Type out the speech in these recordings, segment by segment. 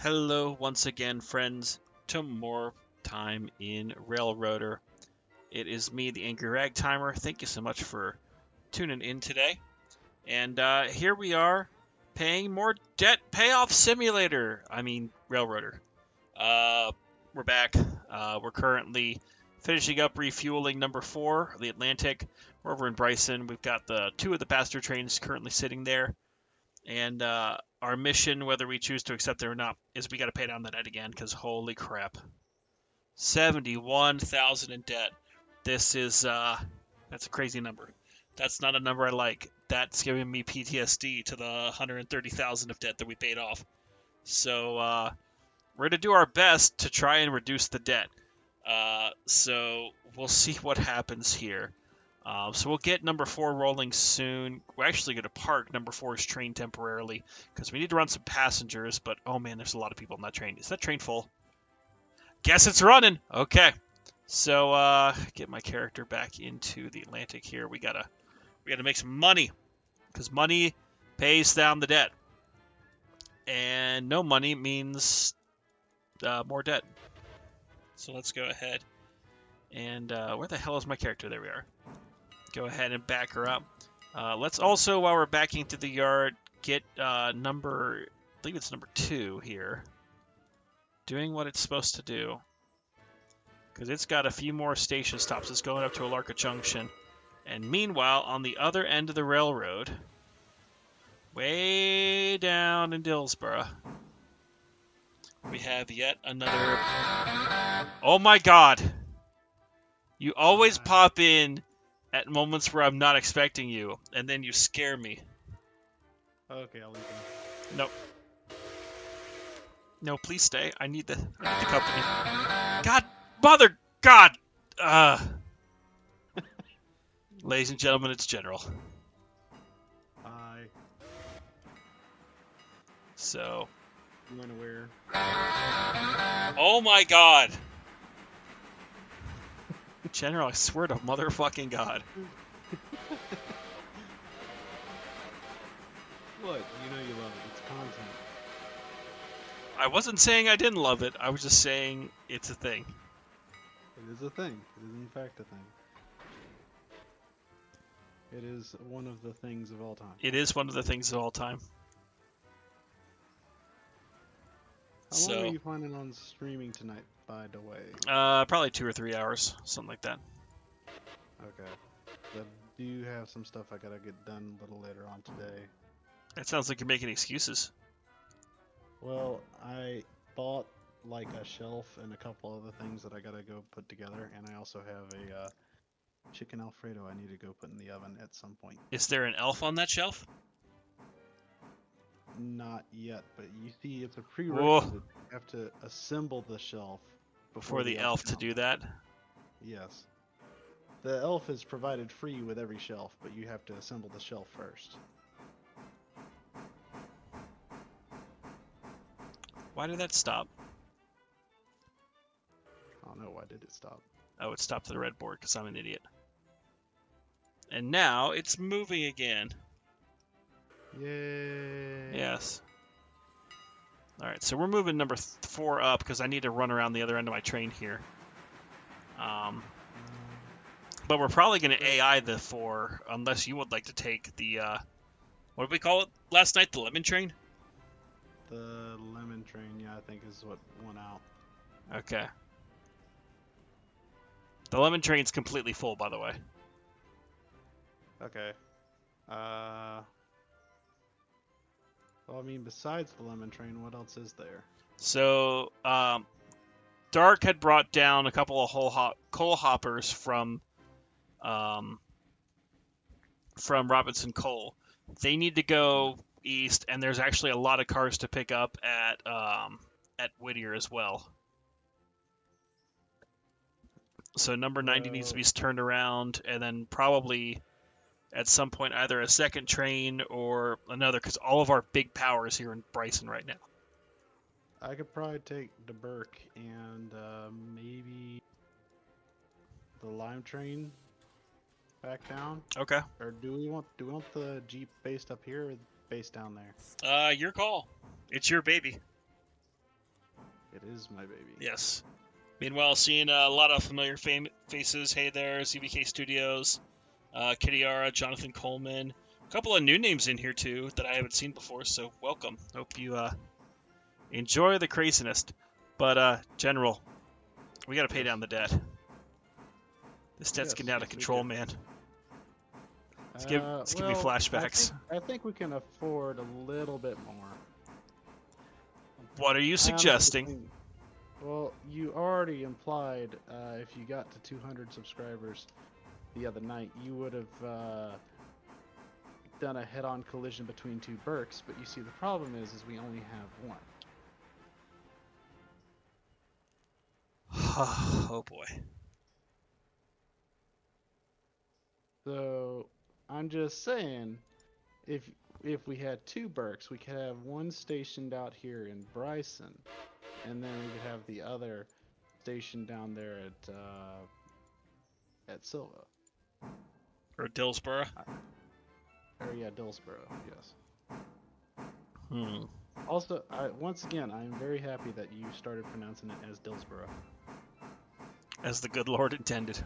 Hello once again, friends, to more time in Railroader. It is me, the Angry Rag Timer. Thank you so much for tuning in today. And here we are, paying more debt payoff simulator. Railroader. We're back. We're currently finishing up refueling number 4, the Atlantic. We're over in Bryson. We've got the 2 of the passenger trains currently sitting there. And our mission, whether we choose to accept it or not, is we got to pay down the debt again, because holy crap. 71,000 in debt. This is, that's a crazy number. That's not a number I like. That's giving me PTSD to the 130,000 of debt that we paid off. So, we're going to do our best to try and reduce the debt. So, we'll see what happens here. So we'll get number 4 rolling soon. We're actually going to park number 4's train temporarily because we need to run some passengers, but oh man, there's a lot of people on that train. Is that train full? Guess it's running. Okay. So get my character back into the Atlantic here. We gotta make some money because money pays down the debt. And no money means more debt. So let's go ahead and where the hell is my character? There we are. Go ahead and back her up. Let's also, while we're backing to the yard, get I believe it's number 2 here, doing what it's supposed to do. Because it's got a few more station stops. It's going up to Alarka Junction. And meanwhile, on the other end of the railroad, way down in Dillsboro, we have yet another... Oh my god! You always pop in at moments where I'm not expecting you, and then you scare me. Okay, I'll leave him. Nope. No, please stay. I need the company. God, mother, God! Ladies and gentlemen, it's General. Hi. So... You want to wear? Oh my god! General, I swear to motherfucking God. What? You know you love it. It's content. I wasn't saying I didn't love it. I was just saying it's a thing. It is a thing. It is in fact a thing. It is one of the things of all time. It is one of the things of all time. How long are you planning on streaming tonight, by the way? Probably 2 or 3 hours, something like that. Okay. But do you have some stuff I gotta get done a little later on today? It sounds like you're making excuses. Well, I bought like a shelf and a couple other things that I gotta go put together, and I also have a chicken Alfredo I need to go put in the oven at some point. Is there an elf on that shelf? Not yet, but you see, it's a prerequisite. You have to assemble the shelf Before the elf to do that? Yes. The elf is provided free with every shelf, but you have to assemble the shelf first. Why did that stop? I don't know, why did it stop? Oh, it stopped the red board because I'm an idiot. And now it's moving again. Yay! Yes. Alright, so we're moving number 4 up because I need to run around the other end of my train here. But we're probably going to AI the 4 unless you would like to take the, what did we call it last night? The lemon train? The lemon train, yeah, I think is what went out. Okay. The lemon train's completely full, by the way. Okay. Well, I mean, besides the lemon train, what else is there? So, Dark had brought down a couple of coal hoppers from Robinson Coal. They need to go east, and there's actually a lot of cars to pick up at Whittier as well. So number 90 needs to be turned around, and then probably at some point either a second train or another, because all of our big power is here in Bryson right now. I could probably take the Burke and maybe the lime train back down. Okay. Or do we want the Jeep based up here or based down there? Your call. It's your baby. It is my baby. Yes. Meanwhile, seeing a lot of familiar faces. Hey there, ZBK Studios, Kitiara, Jonathan Coleman. A couple of new names in here, too, that I haven't seen before, so welcome. Hope you enjoy the craziness. But, General, we gotta pay down the debt. This debt's getting out of control, man. It's giving me flashbacks. I think we can afford a little bit more. What are you suggesting? Well, you already implied if you got to 200 subscribers the other night, you would have done a head-on collision between two Burks. But you see, the problem is we only have one. Oh boy. So I'm just saying, if we had two Burks, we could have one stationed out here in Bryson, and then we could have the other stationed down there at Silva. Or Dillsborough? Yeah, Dillsborough, yes. Hmm. Also, once again, I am very happy that you started pronouncing it as Dillsborough. As the good Lord intended.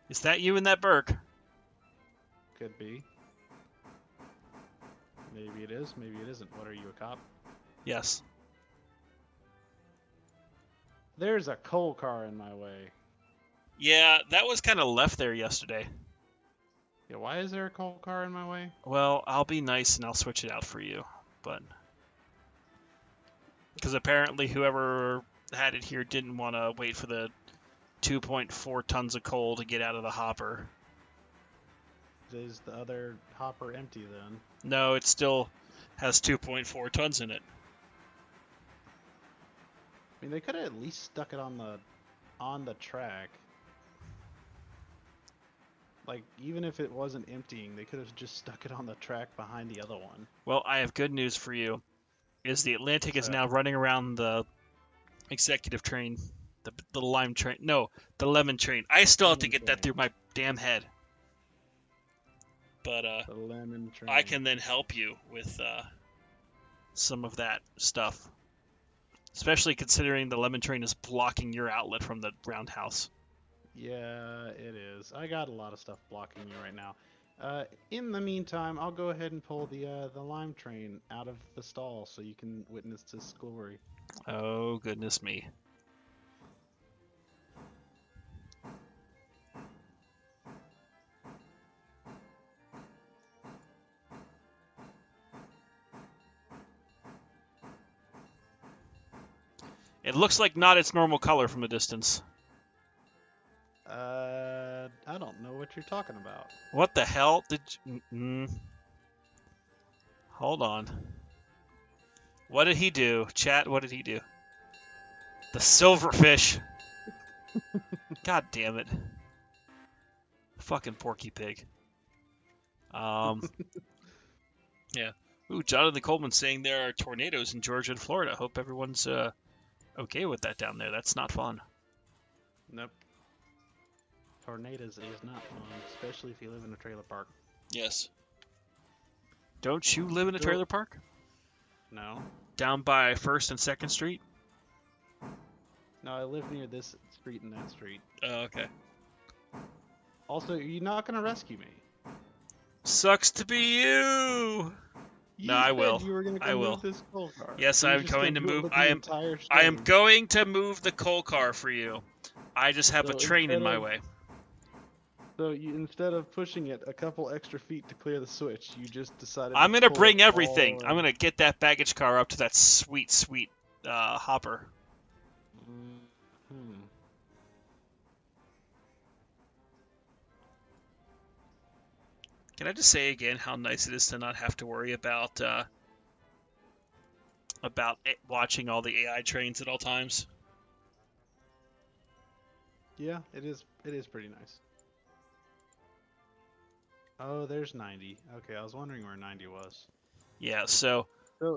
Is that you in that Burke? Could be. Maybe it is, maybe it isn't. What, are you a cop? Yes. There's a coal car in my way. Yeah, that was kind of left there yesterday. Yeah, why is there a coal car in my way? Well, I'll be nice and I'll switch it out for you, but... Because apparently whoever had it here didn't want to wait for the 2.4 tons of coal to get out of the hopper. Is the other hopper empty then? No, it still has 2.4 tons in it. I mean, they could have at least stuck it on the track. Like, even if it wasn't emptying, they could have just stuck it on the track behind the other one. Well, I have good news for you. Is the Atlantic is now running around the executive train, the lime train. No, the lemon train. I still have to get that through my damn head. But the lemon train. I can then help you with some of that stuff. Especially considering the lemon train is blocking your outlet from the roundhouse. Yeah, it is. I got a lot of stuff blocking you right now. In the meantime, I'll go ahead and pull the lime train out of the stall so you can witness this glory. Oh, goodness me. It looks like not its normal color from a distance. I don't know what you're talking about. What the hell did you... Hold on. What did he do? Chat, what did he do? The silverfish. God damn it. Fucking Porky Pig. Yeah. Ooh, Jonathan Coleman saying there are tornadoes in Georgia and Florida. Hope everyone's okay with that down there. That's not fun. Nope. Tornadoes is not fun, especially if you live in a trailer park. Yes. Don't you live in a trailer park? No. Down by 1st and 2nd Street? No, I live near this street and that street. Oh, okay. Also, you're not going to rescue me. Sucks to be you! No, I will. You were going to move this coal car. Yes, I am going to move. I am going to move the coal car for you. I just have a train in my way. So instead of pushing it a couple extra feet to clear the switch, you just decided. I'm going to bring everything. I'm going to get that baggage car up to that sweet, sweet hopper. Mm-hmm. Can I just say again how nice it is to not have to worry about watching all the AI trains at all times? Yeah, it is. It is pretty nice. Oh, there's 90. Okay, I was wondering where 90 was. Yeah, so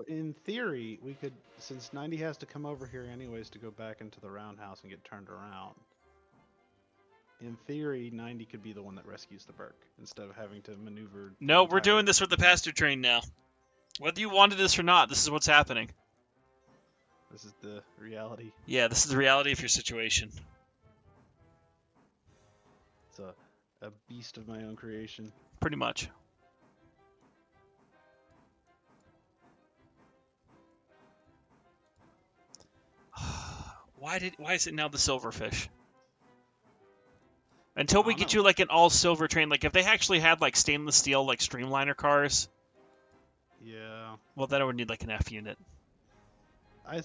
in theory, we could, since 90 has to come over here anyways to go back into the roundhouse and get turned around. In theory, 90 could be the one that rescues the Burke instead of having to maneuver. No, we're doing this with the passenger train now. Whether you wanted this or not, this is what's happening. This is the reality. Yeah, this is the reality of your situation. It's a beast of my own creation. Pretty much. Why is it now the silverfish? Until we get you like an all silver train, like if they actually had like stainless steel like streamliner cars. Yeah. Well, then I would need like an F unit. I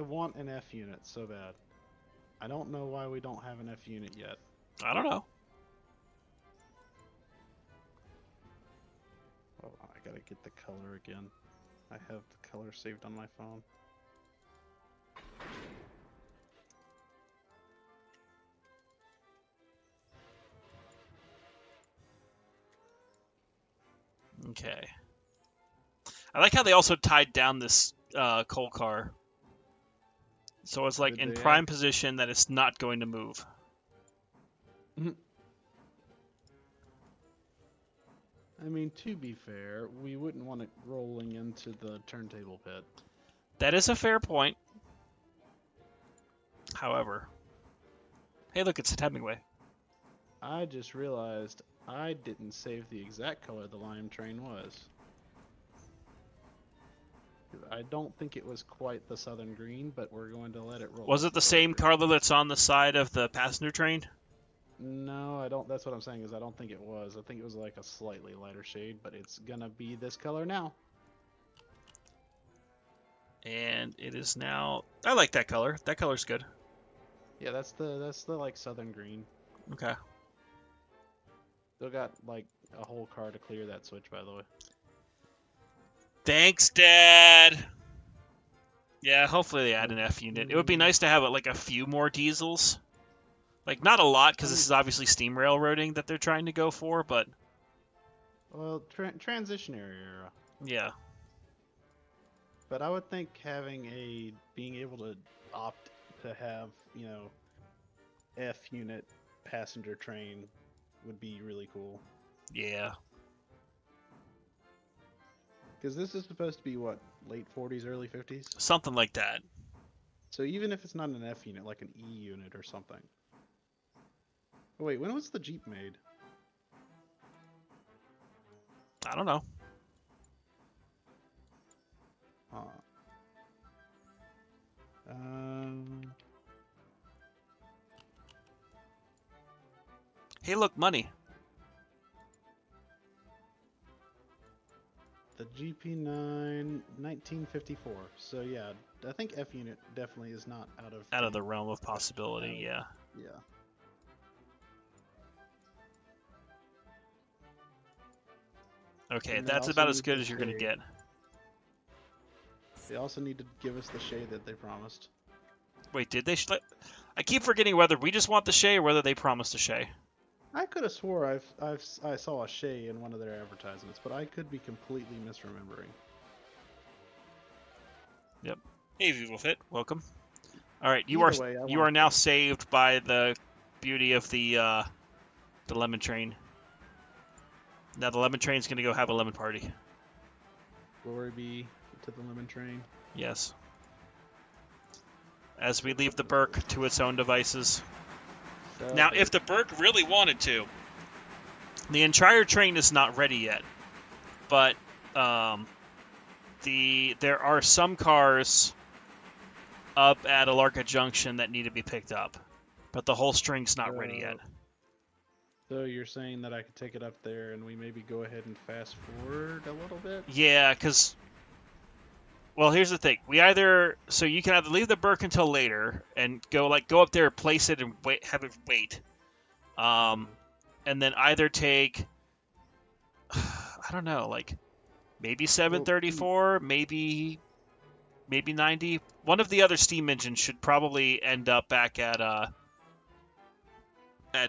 want an F unit so bad. I don't know why we don't have an F unit yet. I don't know. Oh, I gotta get the color again. I have the color saved on my phone. Okay. I like how they also tied down this coal car. So it's like in prime position that it's not going to move. I mean, to be fair, we wouldn't want it rolling into the turntable pit. That is a fair point. However, hey, look, it's at Hemingway. I just realized I didn't save the exact color the lime train was. I don't think it was quite the southern green, but we're going to let it roll. Was it the same color that's on the side of the passenger train? No, I don't. That's what I'm saying is I don't think it was. I think it was like a slightly lighter shade, but it's gonna be this color now. And it is now. I like that color. That color's good. Yeah, that's the like southern green. Okay. Still got like a whole car to clear that switch, by the way. Thanks, Dad. Yeah, hopefully they add an F unit. It would be nice to have like a few more diesels. Like not a lot, because this is obviously steam railroading that they're trying to go for, but. Well, transitionary era. Yeah. But I would think being able to opt to have, F unit passenger train would be really cool. Yeah. Because this is supposed to be what, late 40s, early 50s? Something like that. So even if it's not an F unit, like an E unit or something. Oh, wait, when was the Jeep made? I don't know. Hey, look, money. The GP9, 1954. So yeah, I think F unit definitely is not out of the realm of possibility. Yeah. Yeah. Okay, that's about as good as you're gonna get. They also need to give us the shade that they promised. Wait, did they? I keep forgetting whether we just want the Shay or whether they promised a Shay. I could have swore I saw a Shay in one of their advertisements, but I could be completely misremembering. Yep. Hey, Vivofit, welcome. All right, you are now saved by the beauty of the lemon train. Now the lemon train's gonna go have a lemon party. Glory be to the lemon train. Yes. As we leave the Burke to its own devices. Now, if the Burke really wanted to, the entire train is not ready yet, but there are some cars up at Alarka Junction that need to be picked up, but the whole string's not ready yet. So you're saying that I could take it up there and we maybe go ahead and fast forward a little bit? Yeah, because... Well, here's the thing. So you can either leave the Burke until later and go up there, place it, and have it wait. And then either take... I don't know, like... Maybe 734, maybe 90. One of the other steam engines should probably end up back at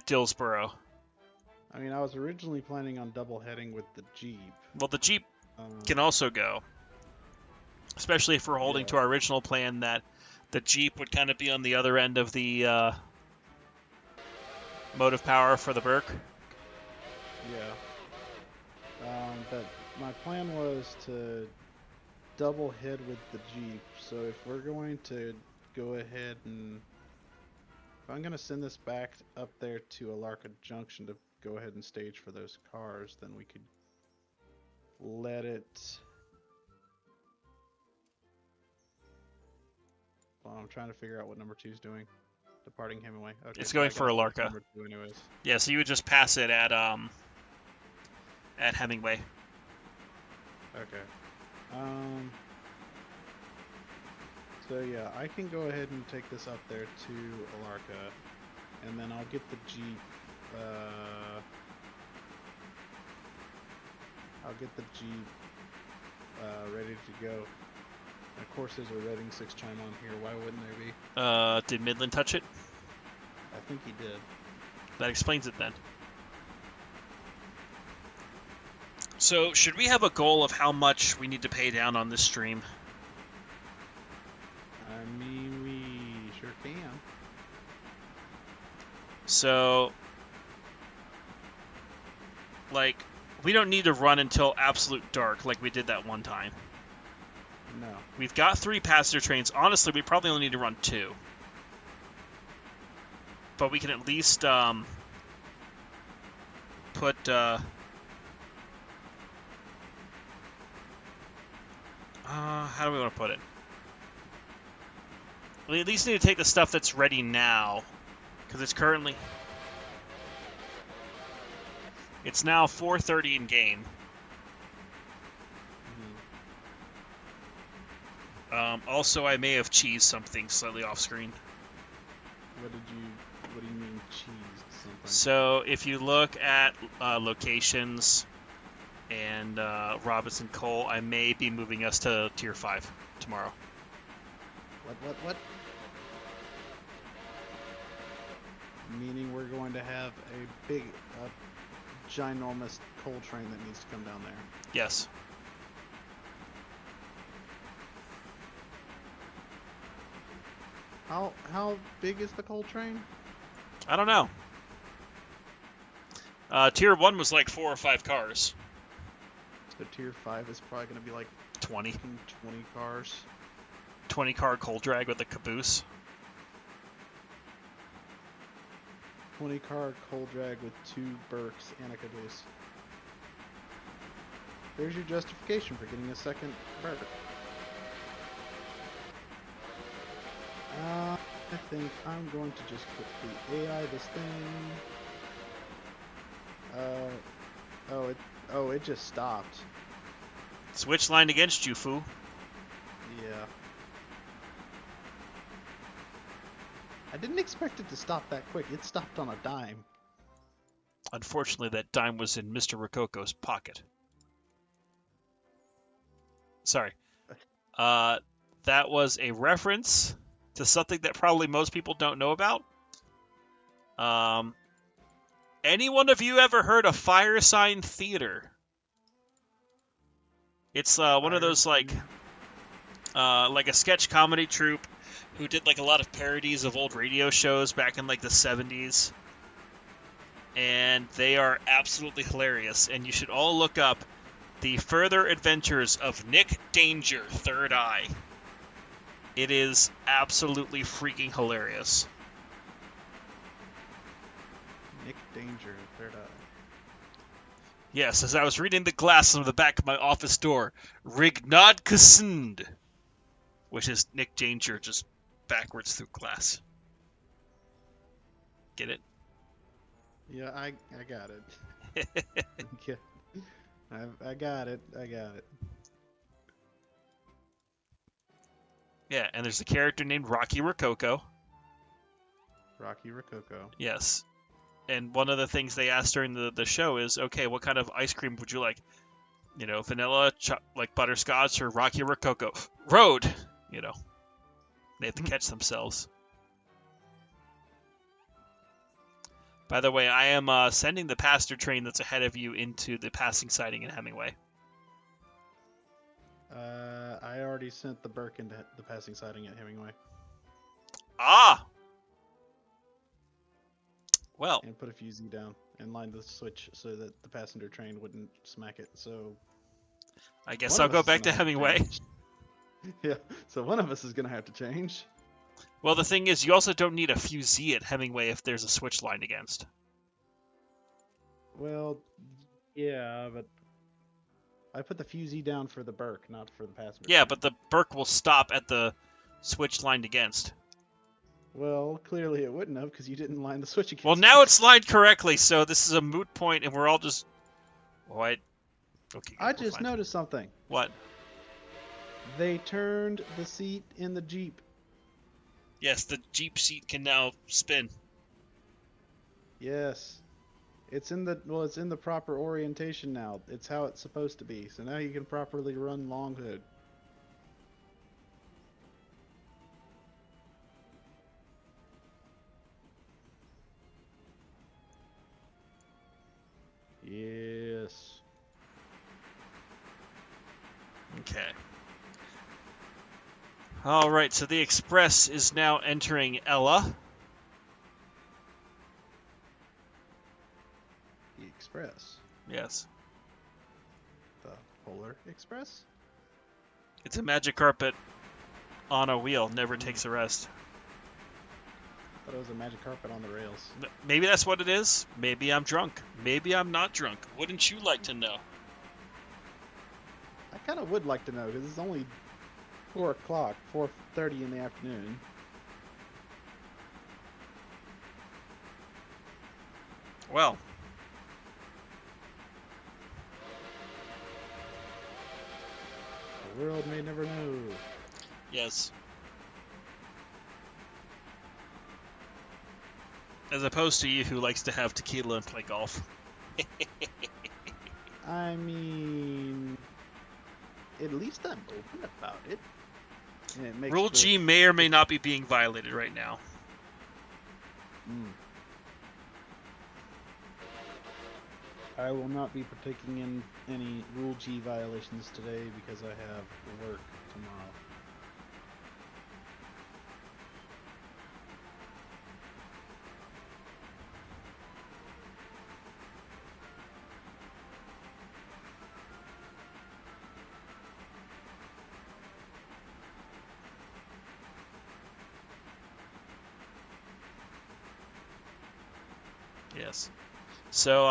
Dillsboro. I mean, I was originally planning on double heading with the Jeep. Well, the Jeep can also go. Especially if we're holding to our original plan that the Jeep would kind of be on the other end of the motive power for the Burke. Yeah. But my plan was to double head with the Jeep. So if we're going to go ahead and if I'm going to send this back up there to Alarka Junction to go ahead and stage for those cars, then we could let it. Well, I'm trying to figure out what number 2's doing. Departing Hemingway. Okay, It's so going I for gotta fix Alarka. number 2 anyways. Yeah, so you would just pass it at Hemingway. Okay. So yeah, I can go ahead and take this up there to Alarka, and then I'll get the Jeep. I'll get the Jeep ready to go. And of course, there's a Reading 6 chime on here. Why wouldn't there be? Did Midland touch it? I think he did. That explains it then. So, should we have a goal of how much we need to pay down on this stream? I mean, we sure can. So, like, we don't need to run until absolute dark like we did that one time. No. We've got 3 passenger trains. Honestly, we probably only need to run 2. But we can at least put how do we want to put it? We at least need to take the stuff that's ready now, because it's currently now 4:30 in game. Also, I may have cheesed something slightly off screen. What do you mean cheese something? So if you look at locations and Robinson Cole, I may be moving us to Tier 5 tomorrow. What? Meaning we're going to have a big, ginormous coal train that needs to come down there. Yes. How big is the coal train? I don't know. Tier 1 was like 4 or 5 cars. So Tier 5 is probably going to be like 20. 20 cars. 20 car coal drag with a caboose. 20 car coal drag with 2 Berks and a caboose. There's your justification for getting a second Berk. I think I'm going to just quickly AI this thing. It just stopped. Switch line against you, fool. Yeah. I didn't expect it to stop that quick. It stopped on a dime. Unfortunately, that dime was in Mr. Rococo's pocket. Sorry. That was a reference to something that probably most people don't know about. Any one of you ever heard of Fire Sign Theater? It's one of those like a sketch comedy troupe who did like a lot of parodies of old radio shows back in like the 70s. And they are absolutely hilarious, and you should all look up The Further Adventures of Nick Danger, Third Eye. It is absolutely freaking hilarious. Nick Danger, Third Eye. Yes, as I was reading the glass on the back of my office door, Rignod Kasund, which is Nick Danger just backwards through glass. Get it? Yeah, I got it. Yeah. I got it. Yeah, and there's a character named Rocky Rococo. Rocky Rococo. Yes. And one of the things they asked during the show is, okay, what kind of ice cream would you like? You know, vanilla, like butterscotch, or Rocky Rococo? Road! You know. They have to catch themselves. By the way, I am sending the passenger train that's ahead of you into the passing siding in Hemingway. I already sent the Burke into the passing siding at Hemingway. Ah! Well. And put a fusee down and line the switch so that the passenger train wouldn't smack it. So I guess One I'll of us go is back gonna to have Hemingway. change. Yeah, so one of us is gonna have to change. Well, the thing is, you also don't need a fusee at Hemingway if there's a switch line against. Well, yeah, but I put the fusee down for the Burke, not for the passenger. Yeah, train. but the Burke will stop at the switch lined against. Well, clearly it wouldn't have because you didn't line the switch against. Well, now it's lined correctly, so this is a moot point, and we're all just. What? Okay, good, I we're just fine. noticed something. What? They turned the seat in the Jeep. Yes, the Jeep seat can now spin. Yes. It's in the proper orientation now. It's how it's supposed to be. So now you can properly run long hood. Yes. Okay. All right, so the Express is now entering Ella. The Express. Yes. The Polar Express? It's a magic carpet on a wheel, never takes a rest. I thought it was a magic carpet on the rails. Maybe that's what it is. Maybe I'm drunk. Maybe I'm not drunk. Wouldn't you like to know? I kind of would like to know because it's only 4 o'clock, 4:30 in the afternoon. Well. The world may never know. Yes. As opposed to you who likes to have tequila and play golf. I mean, at least I'm open about it. And it makes Rule for- G may or may not be being violated right now. I will not be partaking in any Rule G violations today because I have work tomorrow. Yes. So,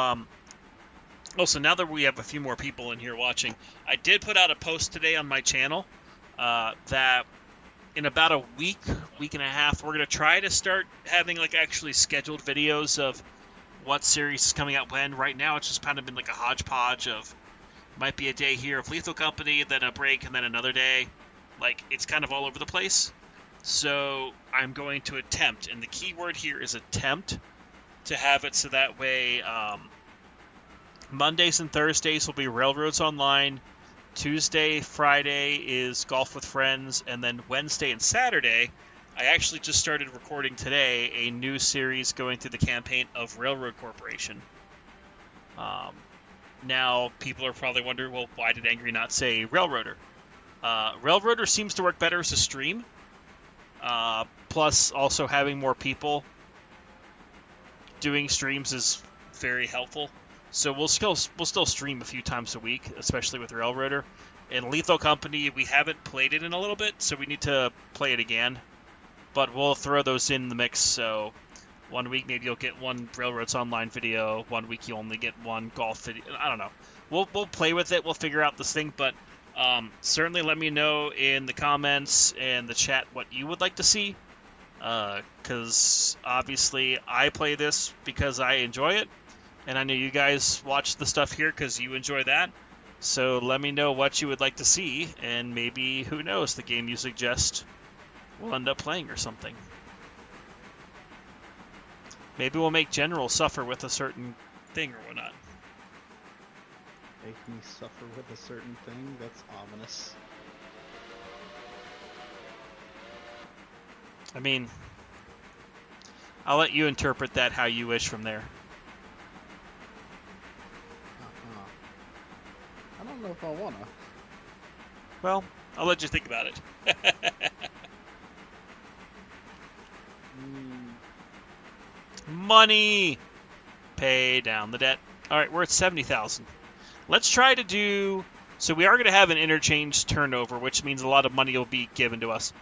also, now that we have a few more people in here watching, I did put out a post today on my channel that in about a week and a half, we're going to try to start having, like, actually scheduled videos of what series is coming out when. Right now, it's just kind of been like a hodgepodge of, might be a day here of Lethal Company, then a break, and then another day. Like, it's kind of all over the place. So, I'm going to attempt, and the key word here is attempt, to have it so that way Mondays and Thursdays will be Railroads Online, Tuesday, Friday is Golf with Friends, and then Wednesday and Saturday, I actually just started recording today a new series going through the campaign of Railroad Corporation. Now, people are probably wondering, well, why did Angry not say Railroader? Railroader seems to work better as a stream, plus also having more people doing streams is very helpful. So we'll still stream a few times a week, especially with Railroader. In Lethal Company, we haven't played it in a little bit, so we need to play it again. But we'll throw those in the mix, so one week maybe you'll get one Railroads Online video, one week you only get one golf video. I don't know. We'll play with it, we'll figure out this thing, but certainly let me know in the comments and the chat what you would like to see. Because obviously I play this because I enjoy it, and I know you guys watch the stuff here because you enjoy that. So let me know what you would like to see, and maybe, who knows, the game you suggest we'll end up playing or something. Maybe we'll make General suffer with a certain thing or whatnot. Make me suffer with a certain thing? That's ominous. I mean, I'll let you interpret that how you wish from there. I don't know if I wanna. Well, I'll let you think about it. Money! Pay down the debt. Alright, we're at 70,000. Let's try to do So we are going to have an interchange turnover, which means a lot of money will be given to us.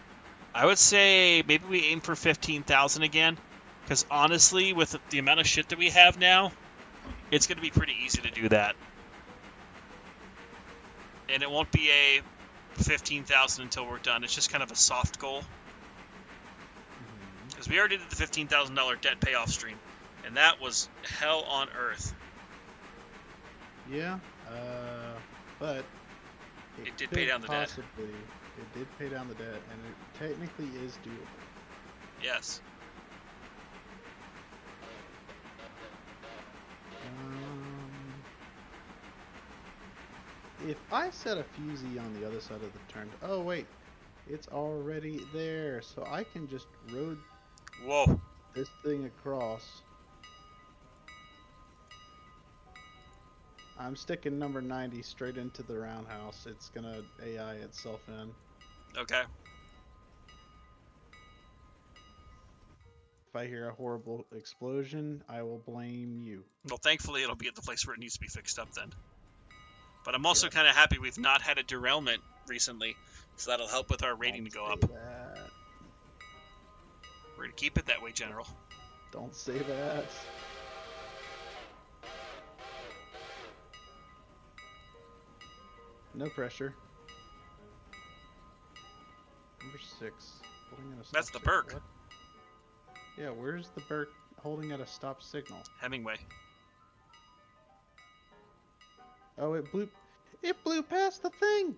I would say maybe we aim for 15,000 again, because honestly, with the amount of shit that we have now, it's going to be pretty easy to do that. And it won't be a 15,000 until we're done. It's just kind of a soft goal. Because we already did the $15,000 debt payoff stream, and that was hell on earth. Yeah, but it did pay down the debt. It did pay down the debt, and it technically is doable. Yes. If I set a fusee on the other side of the turn, oh wait, it's already there, so I can just road this thing across. I'm sticking number 90 straight into the roundhouse. It's gonna AI itself in. Okay. If I hear a horrible explosion, I will blame you. Well, thankfully it'll be at the place where it needs to be fixed up then. But I'm also kind of happy we've not had a derailment recently, so that'll help with our rating to go up. That. We're going to keep it that way, General. Don't say that. No pressure. Number 6. Holding at a stop That's the signal. Burke. What? Yeah, where's the Burke holding at a stop signal? Hemingway. Oh, it blew past the thing.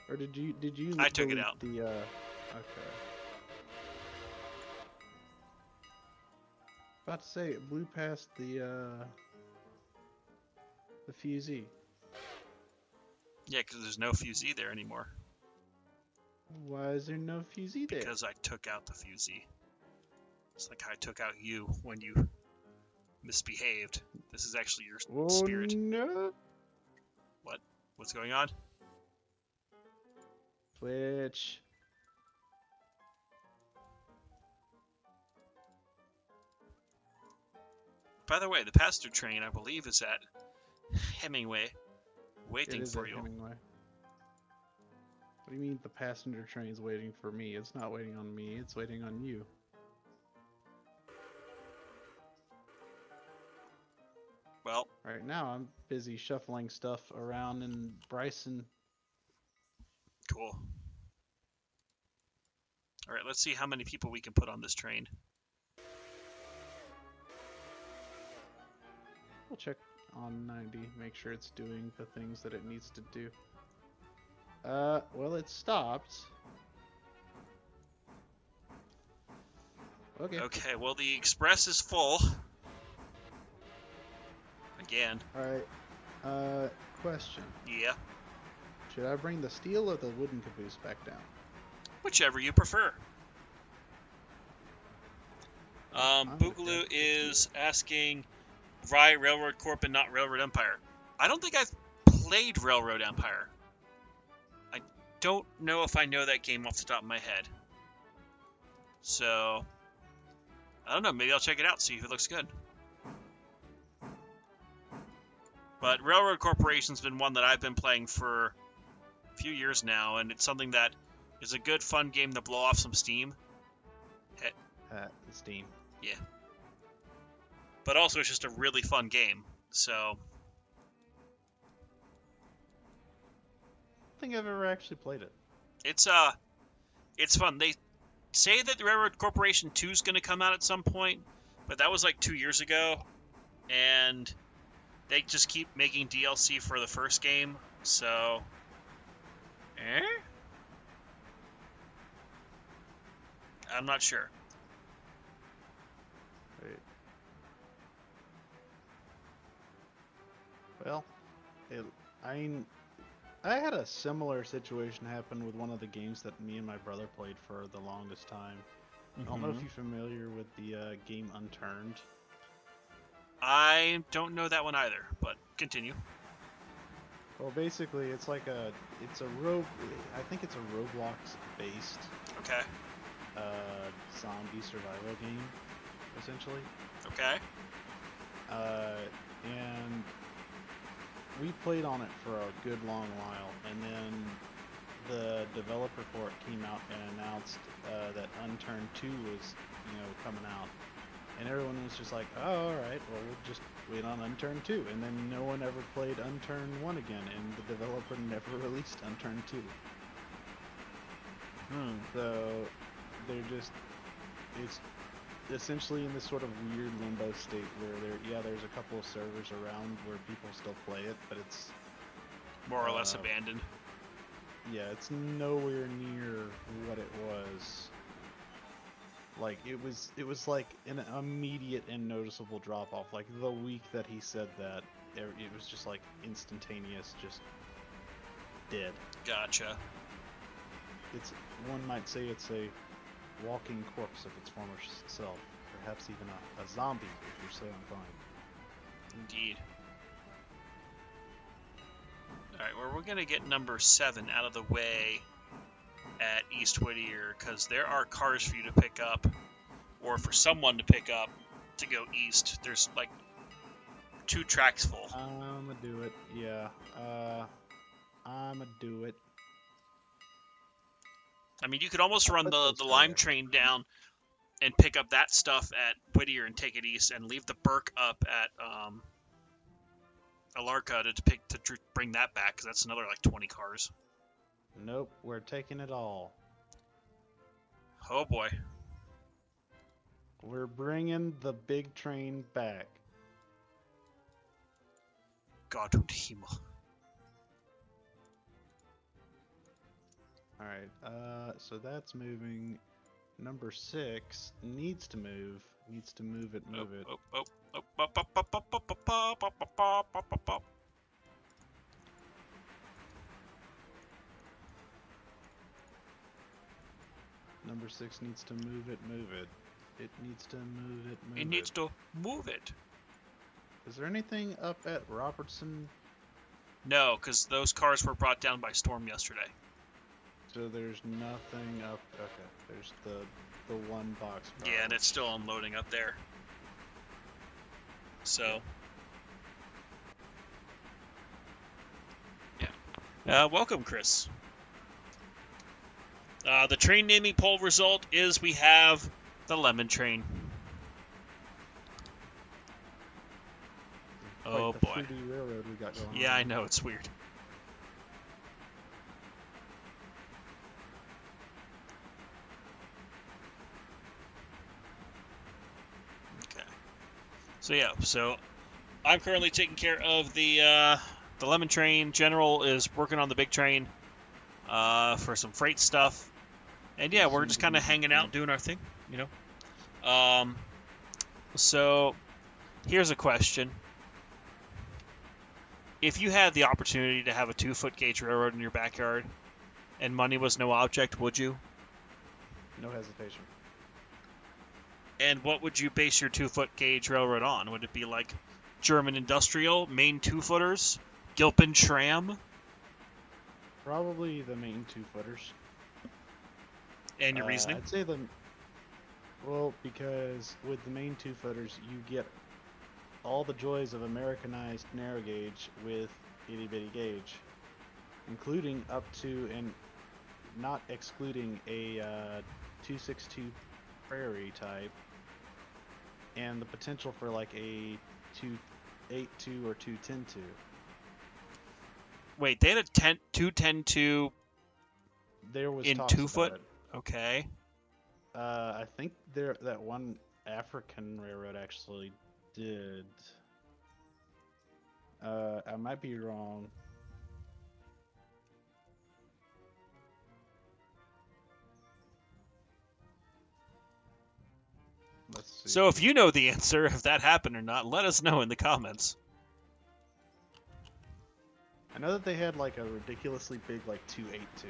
Or did you I took it out. The okay. About to say it blew past the fusee. Yeah, because there's no fusee there anymore. Why is there no fusee there? Because I took out the fusee. It's like I took out you when you misbehaved. This is actually your spirit. No. What? What's going on? Switch. By the way, the passenger train, I believe, is at Hemingway, waiting for you. Hemingway. What do you mean the passenger train's waiting for me? It's not waiting on me, it's waiting on you. Well, right now I'm busy shuffling stuff around in Bryson. Cool. Alright, let's see how many people we can put on this train. We'll check on 90, make sure it's doing the things that it needs to do. Well, it stopped. Okay. Okay, well, the express is full. Again. Alright, question. Yeah. Should I bring the steel or the wooden caboose back down? Whichever you prefer. Boogaloo is asking why Railroad Corp and not Railroad Empire. I don't think I've played Railroad Empire. I don't know if I know that game off the top of my head. So, I don't know. Maybe I'll check it out, see if it looks good. But Railroad Corporation's been one that I've been playing for a few years now, and it's something that is a good, fun game to blow off some steam. Steam. Yeah. But also, it's just a really fun game, so... I don't think I've ever actually played it. It's fun. They say that the Railroad Corporation 2 is going to come out at some point, but that was like 2 years ago, and they just keep making DLC for the first game, so... I'm not sure. Wait. Well, I had a similar situation happen with one of the games that me and my brother played for the longest time. I don't know if you're familiar with the game Unturned. I don't know that one either, but continue. Well, basically, it's like I think it's a Roblox based Okay. zombie survival game, essentially. Okay. And we played on it for a good long while, and then the developer for it came out and announced that Unturned 2 was, coming out. And everyone was just like, oh, alright, well, we'll just wait on Unturned 2. And then no one ever played Unturned 1 again, and the developer never released Unturned 2. So, it's essentially in this sort of weird limbo state where there's a couple of servers around where people still play it, but it's more or less abandoned. Yeah, it's nowhere near what it was. Like it was like an immediate and noticeable drop off. Like the week that he said that, it was just like instantaneous, just dead. Gotcha. One might say it's a walking corpse of its former self, perhaps even a zombie if you're so inclined. Indeed. Alright, well, we're going to get number 7 out of the way at East Whittier, because there are cars for you to pick up, or for someone to pick up to go east. There's like 2 tracks full. I'ma do it, yeah. I'ma do it. I mean, you could almost run the lime train down and pick up that stuff at Whittier and take it east, and leave the Burke up at Alarka to bring that back, because that's another like 20 cars. Nope, we're taking it all. Oh boy. We're bringing the big train back. Gott und Himmel. Alright, so that's moving. Number 6 needs to move. Needs to move it. Number 6 needs to move it. It needs to move it. It needs to move it. Is there anything up at Robertson? No, because those cars were brought down by storm yesterday. So there's nothing up. Okay, there's the one box. Yeah, and it's still unloading up there. So, yeah. Welcome, Chris. The train naming poll result is we have the lemon train. Oh the boy. fruity railroad we got going Yeah, on. I know, it's weird. Okay. So yeah, I'm currently taking care of the lemon train. General is working on the big train for some freight stuff. And yeah, we're just kind of hanging out, doing our thing, So here's a question. If you had the opportunity to have a 2-foot gauge railroad in your backyard and money was no object, would you? No hesitation. And what would you base your 2-foot gauge railroad on? Would it be like German industrial, Maine 2-footers, Gilpin tram? Probably the main 2-footers. And your reasoning? I'd say because with the main 2-footers, you get all the joys of Americanized narrow gauge with itty bitty gauge, including up to and not excluding a 262 Prairie type, and the potential for like a 282 or 210-2. Wait, they had a 210-2 There was in talks 2-foot? about it. Okay. I think that one African railroad actually did. I might be wrong. Let's see. So if you know the answer, if that happened or not, let us know in the comments. I know that they had like a ridiculously big like 282,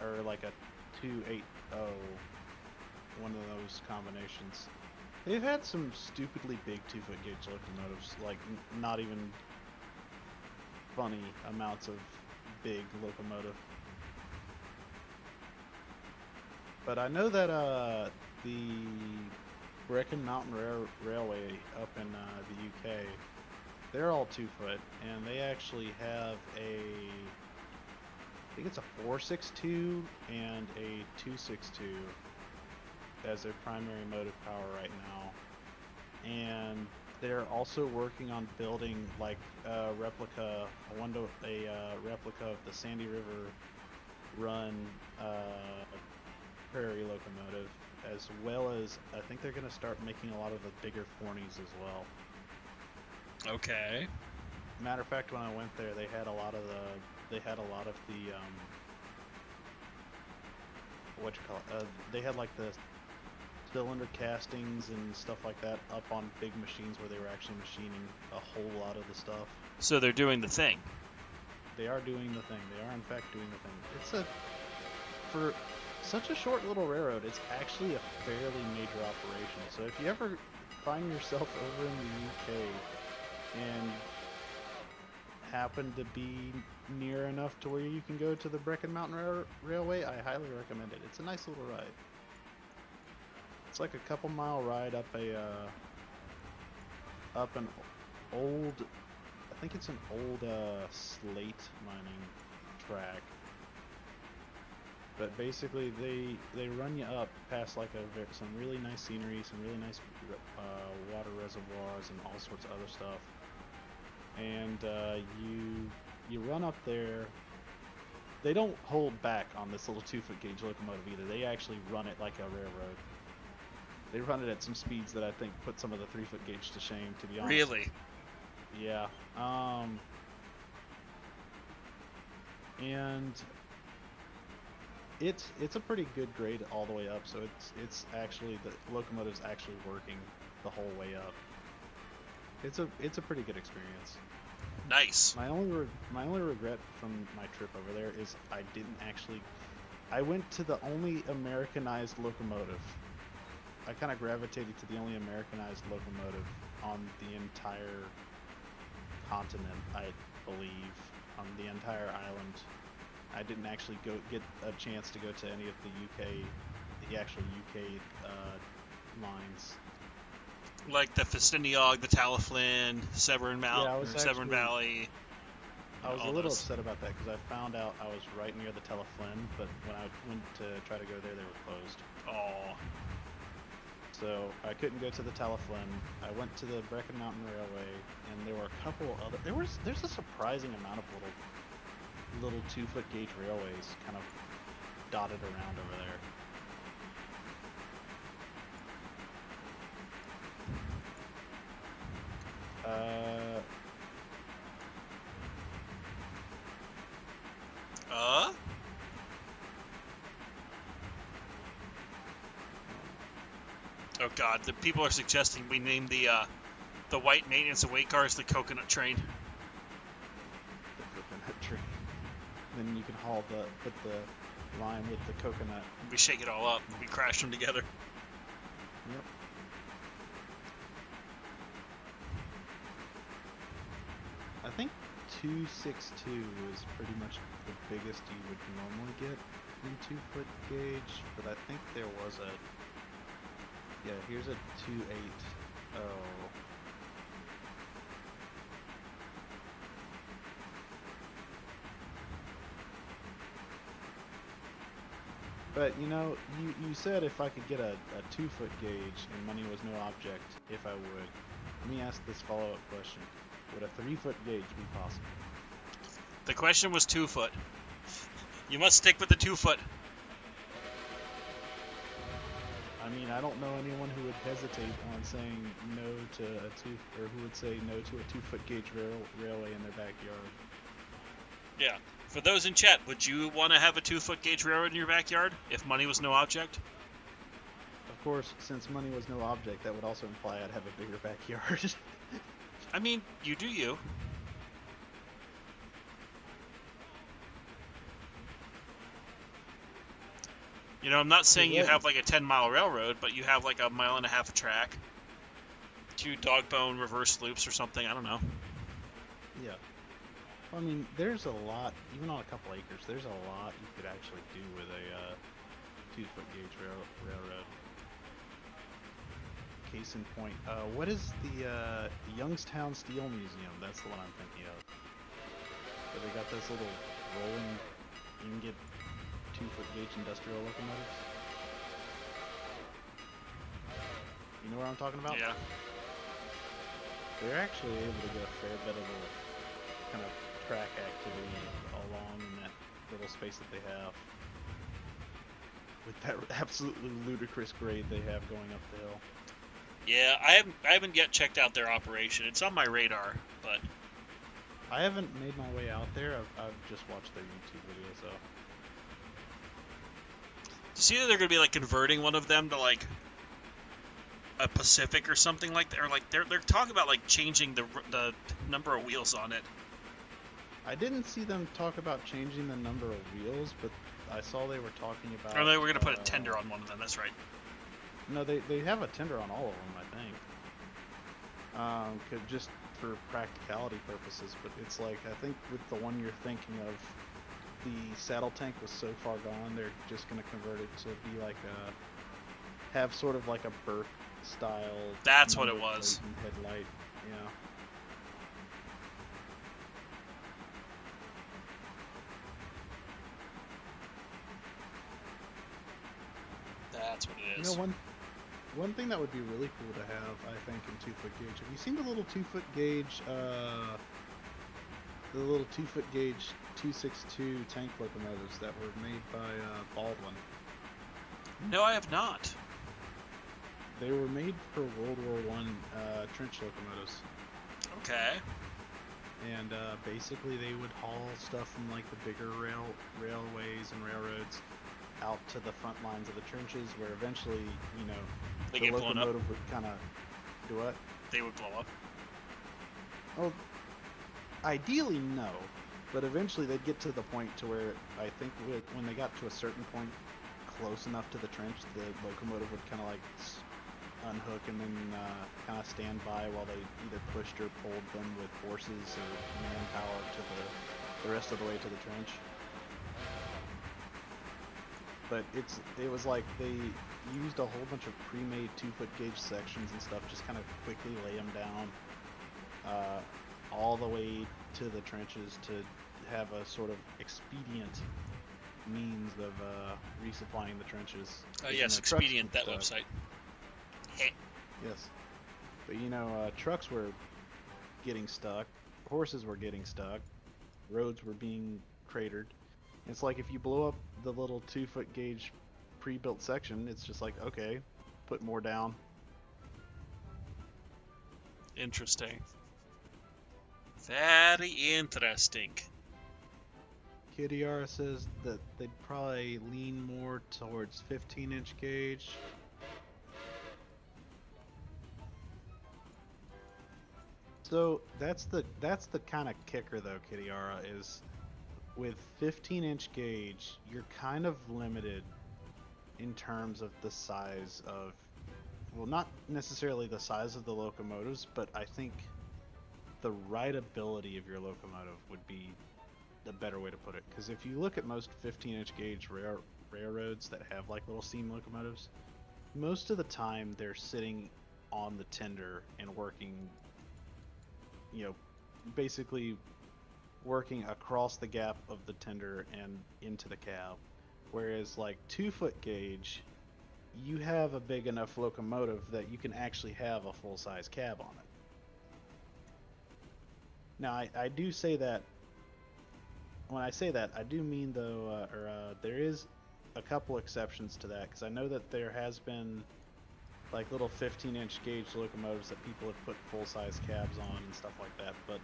or like a 280, one of those combinations. They've had some stupidly big 2-foot gauge locomotives, like not even funny amounts of big locomotive. But I know that the Brecon Mountain Railway up in the UK They're all 2 foot, and they actually have I think it's a 462 and a 262 as their primary motive power right now. And they're also working on building like a replica, a replica of the Sandy River Run prairie locomotive, as well as I think they're going to start making a lot of the bigger Fornies as well. Okay. Matter of fact, when I went there, they had a lot of the what you call it? They had like the cylinder castings and stuff like that up on big machines where they were actually machining a whole lot of the stuff. So they're doing the thing. They are doing the thing. They are in fact doing the thing. For such a short little railroad, it's actually a fairly major operation. So if you ever find yourself over in the UK and happen to be near enough to where you can go to the Brecon Mountain Railway, I highly recommend it. It's a nice little ride. It's like a couple mile ride up an old, I think it's an old slate mining track. But basically, they run you up past like some really nice scenery, some really nice water reservoirs, and all sorts of other stuff. And you run up there. They don't hold back on this little 2-foot gauge locomotive either. They actually run it like a railroad. They run it at some speeds that I think put some of the 3-foot gauge to shame, to be honest. Really? Yeah. And it's a pretty good grade all the way up, so it's actually, the locomotive's actually working the whole way up. It's a pretty good experience. Nice. My only regret from my trip over there is I went to the only Americanized locomotive. I kind of gravitated to the only Americanized locomotive on the entire continent, I believe, on the entire island. I didn't actually get a chance to go to any of the actual UK lines. Like the Festiniog, the Taliflin, Severn Severn Valley. I was a little upset about that because I found out I was right near the Taliflin, but when I went to try to go there, they were closed. Oh. So I couldn't go to the Taliflin. I went to the Brecon Mountain Railway, and there were a couple other. There's a surprising amount of little 2-foot gauge railways kind of dotted around over there. Oh God, the people are suggesting we name the white maintenance and weight cars the coconut train. The coconut train. Then you can put the line with the coconut. We shake it all up and we crash them together. Yep. I think 262 is pretty much the biggest you would normally get in 2-foot gauge, but I think there was yeah, here's a 280. But you know, you said if I could get a 2-foot gauge and money was no object, if I would. Let me ask this follow-up question. Would a 3-foot gauge be possible? The question was 2-foot. You must stick with the 2-foot. I mean, I don't know anyone who would hesitate on saying no to or who would say no to a 2-foot gauge railway in their backyard. Yeah. For those in chat, would you want to have a 2-foot gauge railroad in your backyard if money was no object? Of course, since money was no object, that would also imply I'd have a bigger backyard. I mean, you do you. You know, I'm not saying you have like a 10-mile railroad, but you have like a 1.5 mile of track. 2 dog bone reverse loops or something, I don't know. Yeah. I mean, there's a lot, even on a couple acres, there's a lot you could actually do with a 2-foot gauge railroad. case in point. What is the Youngstown Steel Museum? That's the one I'm thinking of. Where they got those little rolling ingot 2-foot gauge industrial locomotives. You know what I'm talking about? Yeah. They're actually able to get a fair bit of kind of track activity along in that little space that they have. With that absolutely ludicrous grade they have going up the hill. Yeah, I haven't yet checked out their operation. It's on my radar, but I haven't made my way out there. I've just watched their YouTube videos though. see that they're gonna be like converting one of them to like a Pacific or something like that, or like they're talking about like changing the number of wheels on it. I didn't see them talk about changing the number of wheels, but I saw they were talking about. Or they were gonna put a tender on one of them. That's right. No, they have a tender on all of them, I think. Just for practicality purposes, but it's like I think with the one you're thinking of, the saddle tank was so far gone, they're just gonna convert it to be like have sort of like a Burke style. That's what it was. Headlight, yeah. That's what it is. You know, one thing that would be really cool to have, I think, in 2-foot gauge. Have you seen the little 2-foot gauge? The little 2-foot gauge 262 tank locomotives that were made by Baldwin. No, I have not. They were made for World War I trench locomotives. Okay. And basically, they would haul stuff from like the bigger railways and railroads out to the front lines of the trenches, where eventually, you know, They the get blown up. locomotive would kind of do what? They would blow up. Well, ideally no, but eventually they'd get to the point to where I think when they got to a certain point close enough to the trench, the locomotive would kind of like unhook and then kind of stand by while they either pushed or pulled them with horses or manpower to the rest of the way to the trench. But it was like they used a whole bunch of pre-made 2-foot gauge sections and stuff, just kind of quickly lay them down all the way to the trenches to have a sort of expedient means of resupplying the trenches. Yes, Expedient, that website. Yes. But you know, trucks were getting stuck, horses were getting stuck, roads were being cratered. It's like if you blow up the little 2-foot gauge pre-built section, it's just like, okay, put more down. Interesting. Very interesting. Kiriara says that they'd probably lean more towards 15-inch gauge. So that's the kind of kicker though, Kiriara, is with 15-inch gauge, you're kind of limited in terms of the size of, well, not necessarily the size of the locomotives, but I think the rideability of your locomotive would be the better way to put it. Because if you look at most 15-inch gauge railroads that have like little steam locomotives, most of the time they're sitting on the tender and working, you know, basically working across the gap of the tender and into the cab. Whereas like 2-foot gauge, you have a big enough locomotive that you can actually have a full-size cab on it. Now I do say that, when I say that, I do mean though, there is a couple exceptions to that, because I know that there has been like little 15-inch gauge locomotives that people have put full-size cabs on and stuff like that, but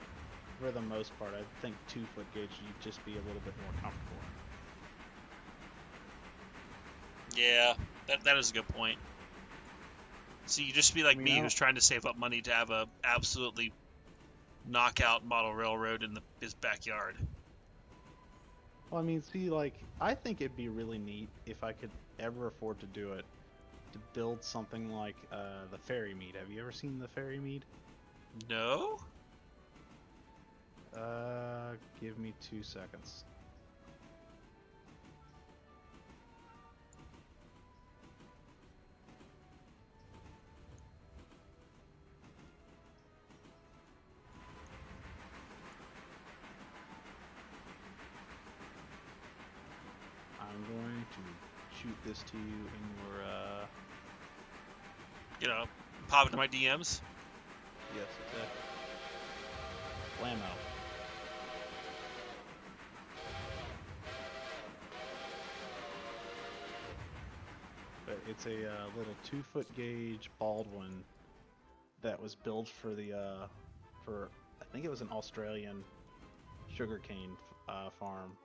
for the most part, I think 2-foot gauge you'd just be a little bit more comfortable. Yeah, that is a good point. So you just be like me, who's trying to save up money to have a absolutely knockout model railroad in his backyard. Well, I mean, see, like, I think it'd be really neat if I could ever afford to do it, to build something like the Ferry Mead. Have you ever seen the Ferry Mead? No? Give me 2 seconds. shoot this to you in your, You know, pop into my DMs. yes, exactly. Blammo. But it's a little 2-foot gauge Baldwin that was built for the, I think it was an Australian sugarcane farm.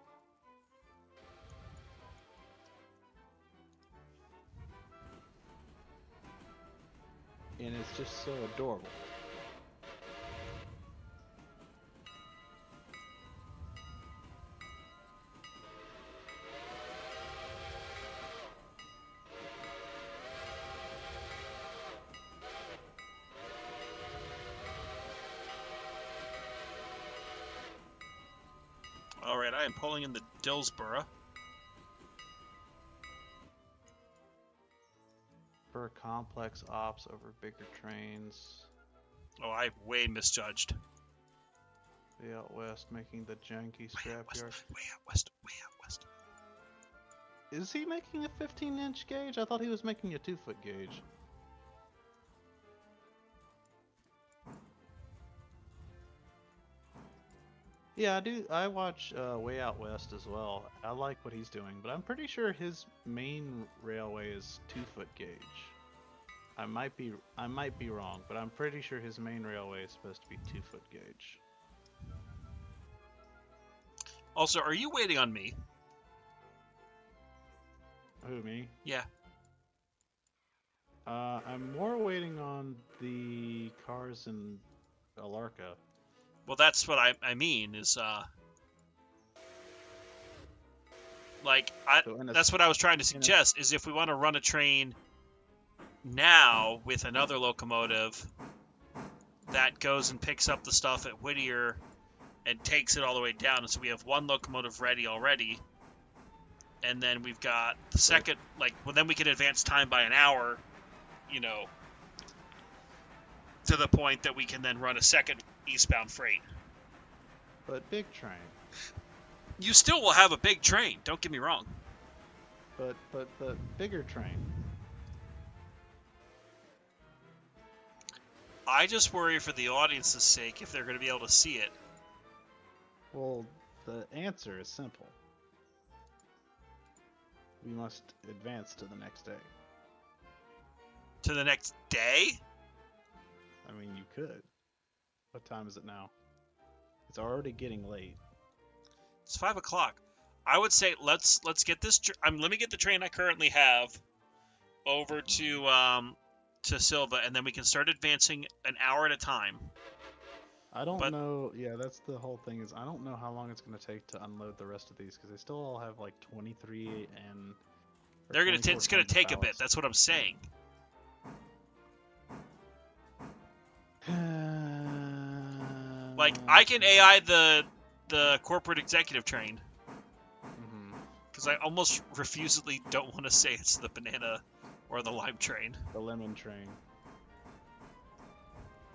And it's just so adorable. Alright, I am pulling in the Dillsborough. For complex ops over bigger trains. Oh, I way misjudged. Way out west, making the janky scrapyard. Way out west, way out west. Is he making a 15-inch gauge? I thought he was making a 2-foot gauge. Yeah, I do. I watch Way Out West as well. I like what he's doing, but I'm pretty sure his main railway is 2-foot gauge. I might be wrong, but I'm pretty sure his main railway is supposed to be 2-foot gauge. Also, are you waiting on me? Who, me? Yeah. I'm more waiting on the cars in Alarka. Well, that's what I mean, is, like, that's what I was trying to suggest, is if we want to run a train now with another locomotive that goes and picks up the stuff at Whittier and takes it all the way down, and so we have one locomotive ready already, and then we've got the second, like, well, then we can advance time by an hour, you know, to the point that we can then run a second eastbound freight. But big train. You still will have a big train, don't get me wrong. But bigger train. I just worry for the audience's sake if they're going to be able to see it. Well, the answer is simple. We must advance to the next day. To the next day? I mean, you could. What time is it now? It's already getting late. It's 5 o'clock. I would say let's get this. Let me get the train I currently have over to Silva, and then we can start advancing an hour at a time. I don't know. Yeah, that's the whole thing. Is I don't know how long it's going to take to unload the rest of these because they still all have like 23 and. They're gonna. It's gonna take a bit. That's what I'm saying. Like, I can AI the corporate executive train. Because I almost refusedly don't want to say it's the banana or the lime train. The lemon train.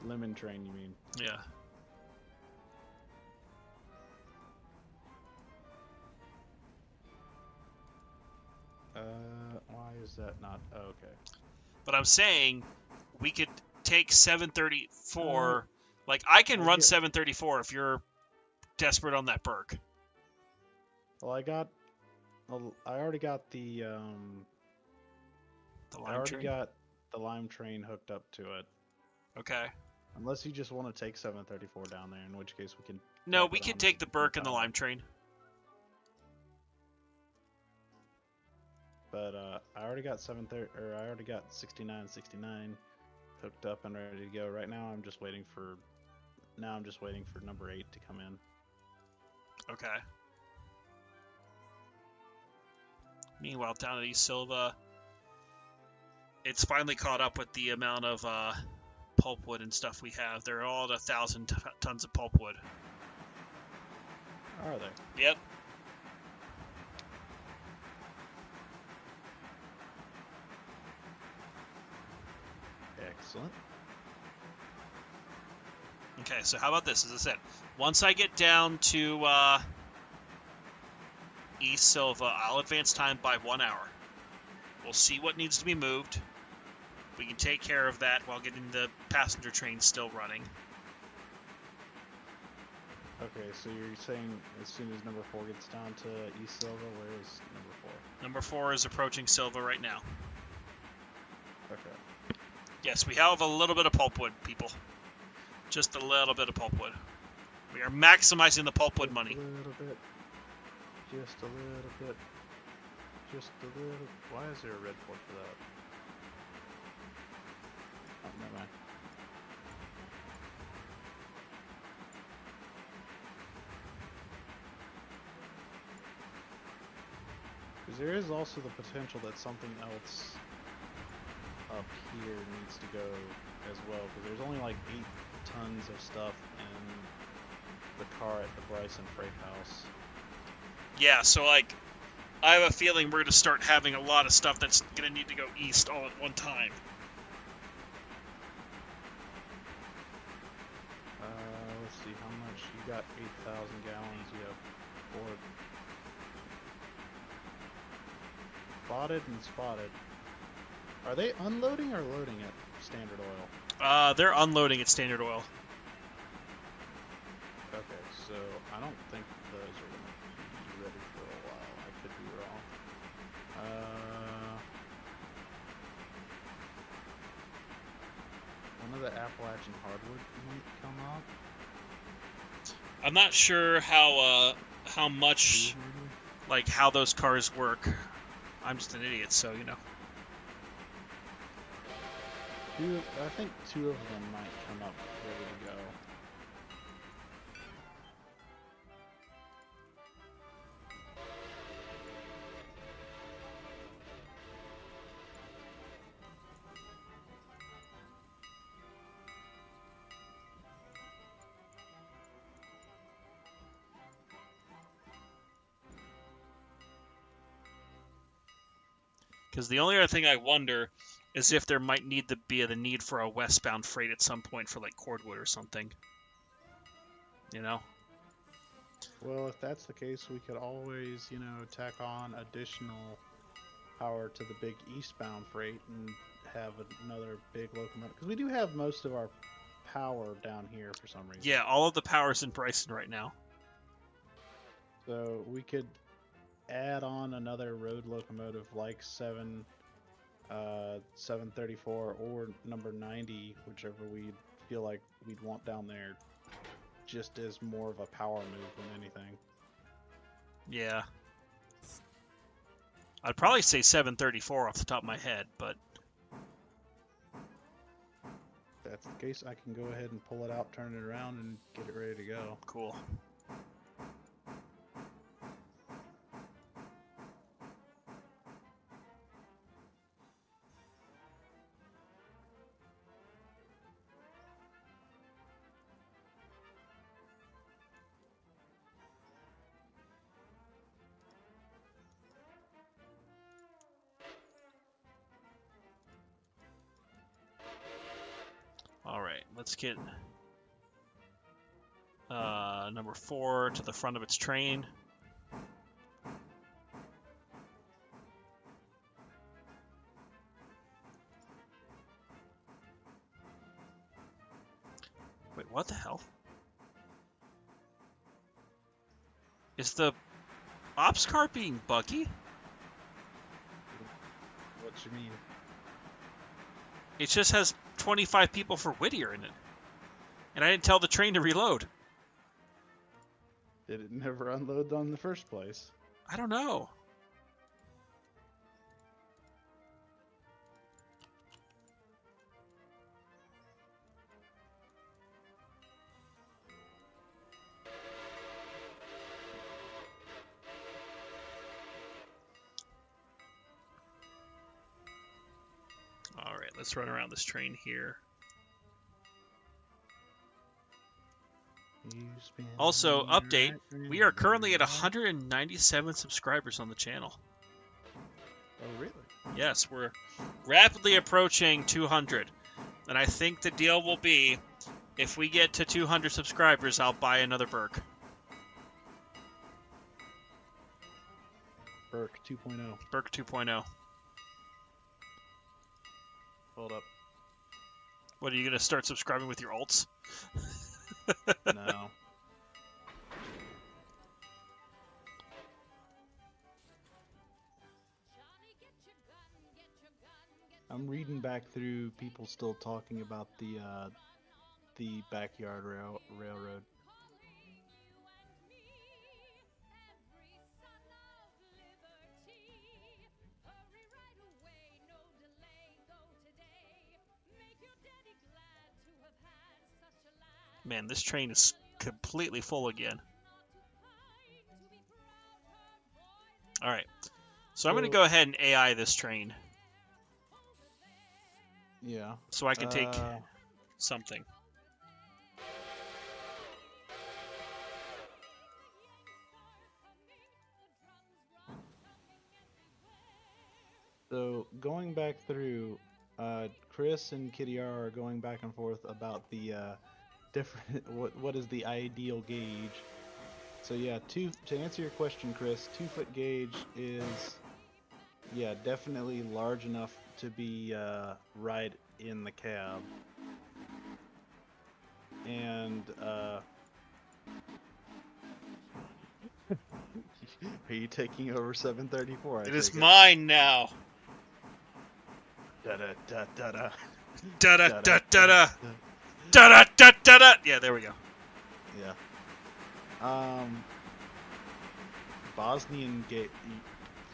Lemon train, you mean? Yeah. Why is that not? Oh, okay. But I'm saying we could take 734. Like, I can run 734 if you're desperate on that perk. Well, I already got the lime train? got the lime train hooked up to it. Okay. Unless you just want to take 734 down there, in which case we can. No, we can take the Burke and the lime train. But I already got 69 hooked up and ready to go. Right now, I'm just waiting for number 8 to come in. Okay. Meanwhile, down at East Silva, it's finally caught up with the amount of pulpwood and stuff we have. They're all at 1,000 tons of pulpwood. Are they? Yep. Excellent. Okay, so how about this? As I said, once I get down to East Silva, I'll advance time by 1 hour. We'll see what needs to be moved. We can take care of that while getting the passenger train still running. Okay, so you're saying as soon as number 4 gets down to East Silva, where is number 4? Number 4 is approaching Silva right now. Okay. Yes, we have a little bit of pulpwood, people. Just a little bit of pulpwood. We are maximizing the pulpwood money. A little bit. Just a little bit. Just a little. Why is there a red port for that? Oh, never mind. Because there is also the potential that something else up here needs to go as well. Because there's only like 8 tons of stuff in the car at the Bryson Freight House. Yeah, so like, I have a feeling we're going to start having a lot of stuff that's going to need to go east all at one time. Let's see, how much? You got 8,000 gallons, you have 4. Spotted and spotted. Are they unloading or loading at Standard Oil? They're unloading at Standard Oil. Okay, so I don't think those are going to be ready for a while. I could be wrong. One of the Appalachian hardwood might come up. I'm not sure how much, like, how those cars work. I'm just an idiot, so, you know. I think 2 of them might come up ready to go. Because the only other thing I wonder is if there might need to be the need for a westbound freight at some point for, like, cordwood or something. You know? Well, if that's the case, we could always, you know, tack on additional power to the big eastbound freight and have another big locomotive. Because we do have most of our power down here for some reason. Yeah, all of the power's in Bryson right now. So we could add on another road locomotive like 734 or number 90, whichever we feel like we'd want down there, just as more of a power move than anything. Yeah. I'd probably say 734 off the top of my head, but... If that's the case, I can go ahead and pull it out, turn it around, and get it ready to go. Cool. Alright, let's get number 4 to the front of its train. Wait, what the hell? Is the ops car being buggy? What you mean? It just has 25 people for Whittier in it. And I didn't tell the train to reload. Did it never unload in the first place? I don't know. Alright, let's run around this train here. Also, update, we are currently at 197 subscribers on the channel. Oh, really? Yes, we're rapidly approaching 200. And I think the deal will be, if we get to 200 subscribers, I'll buy another Burke. Burke 2.0. Burke 2.0. Hold up. What, are you going to start subscribing with your alts? No. I'm reading back through people still talking about the backyard railroad. Man, this train is completely full again. Alright. So I'm going to go ahead and AI this train. Yeah. So I can take something. So going back through, Chris and Kitty R are going back and forth about the different what is the ideal gauge. So yeah, to answer your question, Chris, 2-foot gauge is definitely large enough to be right in the cab. And are you taking over 734? It is mine now. Da da da da da. Da da da da da. Da da da da da. Yeah, there we go. Yeah. Bosnian gauge.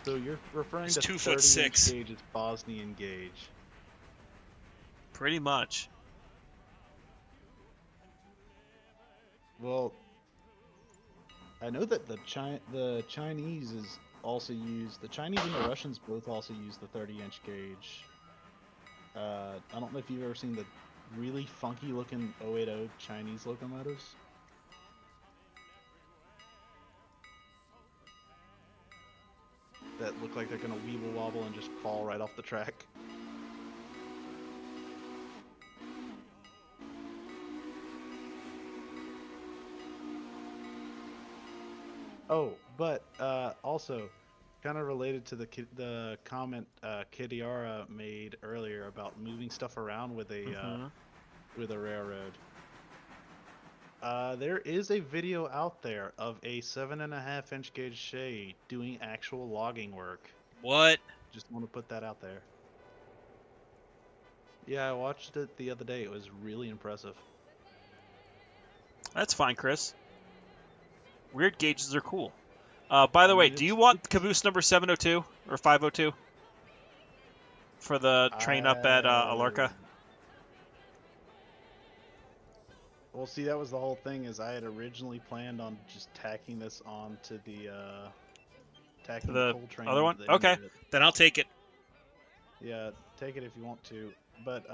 So you're referring It's to 2'6" gauge as Bosnian gauge. Pretty much. Well, I know that the Chinese is also used. The Chinese and the Russians both also use the 30-inch gauge. I don't know if you've ever seen the really funky looking 080 Chinese locomotives. That look like they're gonna weeble wobble and just fall right off the track. Oh, but also, kind of related to the comment Kidiara made earlier about moving stuff around with a railroad. There is a video out there of a 7.5-inch gauge Shay doing actual logging work. What? Just want to put that out there. Yeah, I watched it the other day. It was really impressive. That's fine, Chris. Weird gauges are cool. By the way, do you want caboose number 702 or 502 for the train up at Alarka? Well, see, that was the whole thing. Is I had originally planned on just tacking this on to the coal train. Other one? Okay, then I'll take it. Yeah, take it if you want to. But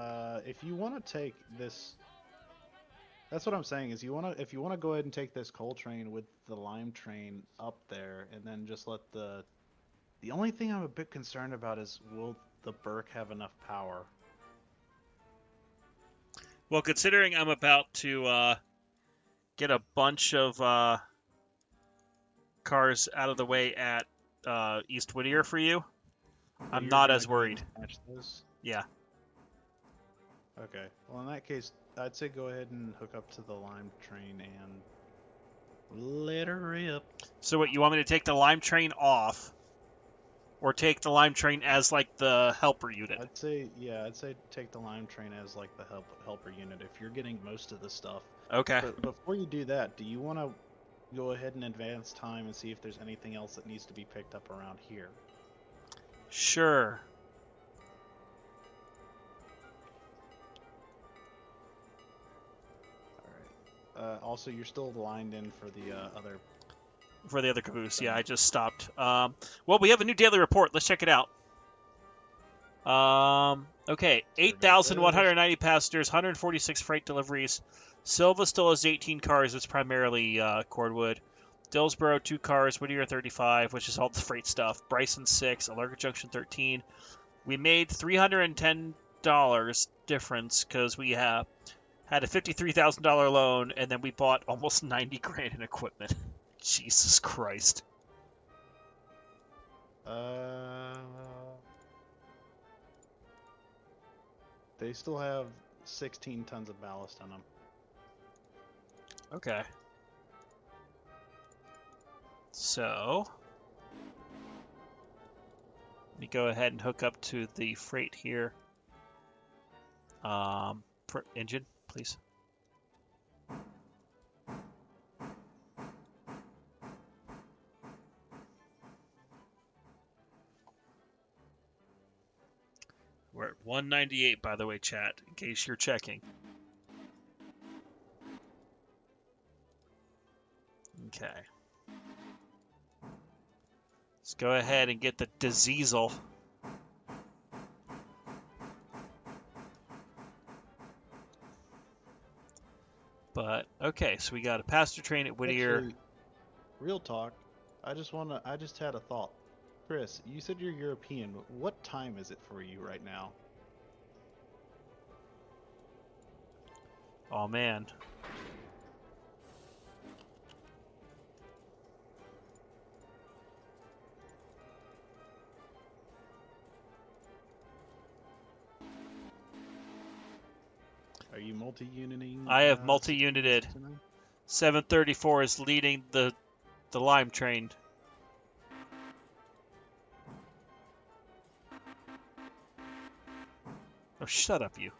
if you want to take this, that's what I'm saying. Is if you want to go ahead and take this coal train with the lime train up there, and then just let the only thing I'm a bit concerned about is will the Burke have enough power? Well, considering I'm about to get a bunch of cars out of the way at East Whittier for you, I'm not as worried. Match those? Yeah. Okay. Well, in that case, I'd say go ahead and hook up to the lime train and let her rip. So what, you want me to take the lime train off, or take the lime train as like the helper unit? I'd say take the lime train as like the helper unit if you're getting most of the stuff. Okay. But before you do that, do you want to go ahead and advance time and see if there's anything else that needs to be picked up around here? Sure. Also, you're still lined in for the other. For the other caboose, yeah, I just stopped. Well, we have a new daily report. Let's check it out. Okay, 8,190 passengers, 146 freight deliveries. Silva still has 18 cars. It's primarily cordwood. Dillsboro 2 cars. Whittier 35, which is all the freight stuff. Bryson 6. Alarka Junction 13. We made $310 difference because we had a $53,000 loan, and then we bought almost 90 grand in equipment. Jesus Christ. They still have 16 tons of ballast on them. Okay. So, let me go ahead and hook up to the freight here. Engine, please. We're at 198, by the way, chat, in case you're checking. Okay. Let's go ahead and get the diesel. But okay, so we got a passenger train at Whittier. Actually, real talk. I just had a thought. Chris, you said you're European. What time is it for you right now? Oh man. Are you multi-uniting? I have multi-united. 734 is leading the lime train. Oh, shut up, you.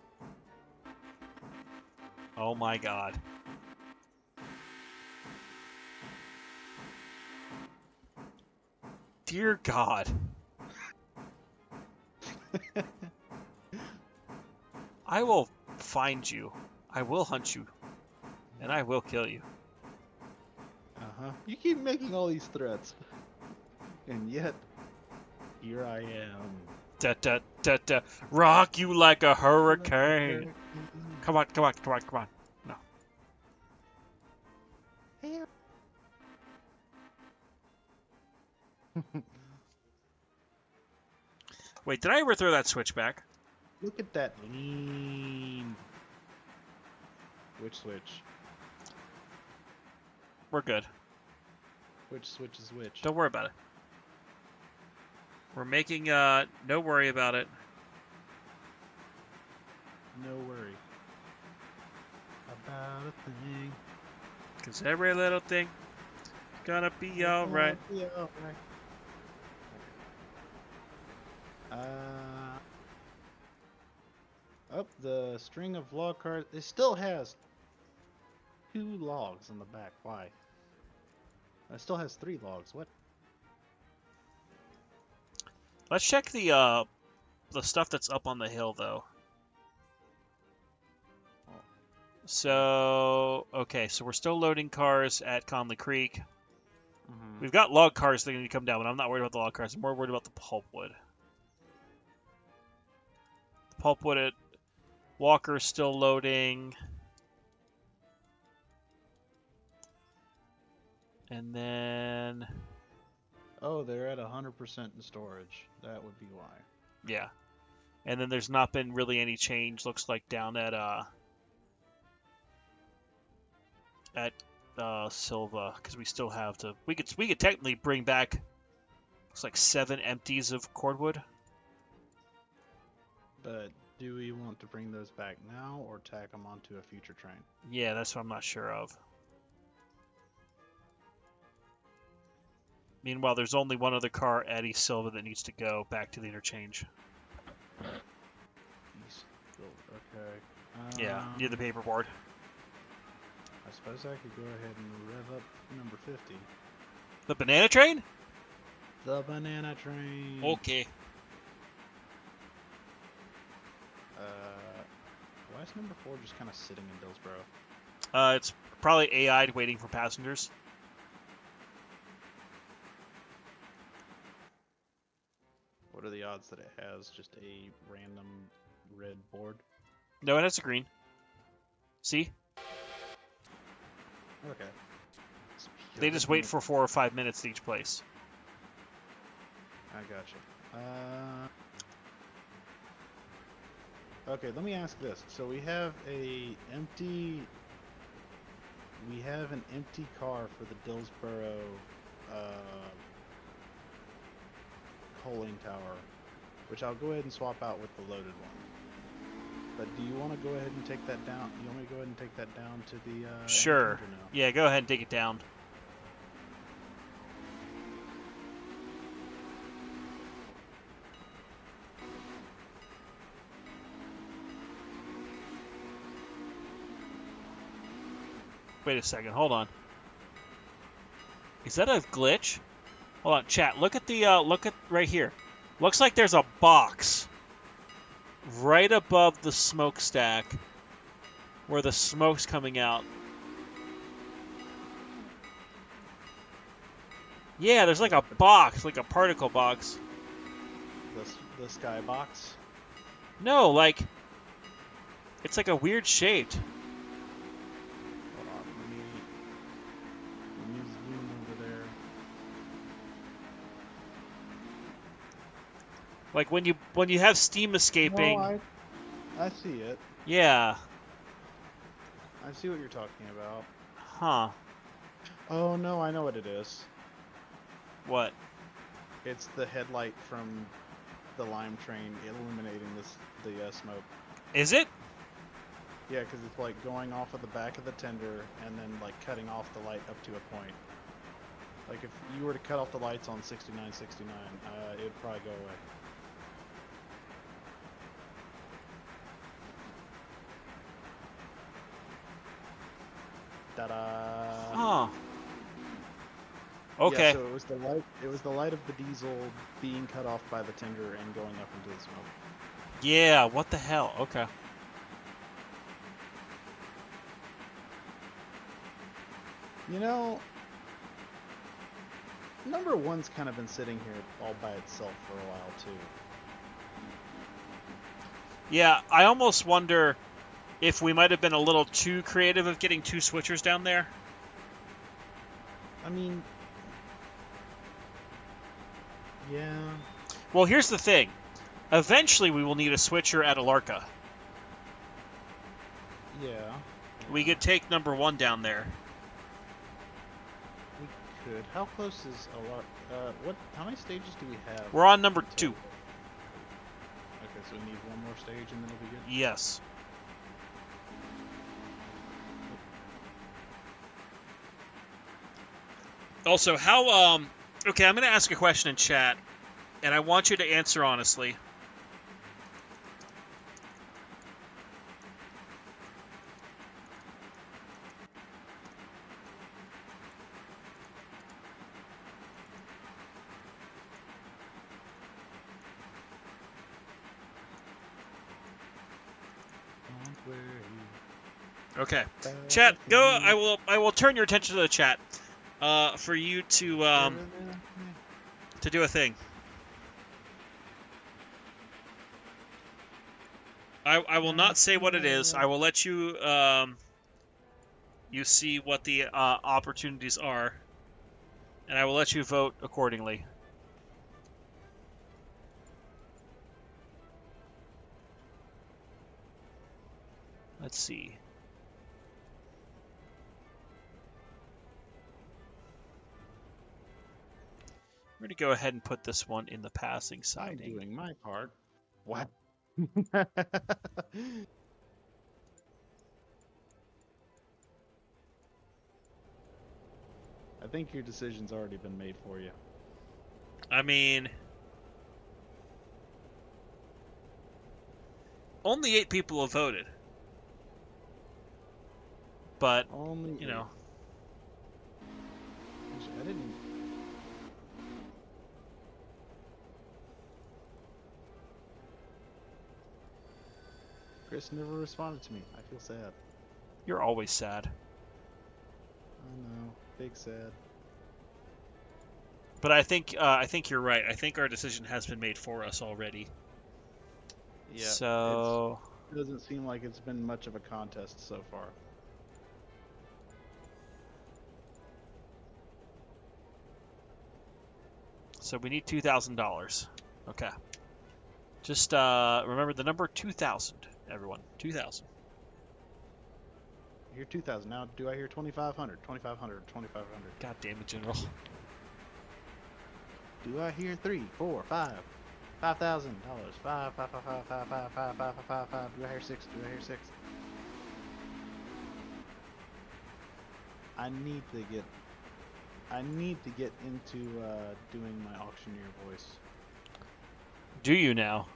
Oh my god. Dear God. I will find you. I will hunt you. And I will kill you. Uh-huh. You keep making all these threats. And yet, here I am. Da da da da. Rock you like a hurricane. Come on, come on, come on, come on. No. Wait, did I ever throw that switch back? Look at that lean. Which switch? We're good. Which switch is which? Don't worry about it. We're making, no worry about it. No worry. About a thing. Because every little thing is gonna be alright. Be alright. Up the string of log cars. It still has 2 logs on the back. Why? It still has 3 logs. What? Let's check the stuff that's up on the hill, though. So, okay, so we're still loading cars at Conley Creek. Mm-hmm. We've got log cars that are going to come down, but I'm not worried about the log cars. I'm more worried about the pulpwood. The pulpwood at Walker's still loading. And then... Oh, they're at 100% in storage. That would be why. Yeah. And then there's not been really any change, looks like, down at Silva, because we still have to... We could technically bring back, looks like 7 empties of cordwood. But do we want to bring those back now or tack them onto a future train? Yeah, that's what I'm not sure of. Meanwhile, there's only one other car at East Silva that needs to go back to the interchange. East Silva, okay. Yeah, near the paperboard. I suppose I could go ahead and rev up number 50. The banana train? The banana train. Okay. Why is number 4 just kind of sitting in Dillsboro? It's probably AI'd waiting for passengers. What are the odds that it has just a random red board? No, it has a green. See? Okay. They just wait for 4 or 5 minutes at each place. I gotcha. Okay, let me ask this. So we have an empty car for the Dillsboro coaling tower, which I'll go ahead and swap out with the loaded one. But do you want to go ahead and take that down? You want me to go ahead and take that down to the Sure. interchange or no? Yeah, go ahead and take it down. Wait a second. Hold on. Is that a glitch? Hold on, chat. Look at the look at right here. Looks like there's a box right above the smokestack where the smoke's coming out. Yeah, there's like a box, like a particle box. The sky box. No, like it's like a weird shaped. Hold on, let me zoom over there. Like when you have steam escaping. No, I see it. Yeah. I see what you're talking about. Huh. Oh no, I know what it is. What? It's the headlight from the lime train illuminating the smoke. Is it? Yeah, because it's like going off of the back of the tender and then like cutting off the light up to a point. Like if you were to cut off the lights on 6969, it would probably go away. Ta-da! Huh. Okay. Yeah, so it was the light. It was the light of the diesel being cut off by the tender and going up into the smoke. Yeah. What the hell? Okay. You know, number one's kind of been sitting here all by itself for a while too. Yeah, I almost wonder if we might have been a little too creative of getting two switchers down there. I mean, yeah. Well, here's the thing. Eventually, we will need a switcher at Alarka. Yeah. We could take number one down there. We could. How close is Alarka? What? How many stages do we have? We're on number two. Okay, so we need one more stage and then it'll be good. Yes. Also, how okay, I'm going to ask a question in chat, and I want you to answer honestly. Okay, chat, go. I will turn your attention to the chat, for you to do a thing. I will not say what it is. I will let you you see what the opportunities are, and I will let you vote accordingly. Let's see. I'm going to go ahead and put this one in the passing siding. I'm doing my part. What? I think your decision's already been made for you. I mean, only 8 people have voted. But, Only you know. I didn't. Chris never responded to me. I feel sad. You're always sad. I know. Big sad. But I think you're right. I think our decision has been made for us already. Yeah. So it doesn't seem like it's been much of a contest so far. So we need $2,000. Okay. Just remember the number 2,000, everyone. 2,000. I hear 2,000. Now, do I hear 2,500? 2,500. 2,500. God damn it, General. Do I hear 3, 4, 5? $5,000. Five, five, five, five, five, five, five, five, five, five, five. Do I hear six? Do I hear six? I need to get. I need to get into doing my auctioneer voice. Do you now?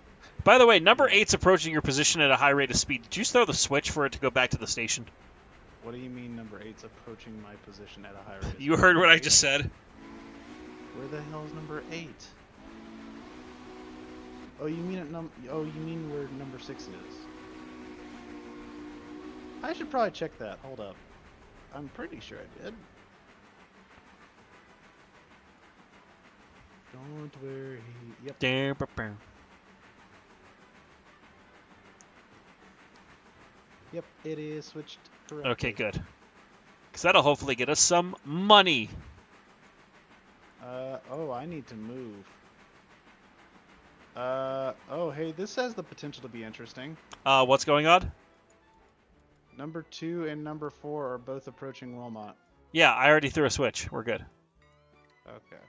By the way, number Yeah. 8's approaching your position at a high rate of speed. Did you throw the switch for it to go back to the station? What do you mean number 8's approaching my position at a high rate of You speed? heard what I Eight? just said. Where the hell is number 8? Oh, you mean at Oh, you mean where number 6 is? I should probably check that. Hold up. I'm pretty sure I did. Don't worry. Yep. Yep, it is switched correctly. Okay, good. Because that'll hopefully get us some money. Oh, I need to move. Oh, hey, this has the potential to be interesting. What's going on? Number 2 and number 4 are both approaching Wilmot. Yeah, I already threw a switch. We're good. Okay.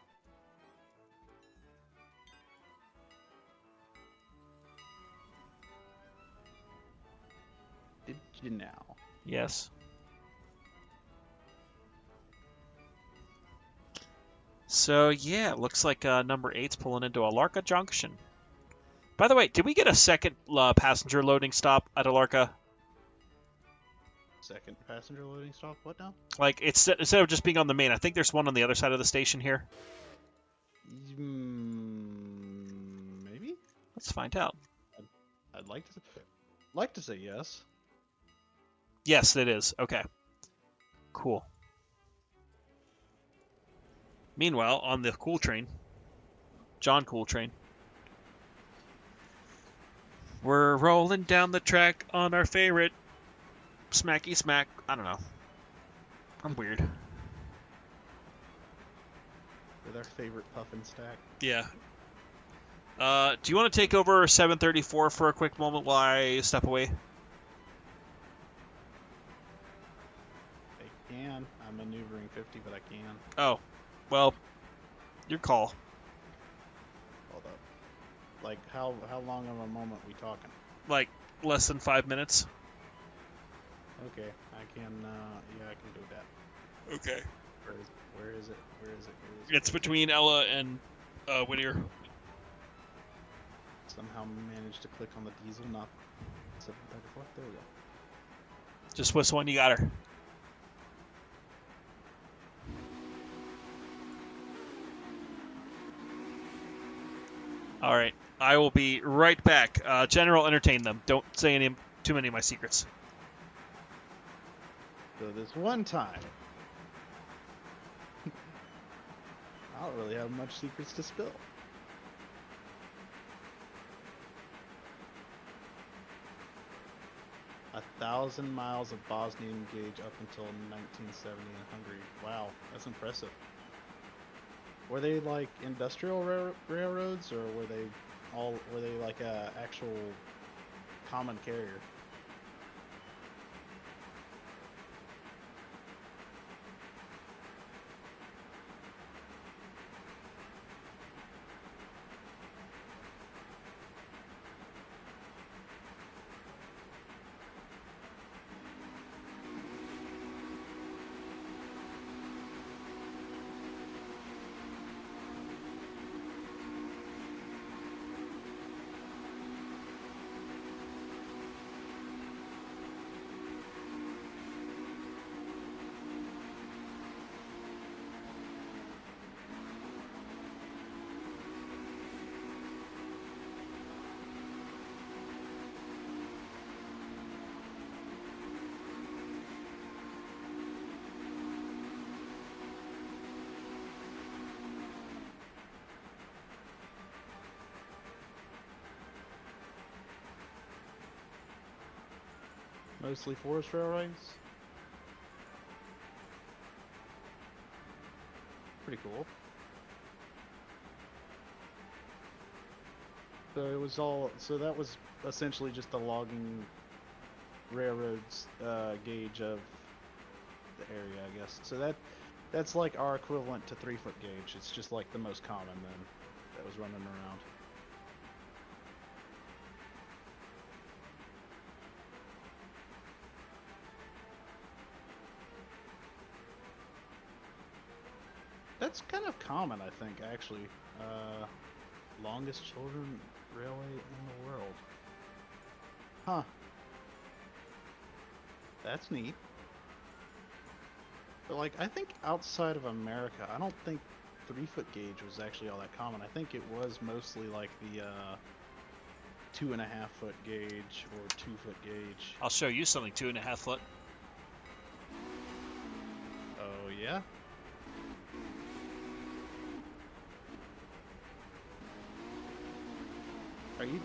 Did you now? Yes. So, yeah, it looks like number 8's pulling into Alarka Junction. By the way, did we get a second passenger loading stop at Alarka? Second passenger loading stop? What now? Like, instead of just being on the main, I think there's one on the other side of the station here. Maybe? Let's find out. I'd like to say yes. Yes, it is. Okay. Cool. Meanwhile, on the Cool Train, John Cool Train, we're rolling down the track on our favorite smacky smack. I don't know. I'm weird. With our favorite puffin stack. Yeah. Do you want to take over 734 for a quick moment while I step away? I can. I'm maneuvering 50, but I can. Oh, well, your call. Hold up. Like, how long of a moment we talking? Like, less than 5 minutes. Okay, I can, yeah, I can do that. Okay. Where is it? It's between Ella and Whittier. Somehow managed to click on the diesel, not 734. There we go. Just whistle when you got her. All right. I will be right back. General, entertain them. Don't say too many of my secrets. So this one time, I don't really have much secrets to spill. A 1,000 miles of Bosnian gauge up until 1970 in Hungary. Wow, that's impressive. Were they like industrial railroads, or were they like a actual common carrier? Mostly forest railroads. Pretty cool. So it was all. So that was essentially just the logging railroads gauge of the area, I guess. So that's like our equivalent to 3-foot gauge. It's just like the most common then that was running around. That's kind of common, I think, actually. Longest children railway in the world. Huh. That's neat. But, like, I think outside of America, I don't think 3-foot gauge was actually all that common. I think it was mostly like the 2.5-foot gauge or 2-foot gauge. I'll show you something 2.5 foot. Oh, yeah?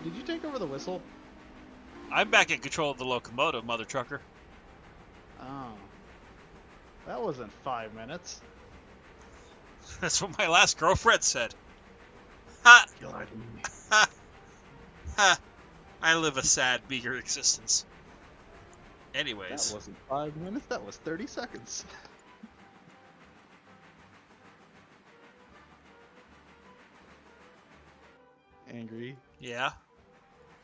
Did you take over the whistle? I'm back in control of the locomotive, mother trucker. Oh. That wasn't 5 minutes. That's what my last girlfriend said. Ha! God. Ha! Ha! I live a sad, meager existence. Anyways. That wasn't 5 minutes, that was 30 seconds. Angry. Yeah?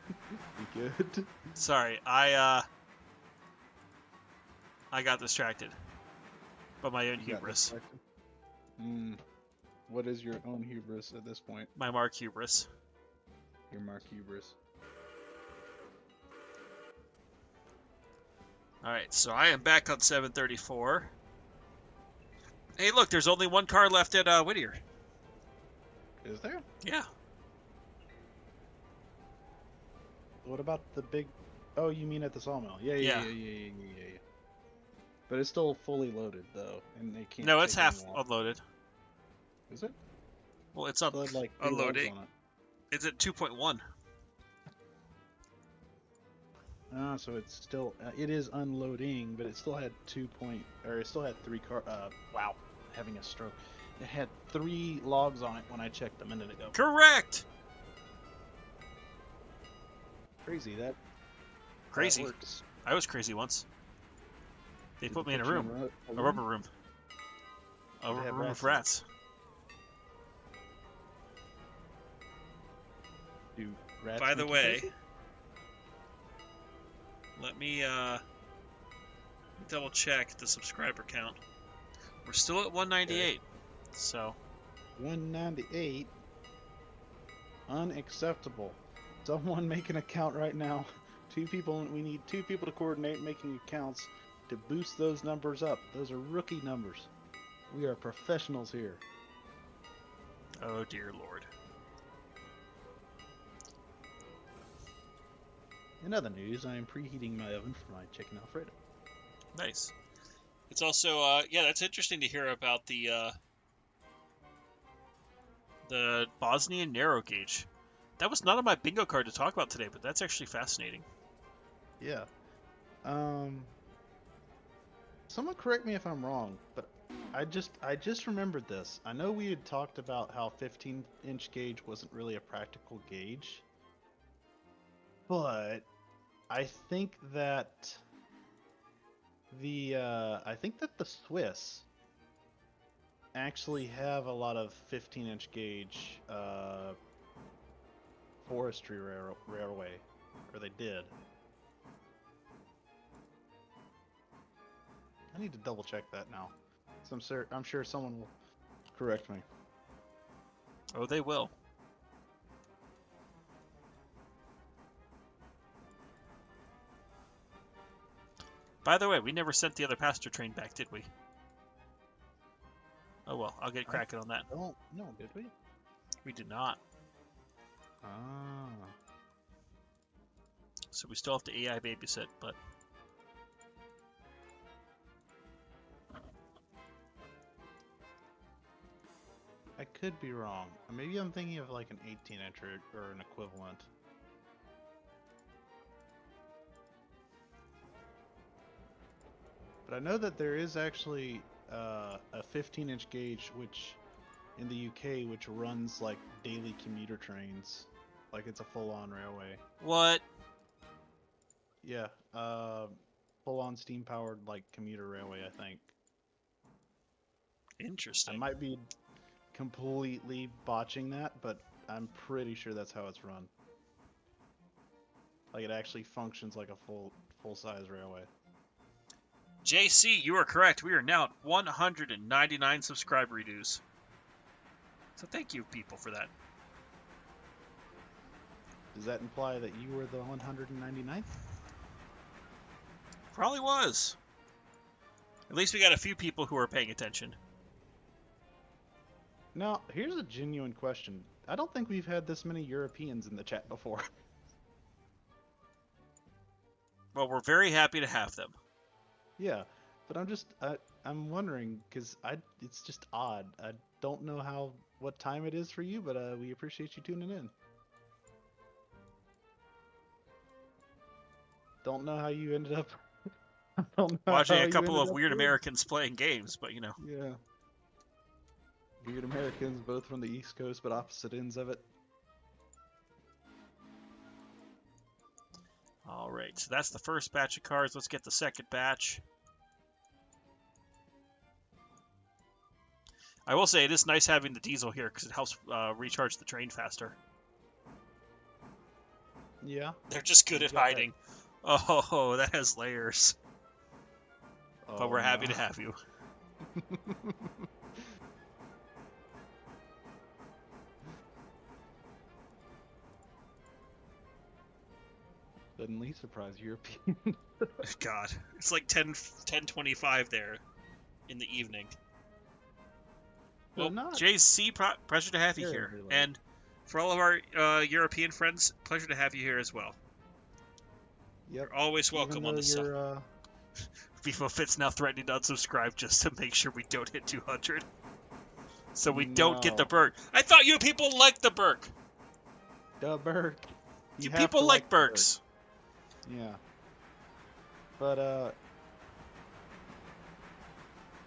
You good? Sorry, I got distracted by my own hubris. What is your own hubris at this point? My Mark hubris. Your Mark hubris. Alright, so I am back on 734. Hey, look, there's only one car left at Whittier. Is there? Yeah. What about the big... Oh, you mean at the sawmill? Yeah. But it's still fully loaded, though, and they can't... No, it's take half any off. unloaded. Is it? Well, it's up Still had, like, 3 logs unloading. on it. It's at 2.1. So it's still... it is unloading, but it still had 3 car... wow. Having a stroke. It had 3 logs on it when I checked a minute ago. Correct! Crazy, that Crazy. works. I was crazy once. They Did put me in a you room. A rubber room. A Did it have room rats of in it? rats. Do rats By the make you way, crazy? let me double check the subscriber count. We're still at 198. So 198. Unacceptable. Someone make an account right now. We need 2 people to coordinate making accounts to boost those numbers up. Those are rookie numbers. We are professionals here. oh dear lord. In other news, I am preheating my oven for my chicken Alfredo. Nice. It's also yeah, that's interesting to hear about the Bosnian narrow gauge. That was not on my bingo card to talk about today, but that's actually fascinating. Yeah. Someone correct me if I'm wrong, but I just remembered this. I know we had talked about how 15-inch gauge wasn't really a practical gauge, but I think that the Swiss actually have a lot of 15-inch gauge forestry railway, or they did. I need to double check that now. So I'm sure someone will correct me. Oh, they will. By the way, we never sent the other passenger train back, did we? Oh well, I'll get cracking on that. Oh, no, did we? We did not. Ah. So we still have to AI babysit, but... I could be wrong. Or maybe I'm thinking of like an 18-inch or an equivalent. But I know that there is actually a 15-inch gauge which in the UK which runs like daily commuter trains. Like it's a full-on railway. What? Yeah, full-on steam-powered like commuter railway, I think. Interesting. I might be completely botching that, but I'm pretty sure that's how it's run. Like it actually functions like a full-size railway. JC, you are correct. We are now at 199 subscriber dues. So thank you, people, for that. Does that imply that you were the 199th? Probably was. At least we got a few people who are paying attention. Now, here's a genuine question. I don't think we've had this many Europeans in the chat before. Well, we're very happy to have them. Yeah, but I'm wondering because it's just odd. I don't know what time it is for you, but we appreciate you tuning in. Don't know how you ended up. Don't know Watching how a you couple ended of up weird here. Americans playing games, but you know. Yeah. Weird Americans, both from the East Coast, but opposite ends of it. Alright, so that's the first batch of cards. Let's get the second batch. I will say it is nice having the diesel here because it helps recharge the train faster. Yeah. They're just good at hiding. Oh, that has layers. Oh, But we're happy no. to have you. Suddenly surprise European. God, it's like 10:25 there in the evening. So Well, JC, pleasure to have you here. terribly late. And for all of our European friends, pleasure to have you here as well. Yep. You're always welcome Even on though this stuff. you're, FIFA Fit's now threatening to unsubscribe just to make sure we don't hit 200. So we don't get the No. Berg. I thought you people liked the Berg. the Berg. You have people to like the Berg. Bergs. Yeah. But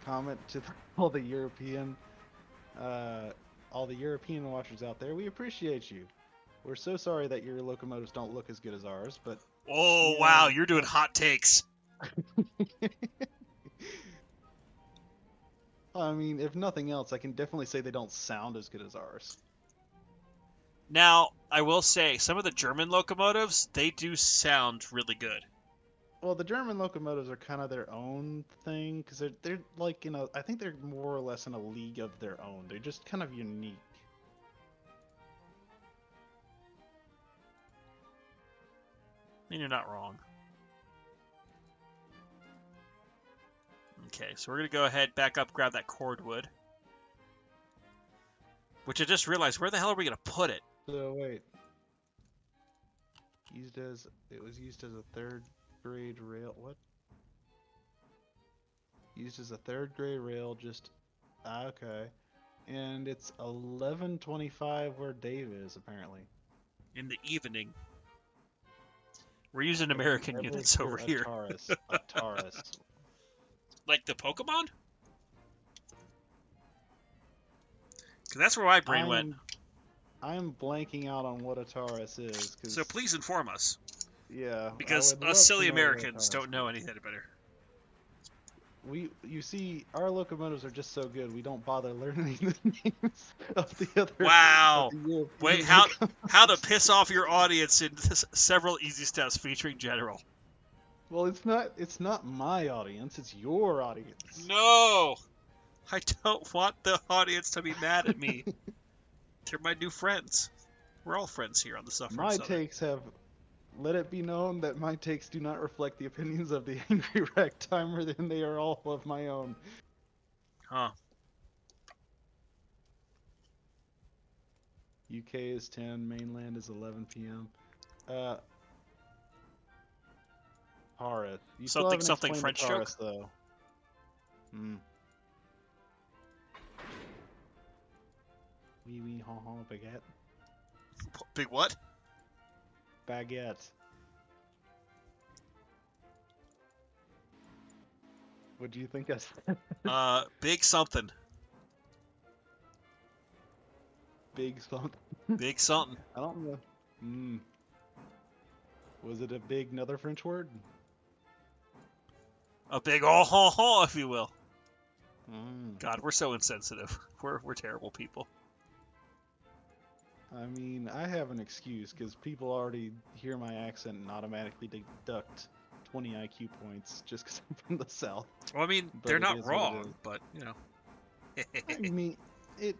comment to all the European watchers out there. We appreciate you. We're so sorry that your locomotives don't look as good as ours, but Oh, yeah. wow, you're doing hot takes. I mean, if nothing else, I can definitely say they don't sound as good as ours. Now, I will say, some of the German locomotives, they do sound really good. Well, the German locomotives are kind of their own thing because they're like I think they're more or less in a league of their own. They're just kind of unique. I mean, you're not wrong. Okay, so we're going to go ahead, back up, grab that cordwood. Which I just realized, where the hell are we going to put it? So wait, it was used as a third grade rail. What? Used as a third grade rail. Just okay, and it's 11:25 where Dave is apparently. In the evening. We're using American units over here. A Taurus. Like the Pokemon? Because that's where my brain went. I'm blanking out on what a Taurus is. So please inform us. Yeah. Because us silly Americans don't know anything better. You see, our locomotives are just so good, we don't bother learning the names of the other. Wow. Of the European Wait, how to piss off your audience in several easy steps featuring General. Well, it's not my audience, it's your audience. No! I don't want the audience to be mad at me. They're my new friends. We're all friends here on the Suffering Southern. Let it be known that my takes do not reflect the opinions of the Angry Ragtimer, and they are all of my own. Huh. UK is 10, mainland is 11 p.m. Taurus. You still haven't Something explained French the Taurus, joke? though. Oui, oui, ha ha, baguette. Big what? Baguette. What do you think I said? Big something. Big something. Big something. I don't know. Was it a big another French word? A big oh ho ho, if you will. Mm. God, we're so insensitive. We're terrible people. I mean, I have an excuse because people already hear my accent and automatically deduct 20 IQ points just because I'm from the South. Well, I mean, But they're it not is what it wrong, is. but, you know. I mean, It.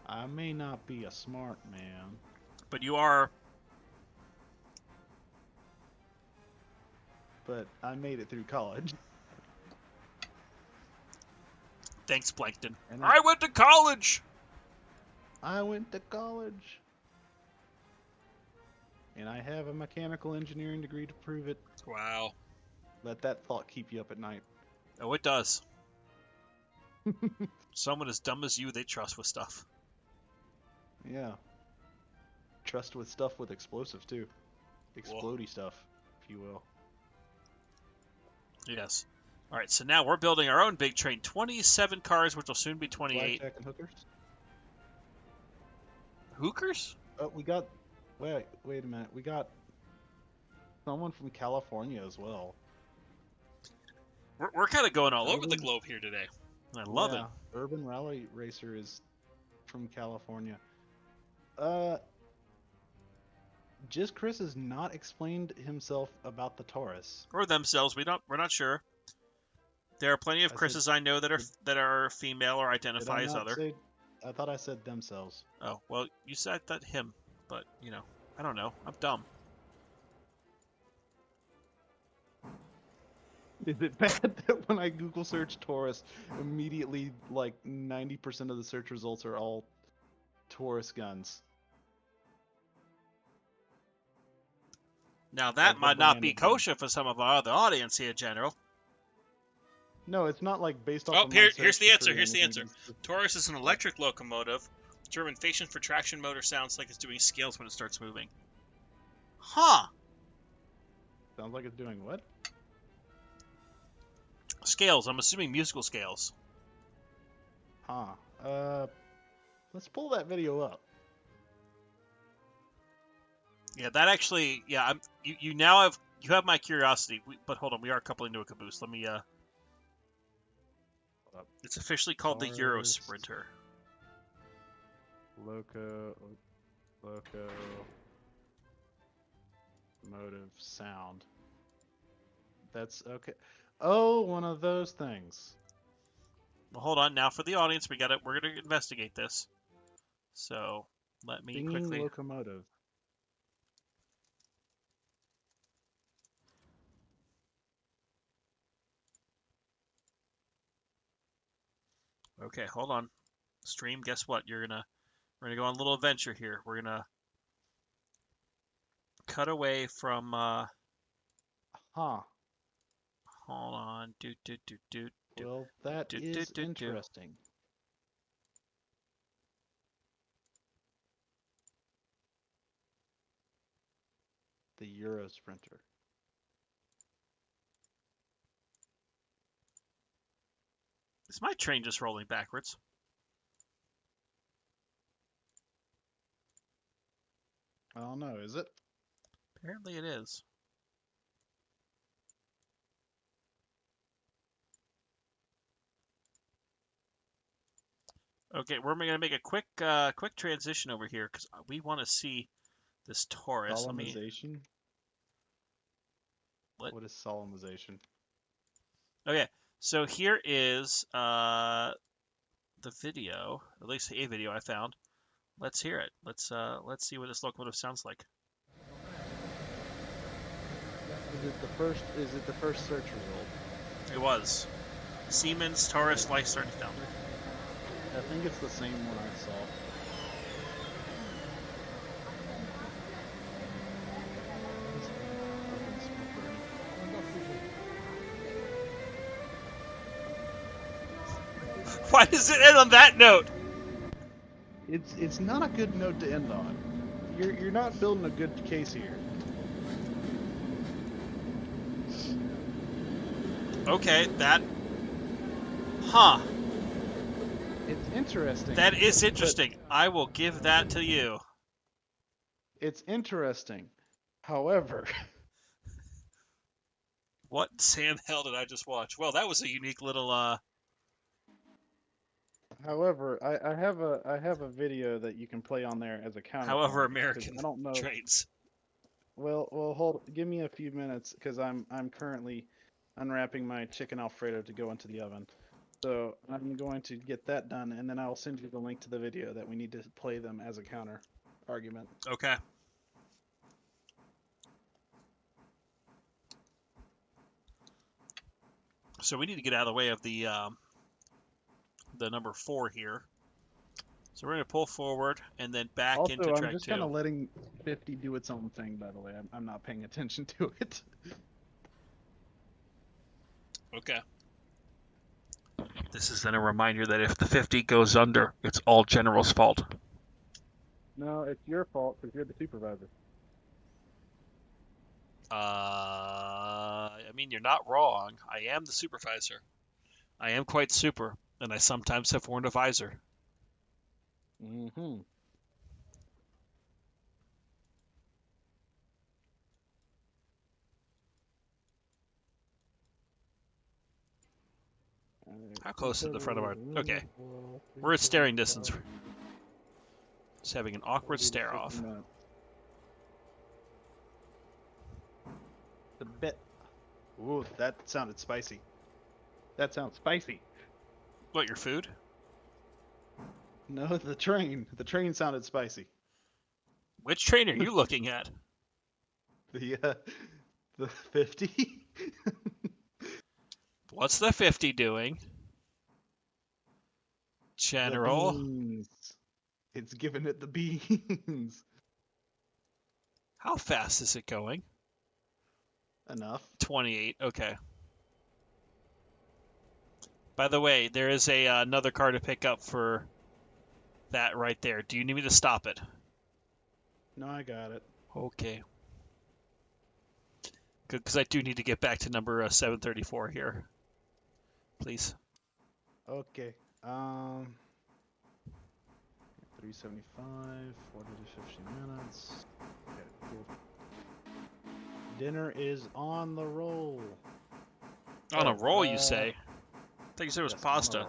I may not be a smart man, But you are. but I made it through college. Thanks, Plankton. And I went to college! I went to college. And I have a mechanical engineering degree to prove it. Wow. Let that thought keep you up at night. Oh, it does. Someone as dumb as you, they trust with stuff. Yeah. Trust with stuff with explosives, too. Explodey stuff, if you will. Yes. Alright, so now we're building our own big train. 27 cars, which will soon be 28. Blackjack and hookers? Hookers? We got... Wait a minute. We got someone from California as well. We're kind of going all over the globe here today. I love it. Urban Rally Racer is from California. Just Chris has not explained himself about the Taurus. Or themselves. We're not sure. There are plenty of Chris's I know that are female or identify as other. I thought I said themselves. Oh, well, you said that him, but, you know, I don't know. I'm dumb. Is it bad that when I Google search Taurus, immediately, like, 90% of the search results are all Taurus guns? Now, that might not be kosher for some of our other audience here, General. No, it's not, like, based off of here's the answer. Here's the answer. Taurus is an electric locomotive. Instrumentation for traction motor sounds like it's doing scales when it starts moving. Huh. Sounds like it's doing what? Scales. I'm assuming musical scales. Huh. Let's pull that video up. Yeah, that actually, yeah, you now have my curiosity, but hold on, we are coupling to a caboose. Let me, it's officially called the Euro Sprinter. Locomotive sound. That's okay. Oh, one of those things. Well, hold on. Now for the audience, we're gonna investigate this. So let me quickly. Locomotive. Okay, hold on. Stream, guess what? We're gonna go on a little adventure here. We're gonna cut away from. Huh. Hold on. Well, that is interesting. The Euro Sprinter. Is my train just rolling backwards? I don't know. Is it? Apparently it is. Okay, we're gonna make a quick transition over here because we want to see this Taurus. Solemnization. What is solemnization? Okay, so here is the video, at least a video I found. Let's hear it. Let's see what this locomotive sounds like. Is it the first search result? It was. Siemens Taurus light starting down. I think it's the same one I saw. Why does it end on that note? It's not a good note to end on. You're not building a good case here. Okay, that. Huh. It's interesting. That is interesting. I will give that to you. It's interesting. However. What Sam hell did I just watch? Well, that was a unique little. However, I have a video that you can play on there as a counter. However, American I don't know. trains. Well, hold. Give me a few minutes because I'm currently unwrapping my chicken Alfredo to go into the oven. So I'm going to get that done, and then I'll send you the link to the video that we need to play them as a counter argument. Okay. So we need to get out of the way of the number 4 here. So we're going to pull forward and then back into Also, I'm track just 2. kind of letting 50 do its own thing, by the way. I'm not paying attention to it. Okay. This is then a reminder that if the 50 goes under, it's all General's fault. No, it's your fault because you're the supervisor. I mean, you're not wrong. I am the supervisor. I am quite super, and I sometimes have worn a visor. Mm-hmm. How close is the front of our... Okay. We're at staring distance. Just having an awkward stare-off. The bit. Ooh, that sounded spicy. That sounds spicy. What, your food? No, the train. The train sounded spicy. Which train are you looking at? The 50. What's the 50 doing? General? The beans. It's giving it the beans. How fast is it going? Enough. 28. Okay. By the way, there is another car to pick up for that right there. Do you need me to stop it? No, I got it. Okay. Good, because I do need to get back to number 734 here. Please. Okay. 375, 40 to 50 minutes. Okay, cool. Dinner is on the roll. On a roll, you say? I think you said it was Yes, pasta.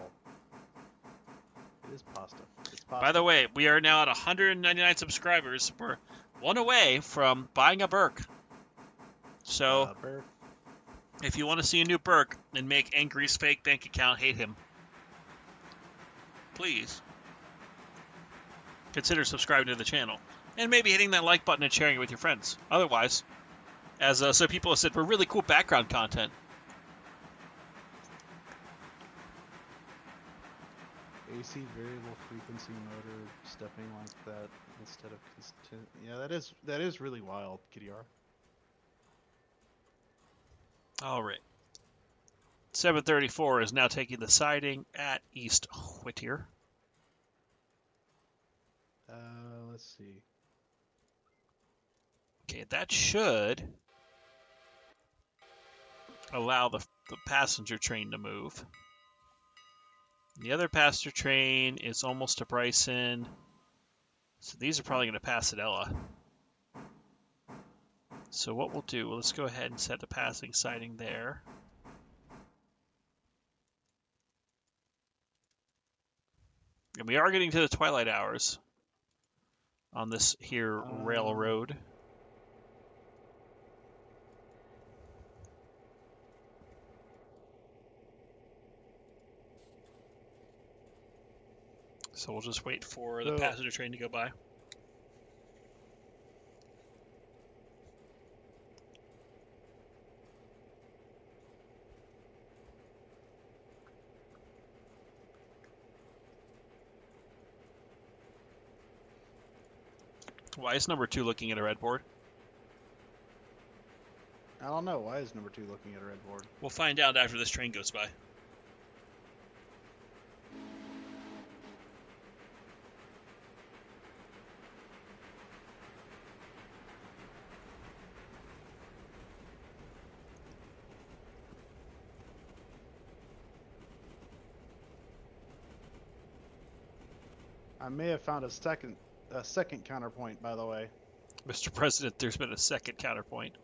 It is pasta. It's pasta. By the way, we are now at 199 subscribers. We're one away from buying a Burke. So, Burke. if you want to see a new Burke and make Angry's fake bank account hate him, please consider subscribing to the channel. And maybe hitting that like button and sharing it with your friends. Otherwise, as so people have said, we're really cool background content. AC variable frequency motor stepping like that instead of constant. Yeah, that is really wild, Kitty R. All right. 734 is now taking the siding at East Whittier. Let's see. Okay, that should allow the passenger train to move. The other passenger train is almost to Bryson. So these are probably going to pass Adela. So what we'll do, let's go ahead and set the passing siding there. And we are getting to the twilight hours on this here railroad. So we'll just wait for the passenger train to go by. Why is number 2 looking at a red board? I don't know. Why is number 2 looking at a red board? We'll find out after this train goes by. I may have found a second counterpoint, by the way. Mr. President, there's been a second counterpoint.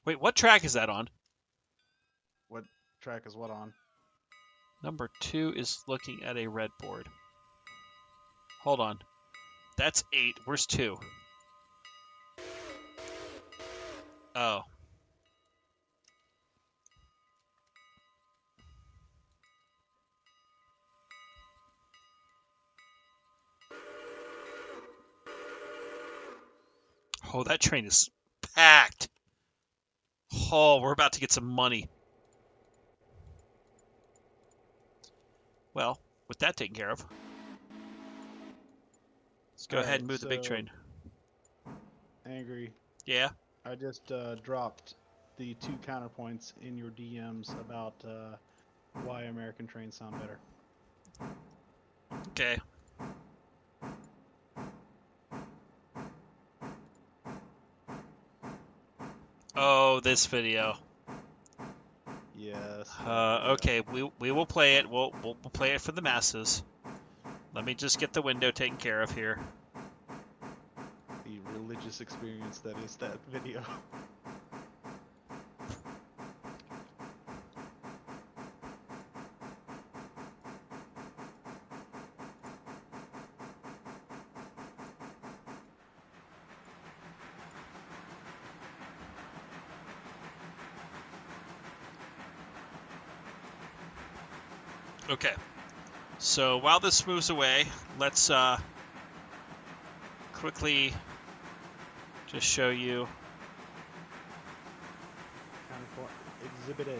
Wait, what track is that on? What track is what on? Number 2 is looking at a red board. Hold on. That's 8. Where's 2? Oh. Oh, that train is packed. Oh, we're about to get some money. Well, with that taken care of, let's go ahead and move the big train. Angry. Yeah? I just dropped the 2 counterpoints in your DMs about why American trains sound better. Okay. Oh, this video. Yes. Okay, we will play it. We'll play it for the masses. Let me just get the window taken care of here. The religious experience that is that video. Okay. So while this moves away, let's quickly just show you. Counterpoint Exhibit A.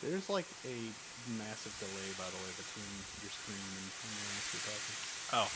There's like a massive delay, by the way, between your screen and when you're talking. Oh.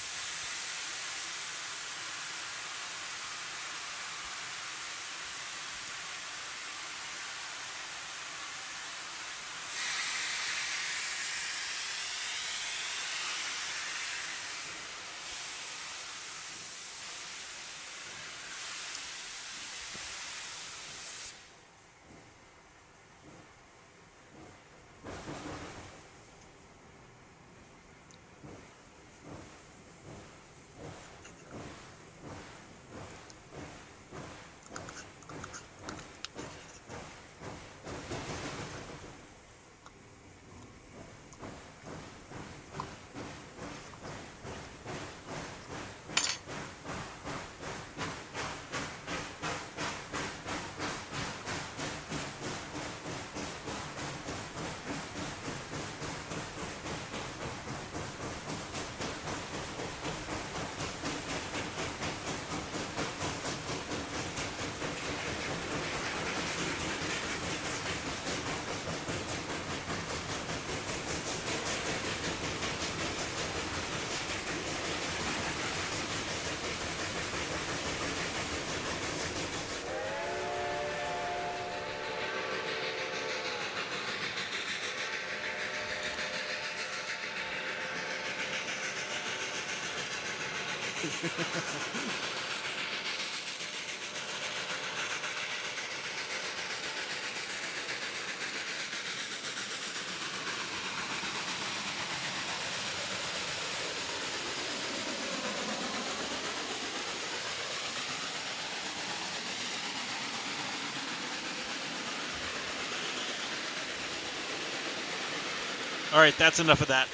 All right, that's enough of that.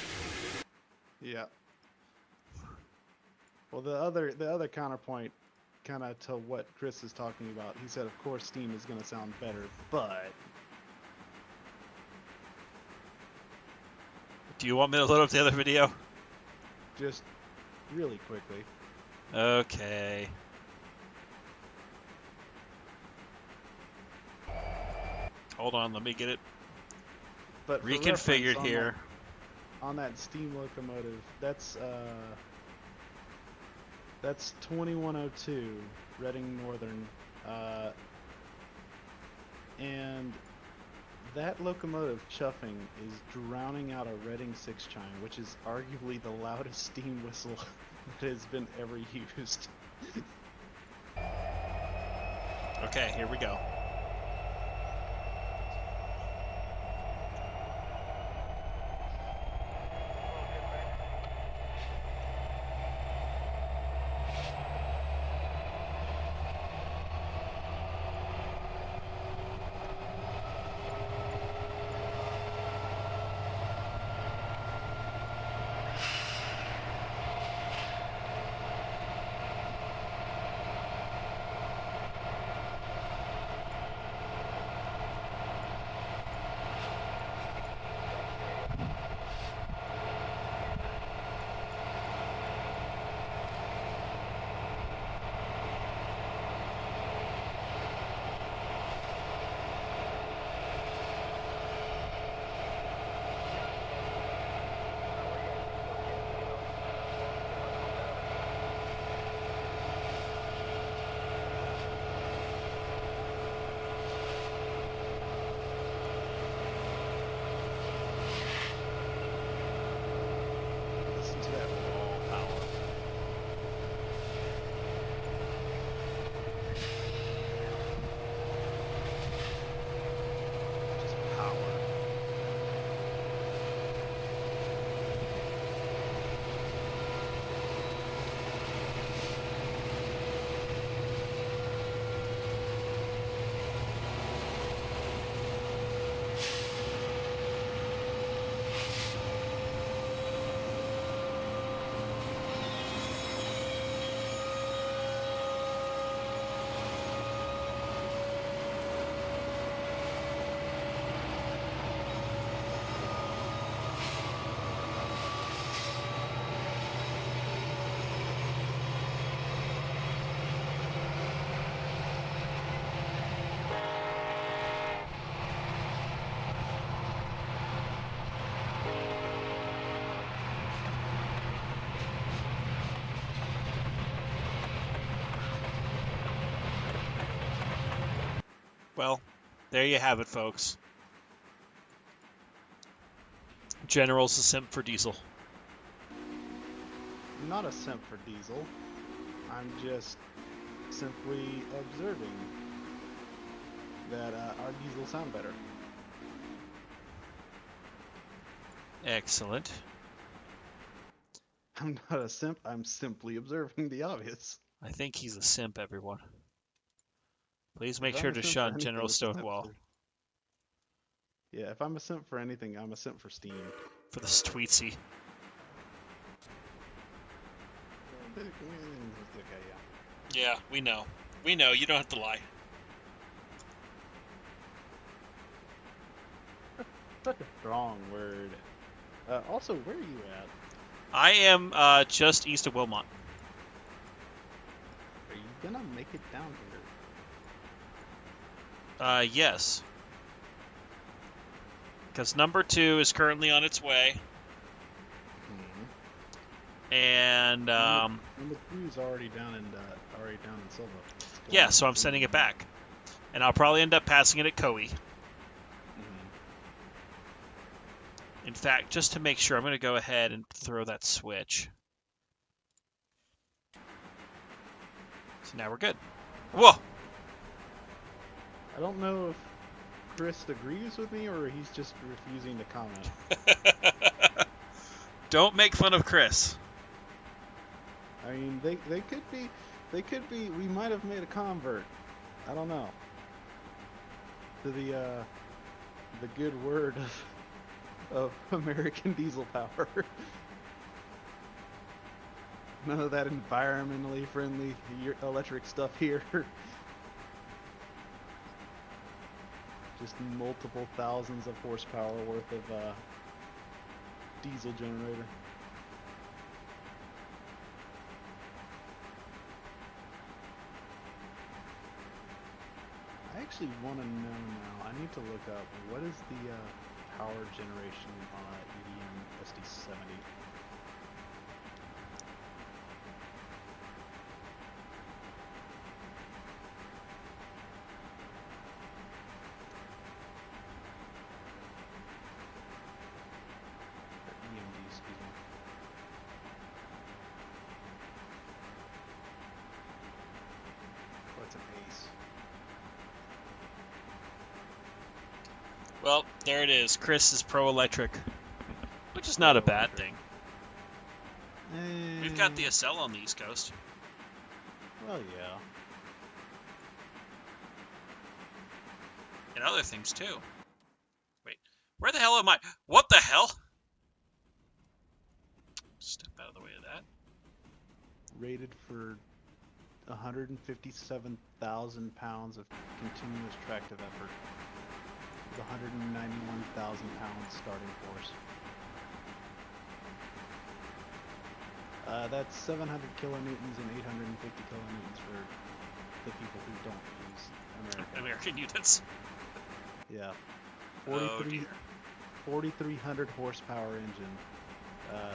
Yeah. Well, the other counterpoint, kind of to what Chris is talking about, he said, of course, Steam is going to sound better, but Do you want me to load up the other video? just really quickly. Okay. Hold on, let me get it But for reconfigured reference, here. On that steam locomotive, that's 2102 Reading Northern, and that locomotive chuffing is drowning out a Reading 6 chime, which is arguably the loudest steam whistle that has been ever used. Okay, here we go. Well, there you have it, folks. General's a simp for diesel. I'm not a simp for diesel. I'm just simply observing that our diesel sound better. Excellent. I'm not a simp. I'm simply observing the obvious. I think he's a simp, everyone. Please If make I'm sure a to simp for shun anything, General it's a simp Stokewall for... Yeah, if I'm a simp for anything, I'm a simp for Steam. for this tweetsy. Okay, yeah. Yeah, we know. We know. You don't have to lie. Such a strong word. Also, where are you at? I am just east of Wilmot. Are you gonna make it down here? Yes. Because number 2 is currently on its way. And Number 2 is already down in Silva. yeah, so I'm sending it back, and I'll probably end up passing it at Koei. In fact, just to make sure, I'm going to go ahead and throw that switch. So now we're good. Whoa! I don't know if Chris agrees with me or he's just refusing to comment. Don't make fun of Chris. I mean, they could be, we might have made a convert. I don't know. To the good word of American diesel power. None of that environmentally friendly electric stuff here. Just multiple thousands of horsepower worth of diesel generator. I actually want to know now. I need to look up what is the power generation on an EDM SD70. EMD, excuse me. What's an ACE? Well, there it is. Chris is pro-electric, which is not a bad thing. We've got the SL on the East Coast. Well, yeah. And other things, too. Wait, where the hell am I? What the hell? Step out of the way of that. Rated for 157,000 pounds of continuous tractive effort. With 191,000 pounds starting force. That's 700 kilonewtons and 850 kilonewtons for the people who don't use American units. Yeah. 4,300 horsepower engine.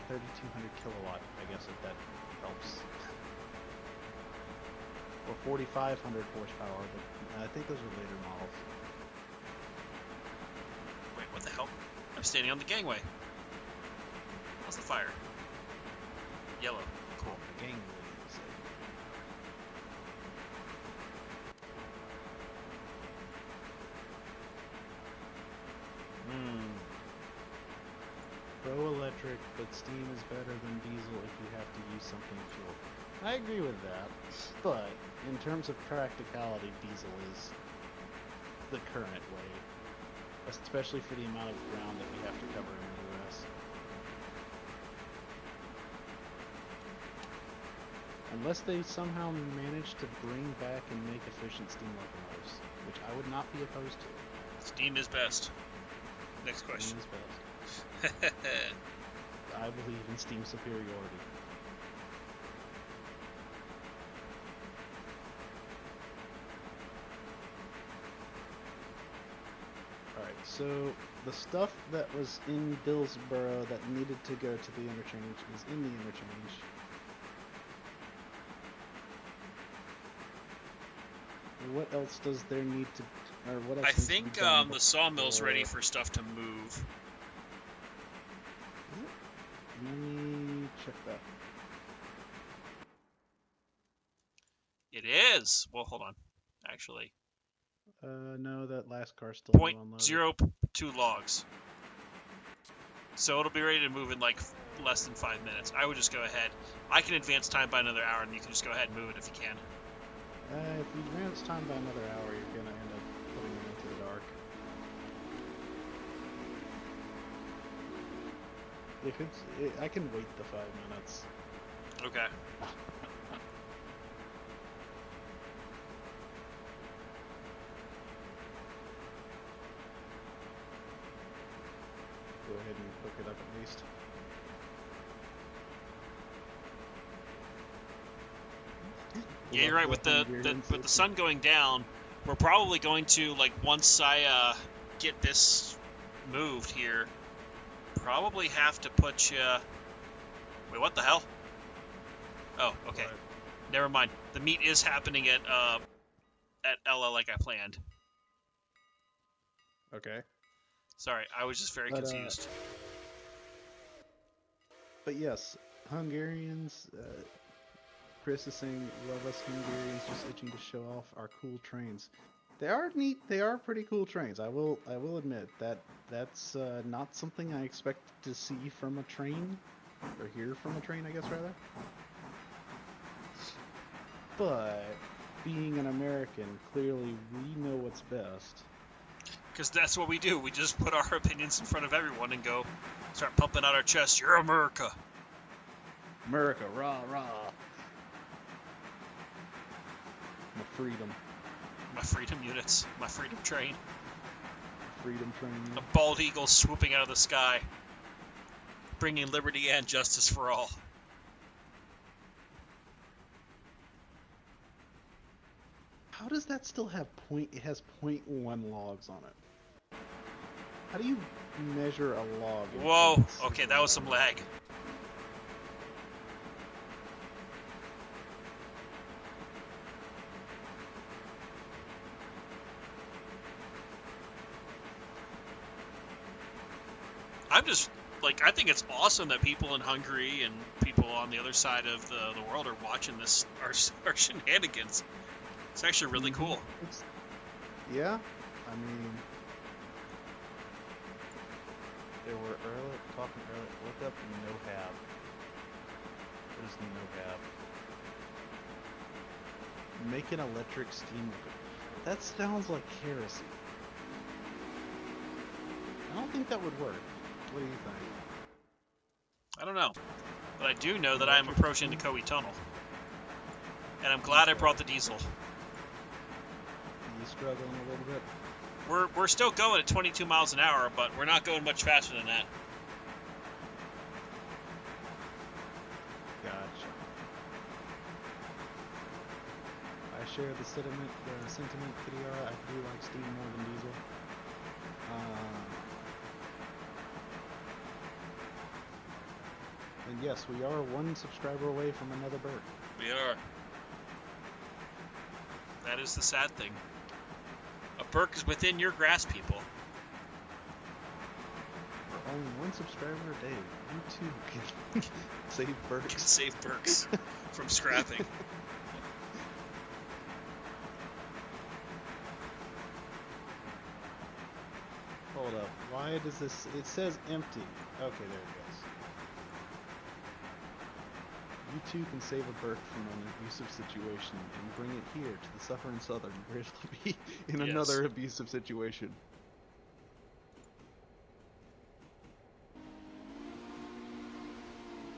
3,200 kilowatt, I guess if that helps. Or 4,500 horsepower, but I think those are later models. Wait, what the hell? I'm standing on the gangway. How's the fire? Yellow. Cool. The gangway. Pro-electric, but steam is better than diesel if you have to use something fuel. I agree with that, but in terms of practicality, diesel is the current way, especially for the amount of ground that we have to cover in the US. Unless they somehow manage to bring back and make efficient steam locomotives, which I would not be opposed to. Steam is best. Next question. Steam is best. I believe in steam superiority. Alright, so the stuff that was in Dillsboro that needed to go to the interchange is in the interchange. What else does there need to... Or what I else needs to be think done the sawmill's ready before- for stuff to move. Is it? Let me check that. It is. Well, hold on. Actually, No, that last car's still point unloaded. 0.02 logs. So it'll be ready to move in like less than 5 minutes. I would just go ahead. I can advance time by another hour, and you can just go ahead and move it if you can. If you advance time by another hour, you're gonna end up putting them into the dark. If I can wait the 5 minutes. Okay. Go ahead and hook it up at least. Yeah, you're right. With the sun going down, we're probably going to, like, once I get this moved here, probably have to put you. Wait, what the hell? Oh, okay. What? Never mind. The meet is happening at Ella like I planned. Okay. Sorry, I was just very confused. But yes, Hungarians. Chris is saying, love us Hungarians just itching to show off our cool trains. They are neat. They are pretty cool trains. I will admit that's not something I expect to see from a train, or hear from a train, I guess rather. But being an American, clearly we know what's best. Because that's what we do. We just put our opinions in front of everyone and go start pumping out our chest. You're America. America, rah rah. My freedom. My freedom units. My freedom train. Freedom train. A bald eagle swooping out of the sky, bringing liberty and justice for all. How does that still have it has 0.1 logs on it? How do you measure a log? Whoa, okay, that was some lag. I'm just, like, I think it's awesome that people in Hungary and people on the other side of the world are watching this, our shenanigans. It's actually really cool. Yeah, I mean, they were talking earlier. Look up no-hab. What is no-hab? Make an electric steam locomotive. That sounds like heresy. I don't think that would work. What do you think? I don't know. But I do know that I am approaching the Koei Tunnel. And I'm glad I brought the diesel. Are you struggling a little bit? We're still going at 22 miles an hour, but we're not going much faster than that. Gotcha. I share the sentiment, Kidara. I do like steam more than diesel. And yes, we are one subscriber away from another bird. We are. That is the sad thing. A perk is within your grasp, people. For only one subscriber a day, you too can save birds. Can save perks from scrapping. Hold up. Why does this... It says empty. Okay, there it goes. You too can save a bird from an abusive situation and bring it here to the suffering southern, where it'll be in another abusive situation.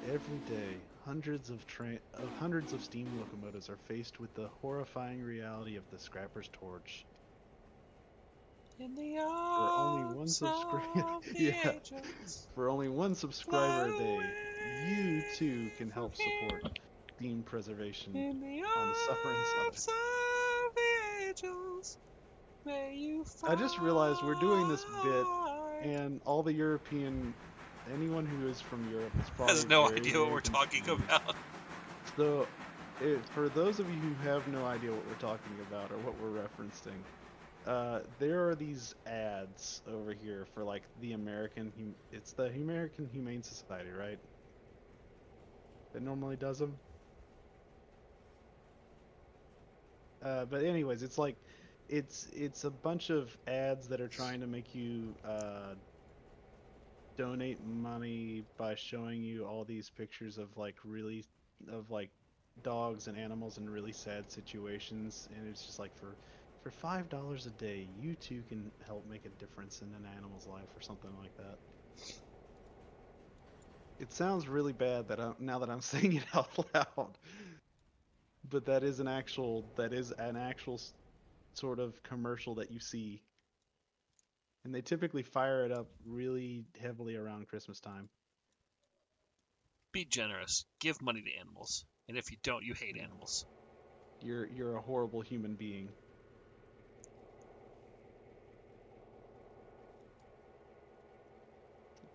Every day, hundrds of steam locomotives are faced with the horrifying reality of the scrapper's torch. In the For only one For only one subscriber a day, you too can help support steam preservation on the suffering southern. I just realized we're doing this bit, and all the anyone who is from Europe is probably has no idea what we're talking about. So, for those of you who have no idea what we're talking about or what we're referencing, There are these ads over here for like the it's the American Humane Society, right? That normally does them. But anyways, it's like it's a bunch of ads that are trying to make you donate money by showing you all these pictures of like dogs and animals in really sad situations, and it's just like for $5 a day, you too can help make a difference in an animal's life or something like that. It sounds really bad now that I'm saying it out loud, but that is an actual sort of commercial that you see, and they typically fire it up really heavily around Christmas time. Be generous. Give money to animals. And if you don't, you hate animals. You're a horrible human being.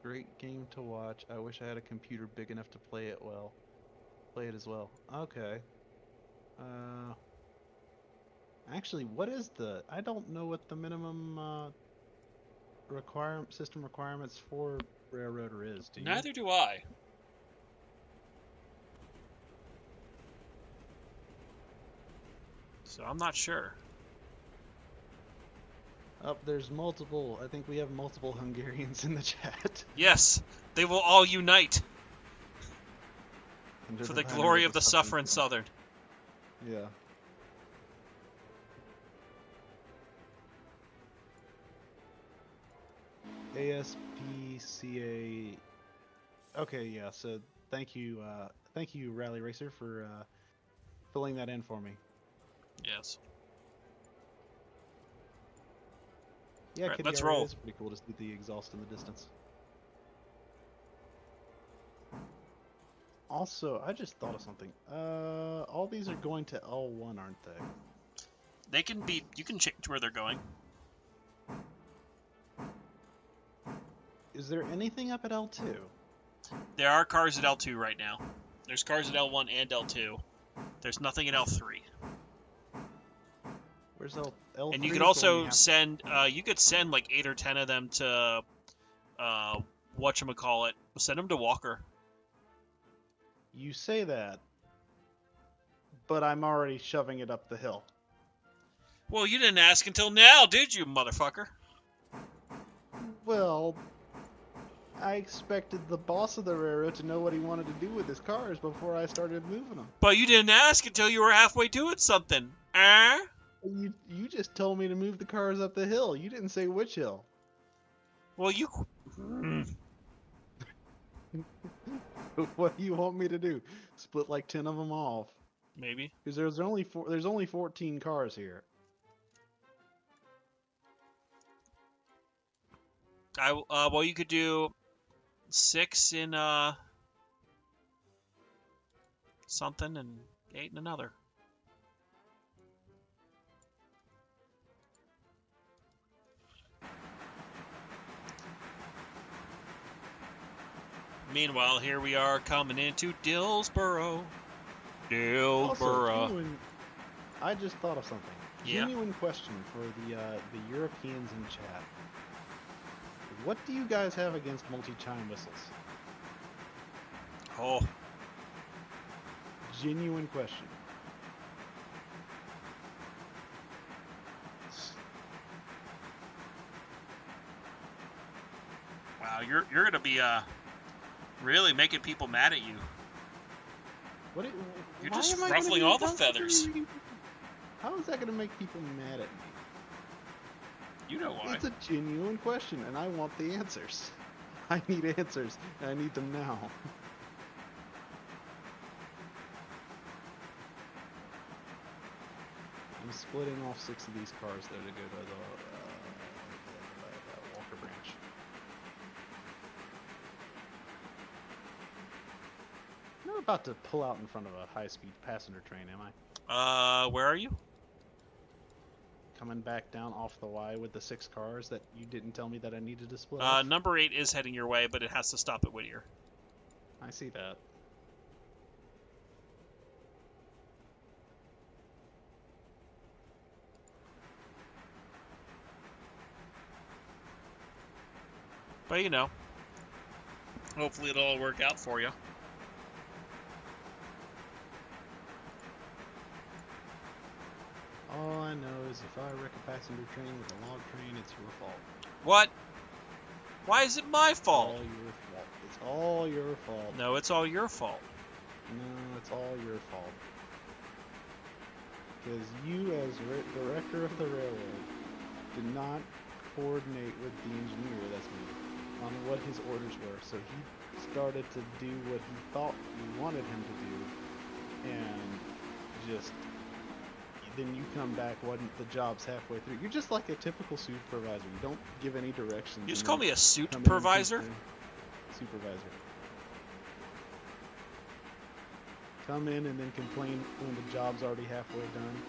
Great game to watch. I wish I had a computer big enough to play it as well. Okay. Uh, actually, what is the? I don't know what the minimum system requirements for Railroader is. Do you? Neither do I. So I'm not sure. Up, there's multiple. I think we have multiple Hungarians in the chat. Yes, they will all unite Under for the the banner glory of the suffering Southern. Southern. Yeah. ASPCA. Okay, yeah. So thank you, Rally Racer, for filling that in for me. Yes. Yeah, All right, Kitty let's Alright, roll. is pretty cool to see the exhaust in the distance. Also, I just thought of something. All these are going to L1, aren't they? They can be. You can change where they're going. Is there anything up at L2? There are cars at L2 right now. There's cars at L1 and L2. There's nothing at L3. Where's L3? And you could also send. You could send like 8 or 10 of them to. Whatchamacallit. Send them to Walker. You say that, but I'm already shoving it up the hill. Well, you didn't ask until now, did you, motherfucker? Well, I expected the boss of the railroad to know what he wanted to do with his cars before I started moving them. But you didn't ask until you were halfway doing something. You just told me to move the cars up the hill. You didn't say which hill. Well, you... What do you want me to do? Split like 10 of them off? Maybe. Because there's only 14 cars here. Well, you could do 6 in something and 8 in another. Meanwhile, here we are coming into Dillsboro. Also, I just thought of something. Yeah. Genuine question for the Europeans in chat. What do you guys have against multi-chime whistles? Oh. Genuine question. Wow, you're gonna be really making people mad at you. You're just ruffling all the feathers. How is that going to make people mad at me? You know why. It's a genuine question, and I want the answers. I need answers, and I need them now. I'm splitting off 6 of these cars there to go to the Walker branch. I'm not about to pull out in front of a high-speed passenger train, am I? Where are you? Coming back down off the Y with the 6 cars that you didn't tell me that I needed to split off? Number 8 is heading your way, but it has to stop at Whittier. I see that. But you know, hopefully it'll all work out for you. All I know is if I wreck a passenger train with a log train, it's your fault. What? Why is it my fault? All your fault. It's all your fault. No, it's all your fault. No, it's all your fault. Because you, as director of the railroad, did not coordinate with the engineer, that's me, on what his orders were. So he started to do what he thought you wanted him to do, and just then you come back when the job's halfway through. You're just like a typical supervisor. You don't give any directions. You just and call then me a suit come in and supervisor? complain. Supervisor. Come in and then complain when the job's already halfway done,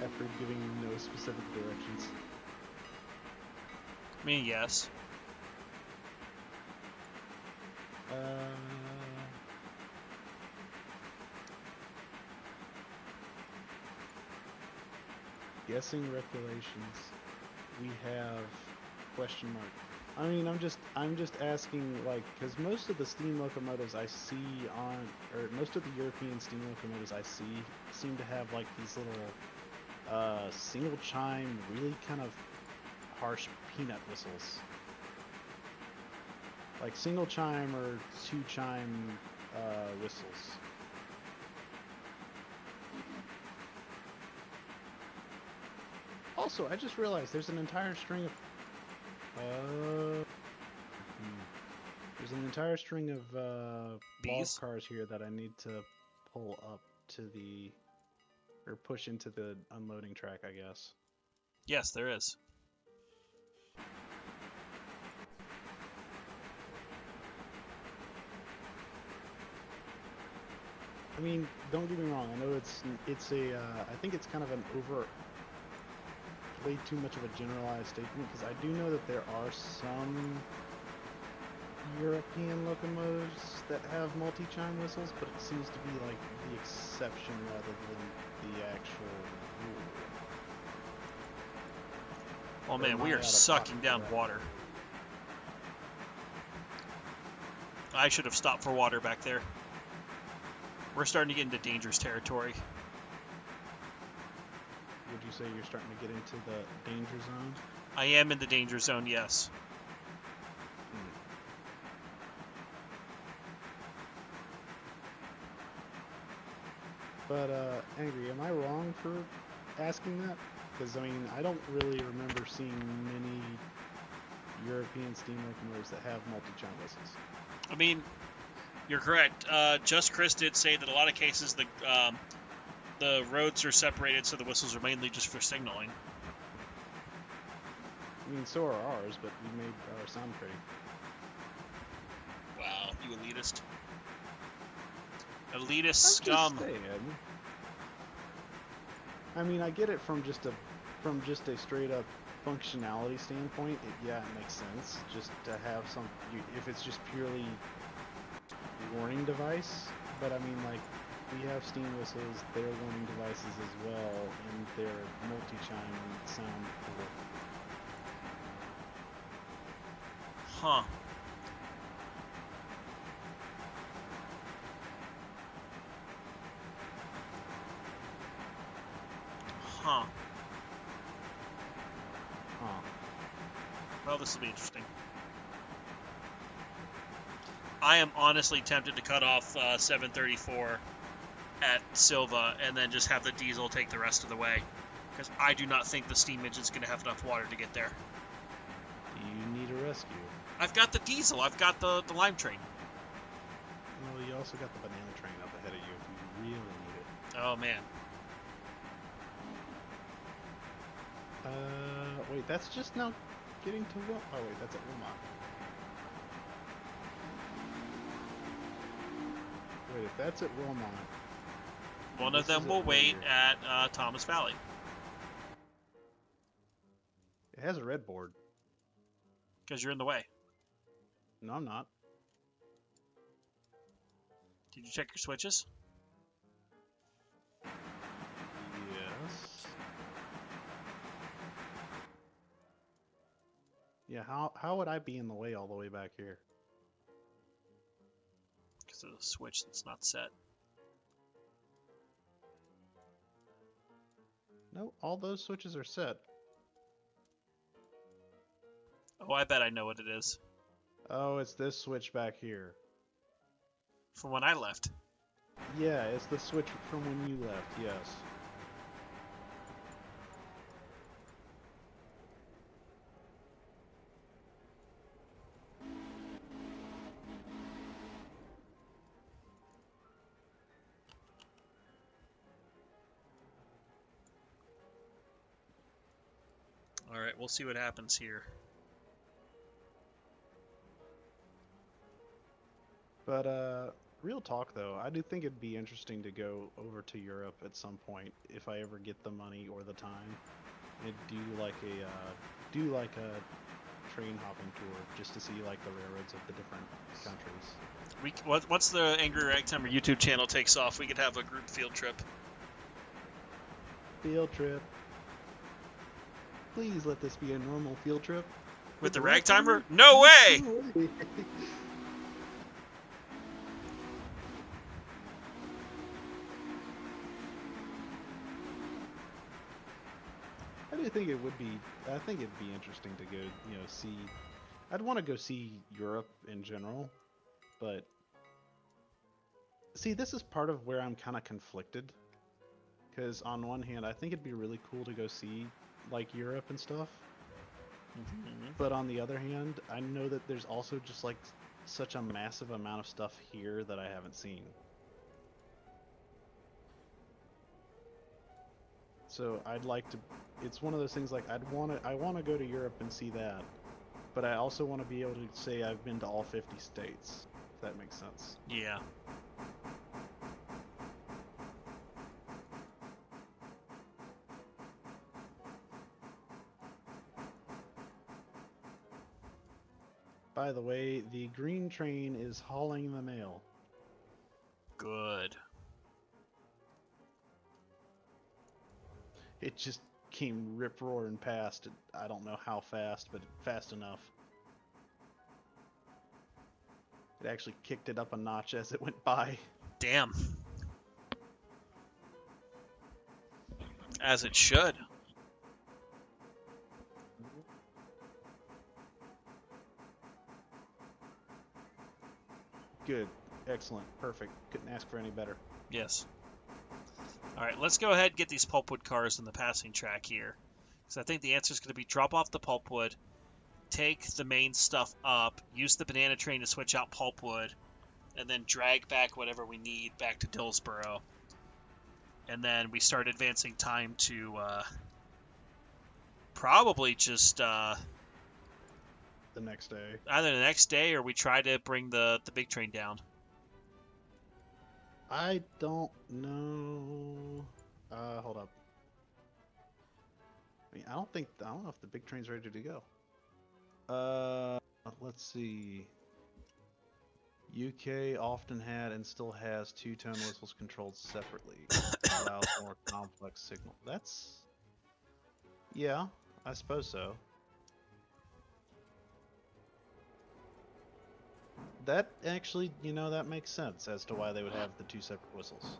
after giving you no specific directions. I mean, yes. Guessing regulations. We have question mark. I mean, I'm just asking, like, because most of the steam locomotives I see on, or most of the European steam locomotives I see seem to have like these little single chime, really kind of harsh peanut whistles. Like single chime or two chime whistles. Also, I just realized there's an entire string of there's an entire string of log Bees? cars here that I need to pull up to the, or push into the unloading track, I guess. Yes, there is. I mean, don't get me wrong. I know it's a I think it's kind of an way too much of a generalized statement, because I do know that there are some European locomotives that have multi-chime whistles, but it seems to be like the exception rather than the actual rule. Oh man, we are sucking down water. I should have stopped for water back there. We're starting to get into dangerous territory. Would you say you're starting to get into the danger zone? I am in the danger zone, yes. But, Angry, am I wrong for asking that? Because, I mean, I don't really remember seeing many European steam locomotives that have multi-chime whistles. I mean, you're correct. Just Chris did say that a lot of cases the roads are separated, so the whistles are mainly just for signaling. I mean, so are ours, but we made ours sound pretty. Wow, you elitist. Elitist scum. Just saying. I mean, I get it from just a straight up functionality standpoint. Yeah, it makes sense just to have some. If it's just purely warning device, but I mean, like, we have steam whistles, they're warning devices as well, and they're multi-chime and sound cool. Huh. Huh. Huh. Well, this will be interesting. I am honestly tempted to cut off 734 at Silva and then just have the diesel take the rest of the way, because I do not think the steam engine's going to have enough water to get there. Do you need a rescue? I've got the diesel. I've got the lime train. Well, you also got the banana train up ahead of you if you really need it. Oh, man. Wait, that's just now getting to Wil- Oh, wait, that's at Wilmot. Wait, if that's at Wilmot... One of them will wait at Thomas Valley. It has a red board. Because you're in the way. No, I'm not. Did you check your switches? Yes. Yeah, how would I be in the way all the way back here? Because of the switch that's not set. No, all those switches are set. Oh, I bet I know what it is. Oh, it's this switch back here. From when I left. Yeah, it's the switch from when you left, yes. Alright, we'll see what happens here. But, real talk though, I do think it'd be interesting to go over to Europe at some point if I ever get the money or the time, and do like a train hopping tour just to see like the railroads of the different countries. Once the Angry Ragtimer YouTube channel takes off, we could have a group field trip. Field trip. Please let this be a normal field trip. With the Ragtimer? No way! No way. I do think it would be. I think it'd be interesting to go, see. I'd want to go see Europe in general, but see, this is part of where I'm kind of conflicted. Because on one hand, I think it'd be really cool to go see like Europe and stuff, but on the other hand, I know that there's also just like such a massive amount of stuff here that I haven't seen. So I'd like to. It's one of those things like I want to go to Europe and see that, but I also want to be able to say I've been to all 50 states. If that makes sense. Yeah. By the way, the green train is hauling the mail. Good. It just came rip-roaring past. I don't know how fast, but fast enough. It actually kicked it up a notch as it went by. Damn. As it should. Good. Excellent. Perfect. Couldn't ask for any better. Yes. Alright, let's go ahead and get these pulpwood cars in the passing track here. Because I think the answer is going to be drop off the pulpwood, take the main stuff up, use the banana train to switch out pulpwood, and then drag back whatever we need back to Dillsboro. And then we start advancing time to probably just The next day. either the next day or we try to bring the big train down. I don't know. Hold up. I mean, I don't know if the big train's ready to go. Let's see. UK often had and still has two-tone whistles controlled separately. Allows more complex signal. Yeah, I suppose so. That actually, that makes sense as to why they would have the two separate whistles.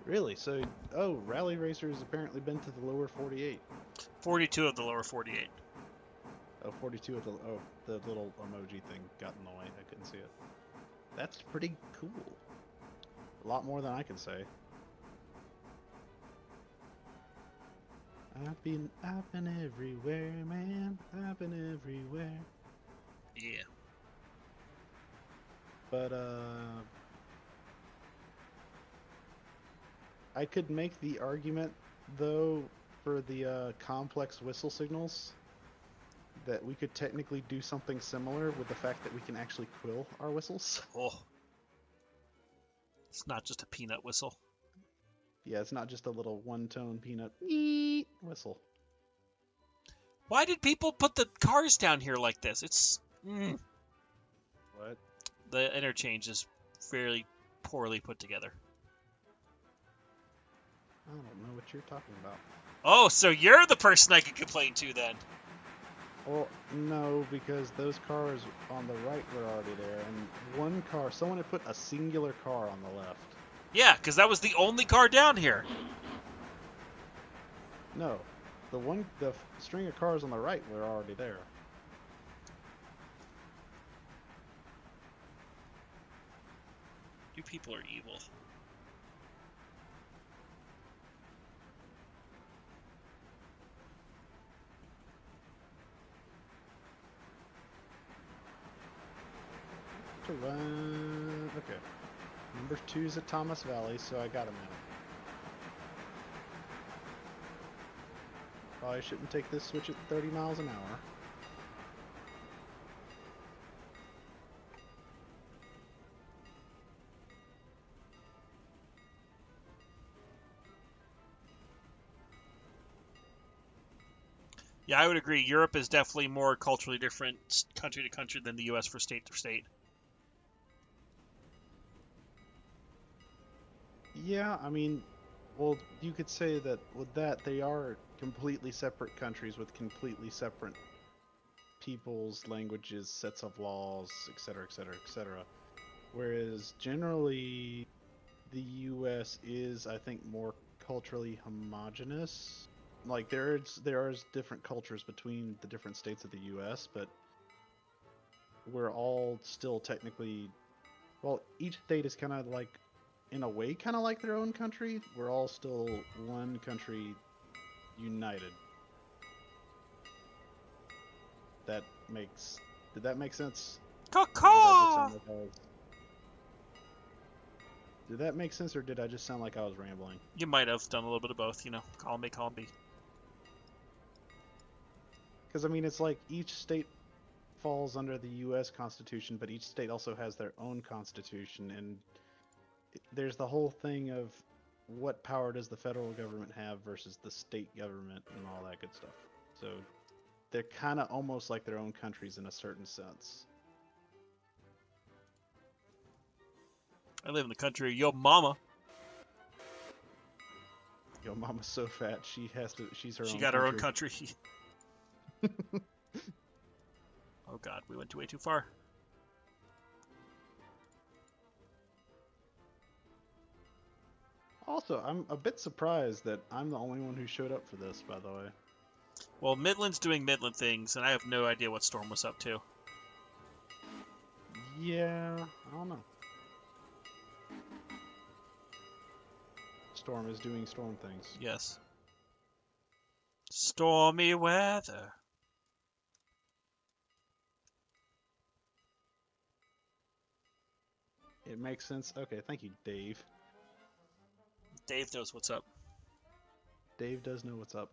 Really? So, Rally Racer has apparently been to the lower 48. 42 of the lower 48. Oh, 42 of the little emoji thing got in the way. I couldn't see it. That's pretty cool. A lot more than I can say. I've been everywhere, man. I've been everywhere. Yeah. But, I could make the argument, though, for the complex whistle signals, that we could technically do something similar with the fact that we can actually quill our whistles. Oh. It's not just a peanut whistle. Yeah, it's not just a little one-tone peanut whistle. Why did people put the cars down here like this? It's... What? The interchange is fairly poorly put together. I don't know what you're talking about. Oh, so you're the person I could complain to then. Well, no, because those cars on the right were already there, and one car, someone had put a singular car on the left. Yeah, because that was the only car down here. No, the string of cars on the right were already there. You people are evil. To run. Okay. Number 2 is at Thomas Valley, so I got him out. Probably shouldn't take this switch at 30 miles an hour. Yeah, I would agree. Europe is definitely more culturally different country to country than the U.S. for state to state. Yeah, I mean, well, you could say that with that, they are completely separate countries with completely separate peoples, languages, sets of laws, etc., etc., etc. Whereas generally, the U.S. is, I think, more culturally homogenous. Like there are different cultures between the different states of the U.S., but we're all still technically, well, each state is kind of like, in a way, kind of like their own country. We're all still one country, united. That makes Did that make sense, or did I just Caw-caw! sound like I was? Did that make sense, or did I just sound like I was rambling? You might have done a little bit of both, Column A, column B. Because I mean, it's like each state falls under the U.S. Constitution, but each state also has their own constitution, and there's the whole thing of what power does the federal government have versus the state government and all that good stuff. So they're kind of almost like their own countries in a certain sense. I live in the country of your mama. Yo, mama's so fat she has to. She's her She own got her own country. country. Oh god, we went way too far. Also, I'm a bit surprised that I'm the only one who showed up for this. By the way. Well, Midland's doing Midland things, and I have no idea what Storm was up to. Yeah, I don't know. Storm is doing storm things. Yes. Stormy weather. It makes sense. Okay, thank you, Dave. Dave knows what's up. Dave does know what's up.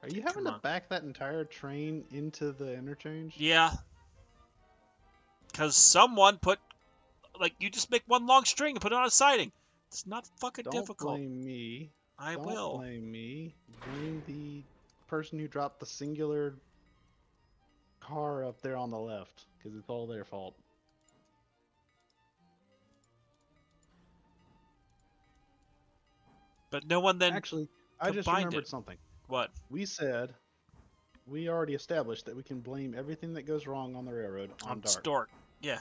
Are you having to back that entire train into the interchange? Yeah. Because someone put, like, you just make one long string and put it on a siding. It's not fucking Don't difficult. blame me. I Don't will. blame me. Blame the person who dropped the singular car up there on the left, because it's all their fault. But no one then. Actually, I just remembered something. What? We already established that we can blame everything that goes wrong on the railroad on Dart. Stork. Yeah.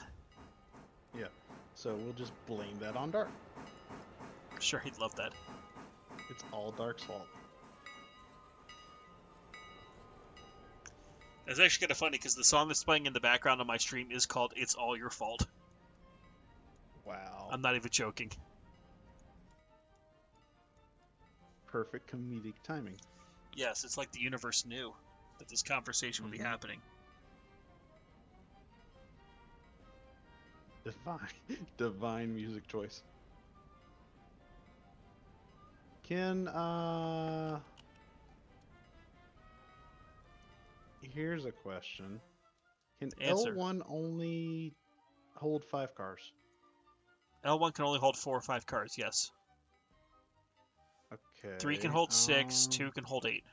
Yeah. So we'll just blame that on Dart. I'm sure he'd love that. It's all Dart's fault. It's actually kind of funny because the song that's playing in the background on my stream is called "It's All Your Fault." Wow. I'm not even joking. Perfect comedic timing. Yes, it's like the universe knew that this conversation would be happening. Divine music choice. Here's a question. Can Answer. L1 only hold 5 cars? L1 can only hold 4 or 5 cars, yes. Okay. 3 can hold 6, 2 can hold 8.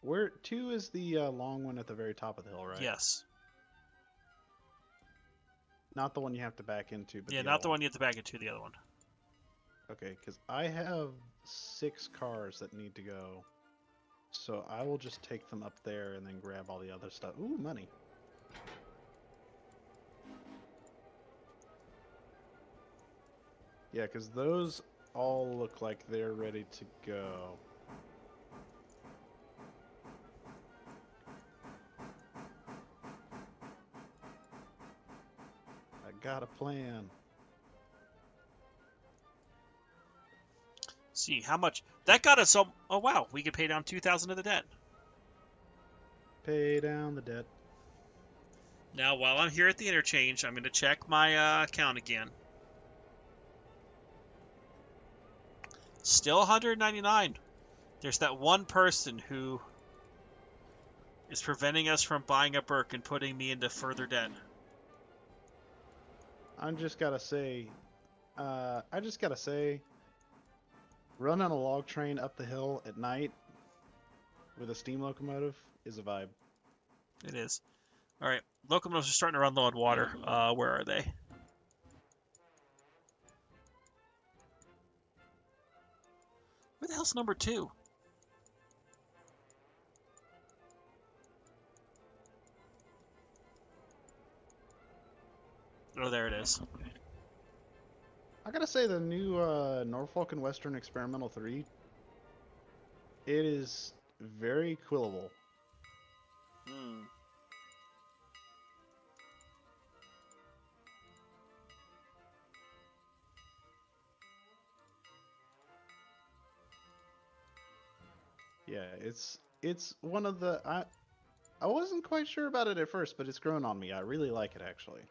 Where 2 is the long one at the very top of the hill, right? Yes. Not the one you have to back into, but Yeah, the not other the one you have to back into, the other one. Okay, because I have 6 cars that need to go. So I will just take them up there and then grab all the other stuff. Ooh, money. Yeah, because those all look like they're ready to go. I got a plan. See, how much... That got us... Oh, wow. We could pay down 2,000 of the debt. Pay down the debt. Now, while I'm here at the interchange, I'm going to check my account again. Still 199. There's that one person who is preventing us from buying a Burke and putting me into further debt. I just gotta say, running a log train up the hill at night with a steam locomotive is a vibe. It is. All right, locomotives are starting to run low on water. Where are they? Where the hell's number 2? Oh, there it is. I gotta say, the new Norfolk and Western Experimental 3, it is very quillable. Hmm. Yeah, it's one of the I wasn't quite sure about it at first, but it's grown on me. I really like it actually.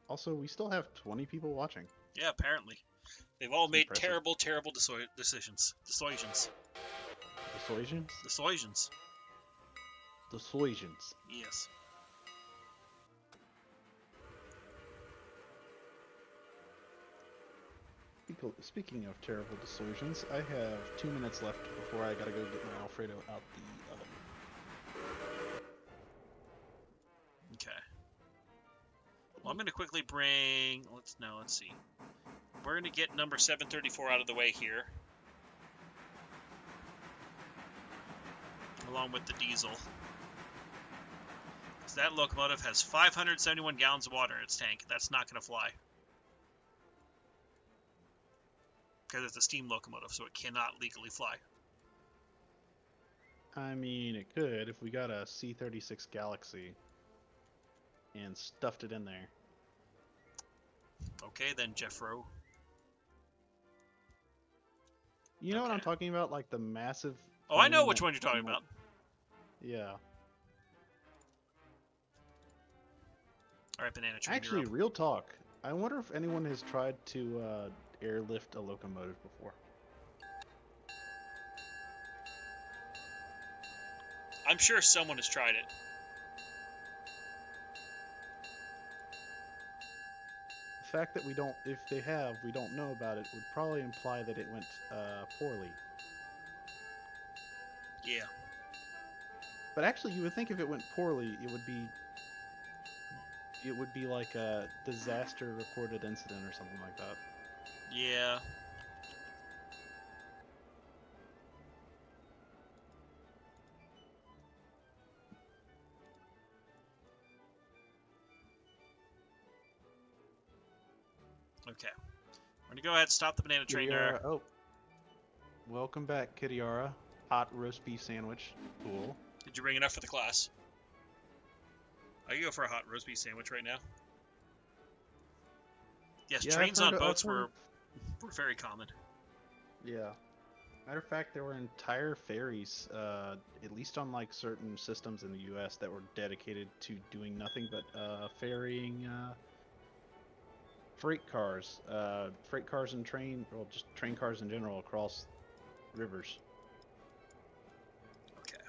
Also, we still have 20 people watching. Yeah, apparently. They've all It's made impressive. terrible, terrible decisions. Dissuasions. Dissuasions? Dissuasions. Dissuasions. Yes. Speaking of terrible dissuasions, I have 2 minutes left before I gotta go get my Alfredo out the oven. Okay. Well, I'm going to quickly bring... Let's see. We're going to get number 734 out of the way here. Along with the diesel. Because that locomotive has 571 gallons of water in its tank. That's not going to fly. Because it's a steam locomotive, so it cannot legally fly. I mean, it could if we got a C-36 Galaxy and stuffed it in there. Okay, then, Jeffro. You know what I'm talking about? Like the massive... Oh, I know which one you're talking about. Yeah. Alright, Banana Train, Actually, real talk. I wonder if anyone has tried to airlift a locomotive before. I'm sure someone has tried it. The fact that we don't, if they have, we don't know about it, would probably imply that it went poorly. Yeah. But actually, you would think if it went poorly, it would be like a disaster recorded incident or something like that. Yeah. Okay. We're going to go ahead and stop the Banana Train there. Oh. Welcome back, Kitiara. Hot roast beef sandwich. Cool. Did you bring enough for the class? I can go for a hot roast beef sandwich right now. Yes, Yeah, trains on boats were very common. Yeah. Matter of fact, there were entire ferries, at least on like certain systems in the U.S., that were dedicated to doing nothing but ferrying freight cars and just train cars in general across rivers. Okay.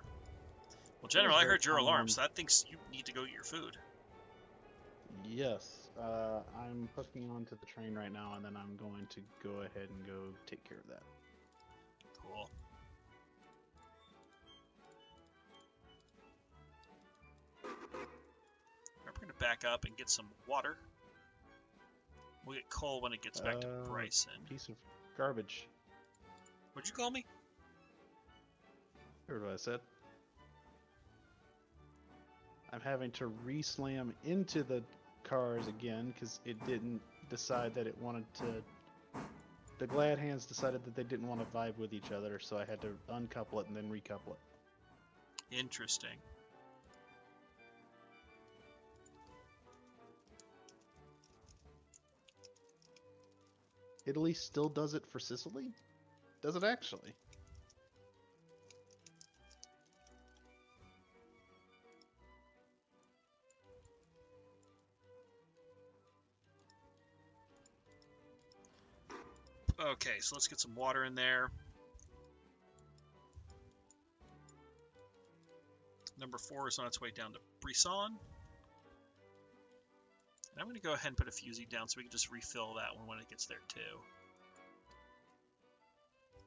Well, General, I heard your alarm, so that thinks you need to go eat your food. Yes, I'm hooking onto the train right now, and then I'm going to go ahead and go take care of that. Cool. We're going to back up and get some water. We'll get coal when it gets back to Bryson. Piece of garbage. What'd you call me? Heard what I said. I'm having to re-slam into the cars again because it didn't decide that it wanted to. The glad hands decided that they didn't want to vibe with each other, so I had to uncouple it and then recouple it. Interesting. Italy still does it for Sicily? Does it actually? Okay, so let's get some water in there. Number 4 is on its way down to Brisson. And I'm going to go ahead and put a fusee down so we can just refill that one when it gets there too.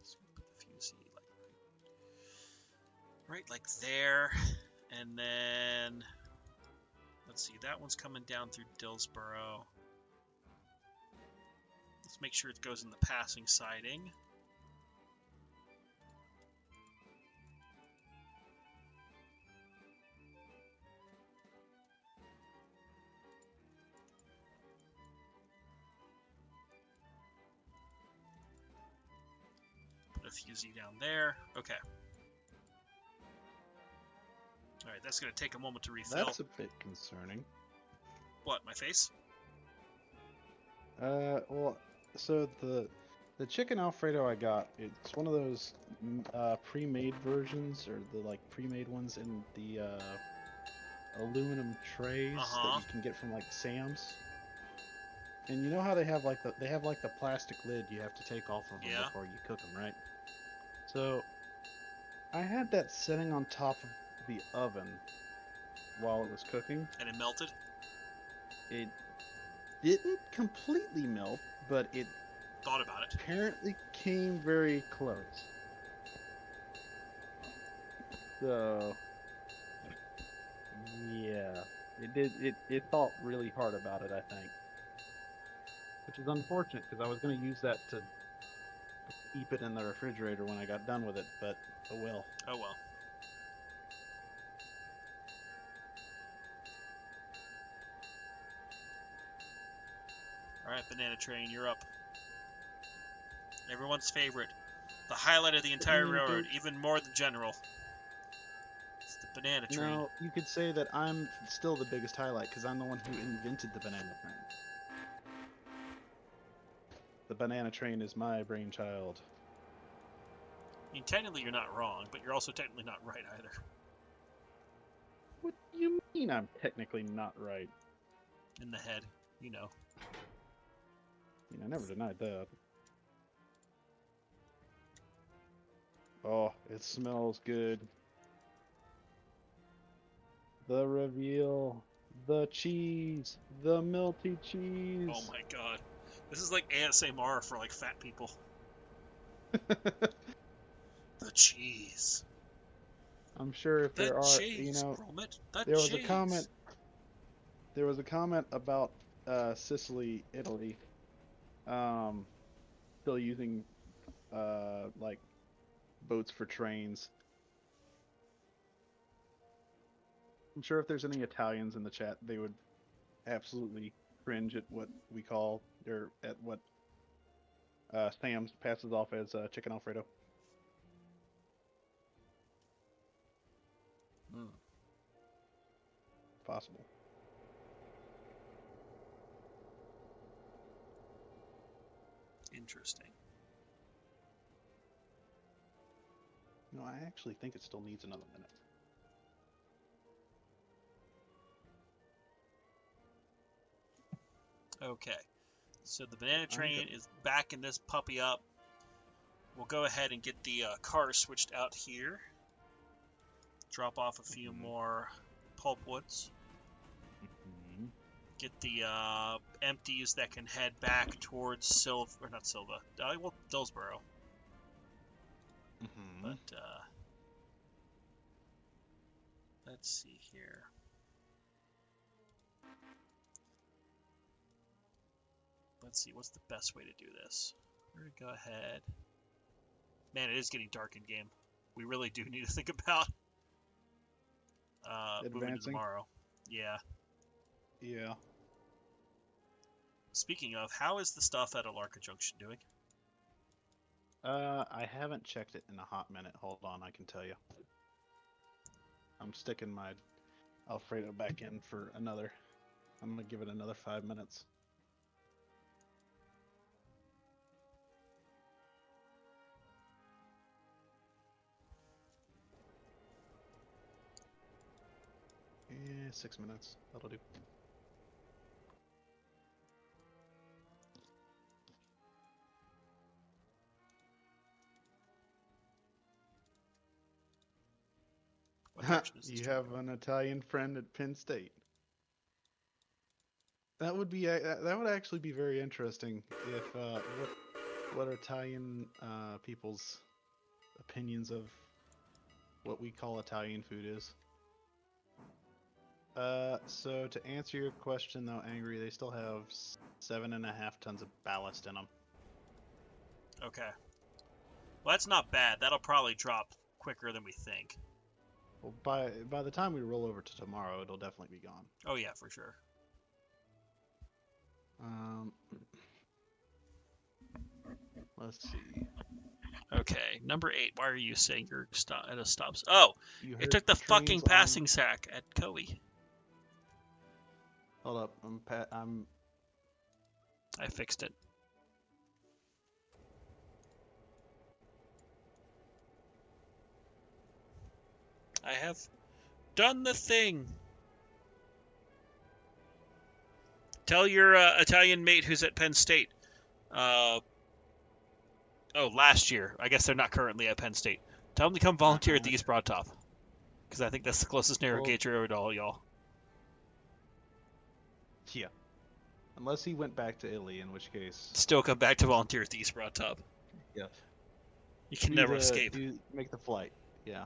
Just gonna put the fusee right like there. And then, let's see, that one's coming down through Dillsborough. Let's make sure it goes in the passing siding. Put a fusee down there. Okay. Alright, that's going to take a moment to refill. That's a bit concerning. What, my face? Well, so the chicken Alfredo I got, it's one of those pre-made versions, or the like pre-made ones in the aluminum trays that you can get from like Sam's. And you know how they have like the plastic lid you have to take off of them before you cook them, right? So I had that sitting on top of the oven while it was cooking. And it melted? It didn't completely melt, but it thought about it. Apparently came very close. So yeah, it did. It thought really hard about it, I think, which is unfortunate because I was going to use that to keep it in the refrigerator when I got done with it. But oh well. Oh well. Alright, Banana Train, you're up. Everyone's favorite. The highlight of the entire railroad, even more than General. It's the Banana Train. No, you could say that I'm still the biggest highlight because I'm the one who invented the Banana Train. The Banana Train is my brainchild. I mean, technically you're not wrong, but you're also technically not right either. What do you mean I'm technically not right? In the head, you know. I mean, I never denied that. Oh, it smells good. The reveal, the cheese, the melty cheese. Oh my god. This is like ASMR for like fat people. The cheese. I'm sure if there are, cheese, you know, there was a comment. There was a comment about Sicily, Italy, still using like boats for trains. I'm sure if there's any Italians in the chat, they would absolutely cringe at what we call, or at what Sam's passes off as chicken Alfredo. Possible. Interesting. No, I actually think it still needs another minute. Okay. So the Banana Train is backing this puppy up. We'll go ahead and get the car switched out here. Drop off a few more pulpwoods. Get the empties that can head back towards Silva, or not Silva, well, Dillsboro. Mm-hmm. But let's see here. Let's see, what's the best way to do this? We're gonna go ahead. Man, it is getting dark in game. We really do need to think about moving to tomorrow. Yeah. Yeah. Speaking of, how is the stuff at Alarka Junction doing? I haven't checked it in a hot minute. Hold on, I can tell you. I'm sticking my Alfredo back in for another. I'm gonna give it another 5 minutes. Yeah, 6 minutes. That'll do. What direction is this You train have going? an Italian friend at Penn State. That would be that would actually be very interesting if what are Italian people's opinions of what we call Italian food is. So to answer your question though, Angry, they still have 7.5 tons of ballast in them. Okay. Well, that's not bad. That'll probably drop quicker than we think. Well, by the time we roll over to tomorrow, it'll definitely be gone. Oh yeah, for sure. Let's see. Okay, number 8. Why are you saying you're at a stop? Oh, You it heard took the trains fucking on. passing sack at Coe. Hold up, I'm. I fixed it. I have done the thing. Tell your Italian mate who's at Penn State. Last year. I guess they're not currently at Penn State. Tell them to come volunteer at the East Broad Top. Because I think that's the closest narrow gauge road to all y'all. Yeah. Unless he went back to Italy, in which case. Still come back to volunteer at the East Broad Top. Yeah. You can never escape. Make the flight. Yeah.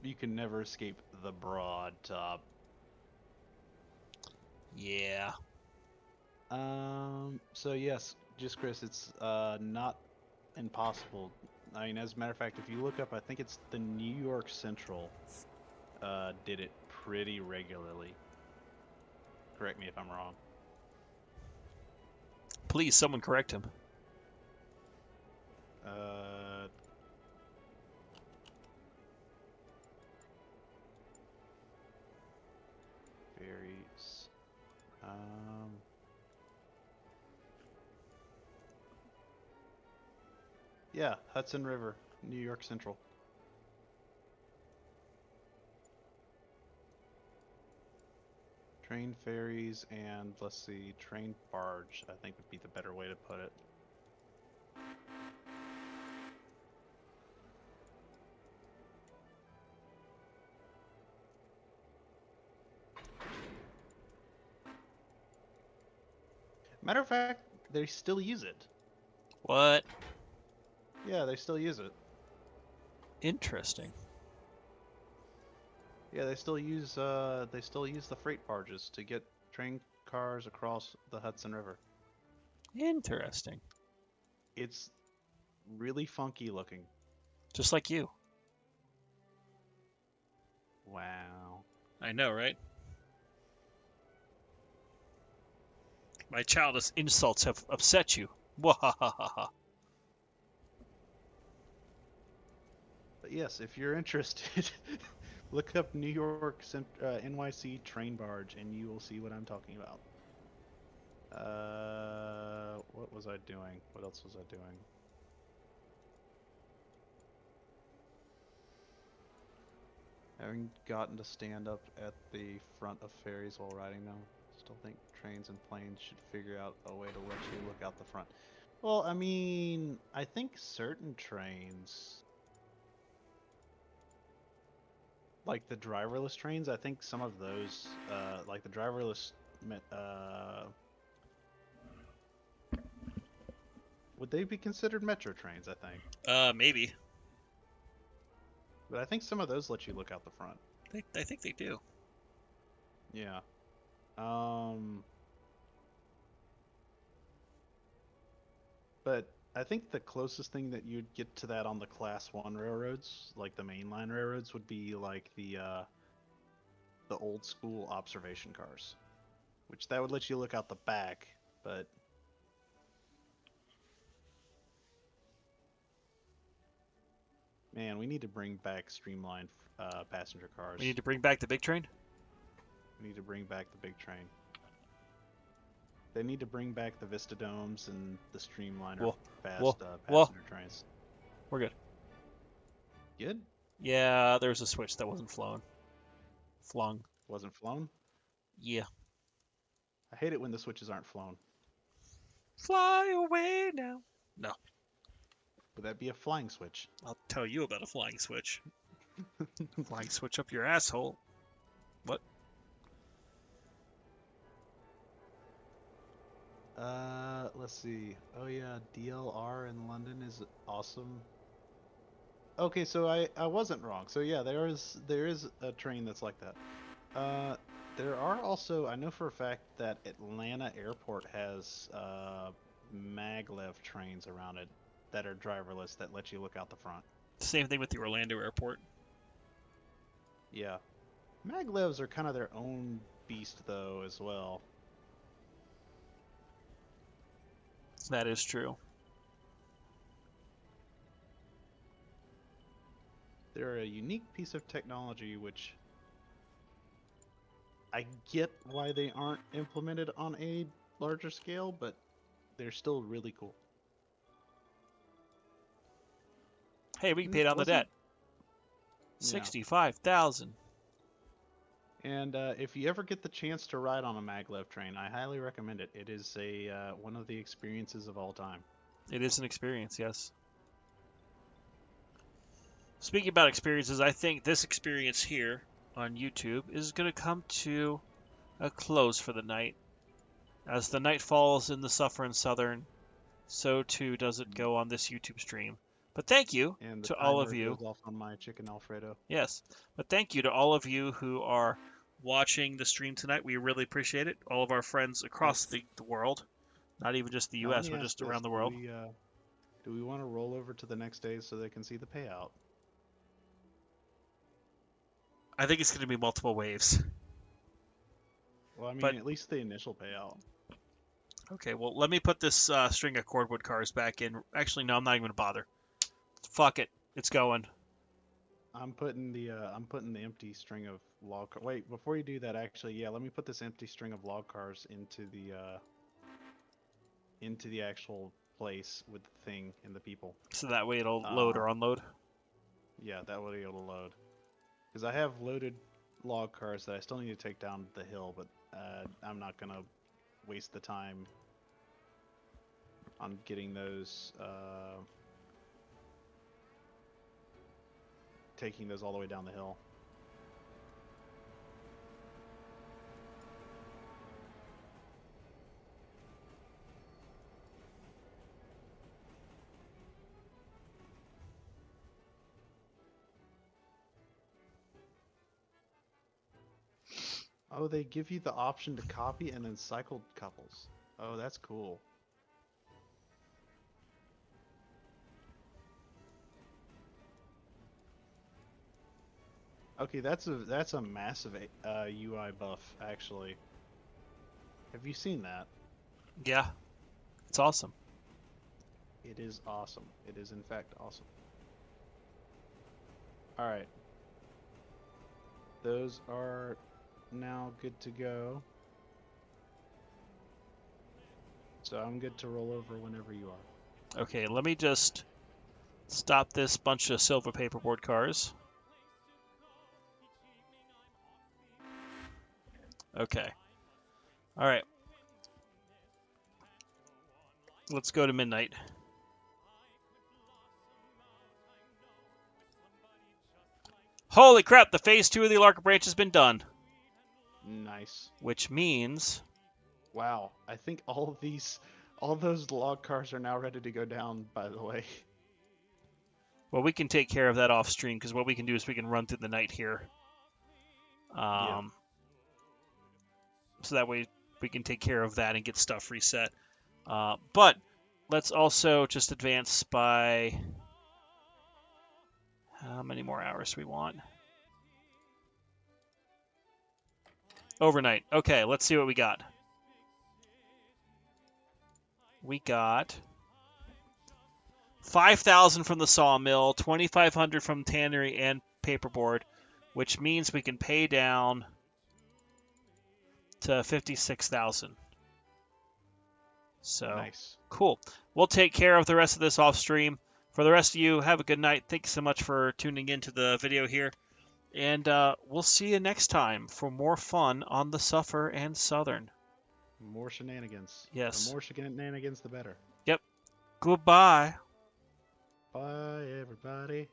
You can never escape the Broad Top. Yeah. So yes, just Chris, it's not impossible. I mean, as a matter of fact, if you look up, I think it's the New York Central did it pretty regularly. Correct me if I'm wrong. Please, someone correct him. Ferries. Yeah, Hudson River, New York Central. Train ferries and, let's see, train barge, I think would be the better way to put it. Matter of fact, they still use it. What? Yeah, they still use it. Interesting. Yeah, they still use the freight barges to get train cars across the Hudson River. Interesting. It's really funky looking. Just like you. Wow. I know, right? My childish insults have upset you. Wahahaha. But yes, if you're interested, look up New York NYC train barge and you will see what I'm talking about. What was I doing? What else was I doing? Having gotten to stand up at the front of ferries while riding them, still think trains and planes should figure out a way to let you look out the front. Well, I mean, I think certain trains, like the driverless trains, I think some of those, like the driverless would they be considered metro trains? I think, Maybe. but I think some of those let you look out the front. I think they do. Yeah. But I think the closest thing that you'd get to that on the Class 1 railroads, like the mainline railroads, would be like the old school observation cars, which that would let you look out the back, but man, we need to bring back streamlined passenger cars. We need to bring back the big train? We need to bring back the big train. They need to bring back the Vista Domes and the Streamliner fast passenger trains. We're good. Good? Yeah, there's a switch that wasn't flung. Wasn't flown? Yeah. I hate it when the switches aren't flown. Fly away now. No. Would that be a flying switch? I'll tell you about a flying switch. Flying switch up your asshole. What? Let's see. Oh yeah, DLR in London is awesome. Okay, so I wasn't wrong. So yeah, there is a train that's like that. There are also, I know for a fact that Atlanta Airport has maglev trains around it that are driverless that let you look out the front. Same thing with the Orlando airport. Yeah. Maglevs are kind of their own beast though as well. That is true. They're a unique piece of technology which I get why they aren't implemented on a larger scale, but they're still really cool. Hey, we paid on the debt. 65,000. And if you ever get the chance to ride on a maglev train, I highly recommend it. It is one of the experiences of all time. It is an experience, yes. Speaking about experiences, I think this experience here on YouTube is going to come to a close for the night. As the night falls in the Suffering Southern, so too does it go on this YouTube stream. But thank you to all of you. Goes off on my chicken Alfredo. Yes, but thank you to all of you who are watching the stream tonight. We really appreciate it. All of our friends across the world, not even just the U.S., but just around the world. Do we want to roll over to the next day so they can see the payout? I think it's going to be multiple waves. Well, I mean, at least the initial payout. Okay, well, let me put this string of cordwood cars back in. Actually, no, I'm not even going to bother. Fuck it, it's going. I'm putting the empty string of log. Wait, before you do that, actually, yeah, let me put this empty string of log cars into the actual place with the thing and the people. So that way it'll load or unload. Yeah, that way it'll load. Because I have loaded log cars that I still need to take down the hill, but I'm not gonna waste the time on getting those. Taking those all the way down the hill. Oh, they give you the option to copy and then cycle couples. Oh, that's cool. Okay, that's a massive UI buff, actually. Have you seen that? Yeah, it's awesome. It is awesome. It is in fact awesome. All right, those are now good to go. So I'm good to roll over whenever you are. Okay, let me just stop this bunch of silver paperboard cars. Okay. All right. Let's go to midnight. Holy crap, the phase 2 of the Alarka branch has been done. Nice. Which means Wow. I think all those log cars are now ready to go down, by the way. Well, we can take care of that off stream because what we can do is we can run through the night here. Yeah. So that way we can take care of that and get stuff reset. But let's also just advance by how many more hours we want? Overnight. Okay, let's see what we got. We got 5,000 from the sawmill, 2,500 from tannery and paperboard, which means we can pay down to 56,000. So Nice. cool. We'll take care of the rest of this off stream. For the rest of you, have a good night. Thanks so much for tuning into the video here. And we'll see you next time for more fun on the Suffer and Southern. More shenanigans. Yes. The more shenanigans, the better. Yep. Goodbye. Bye, everybody.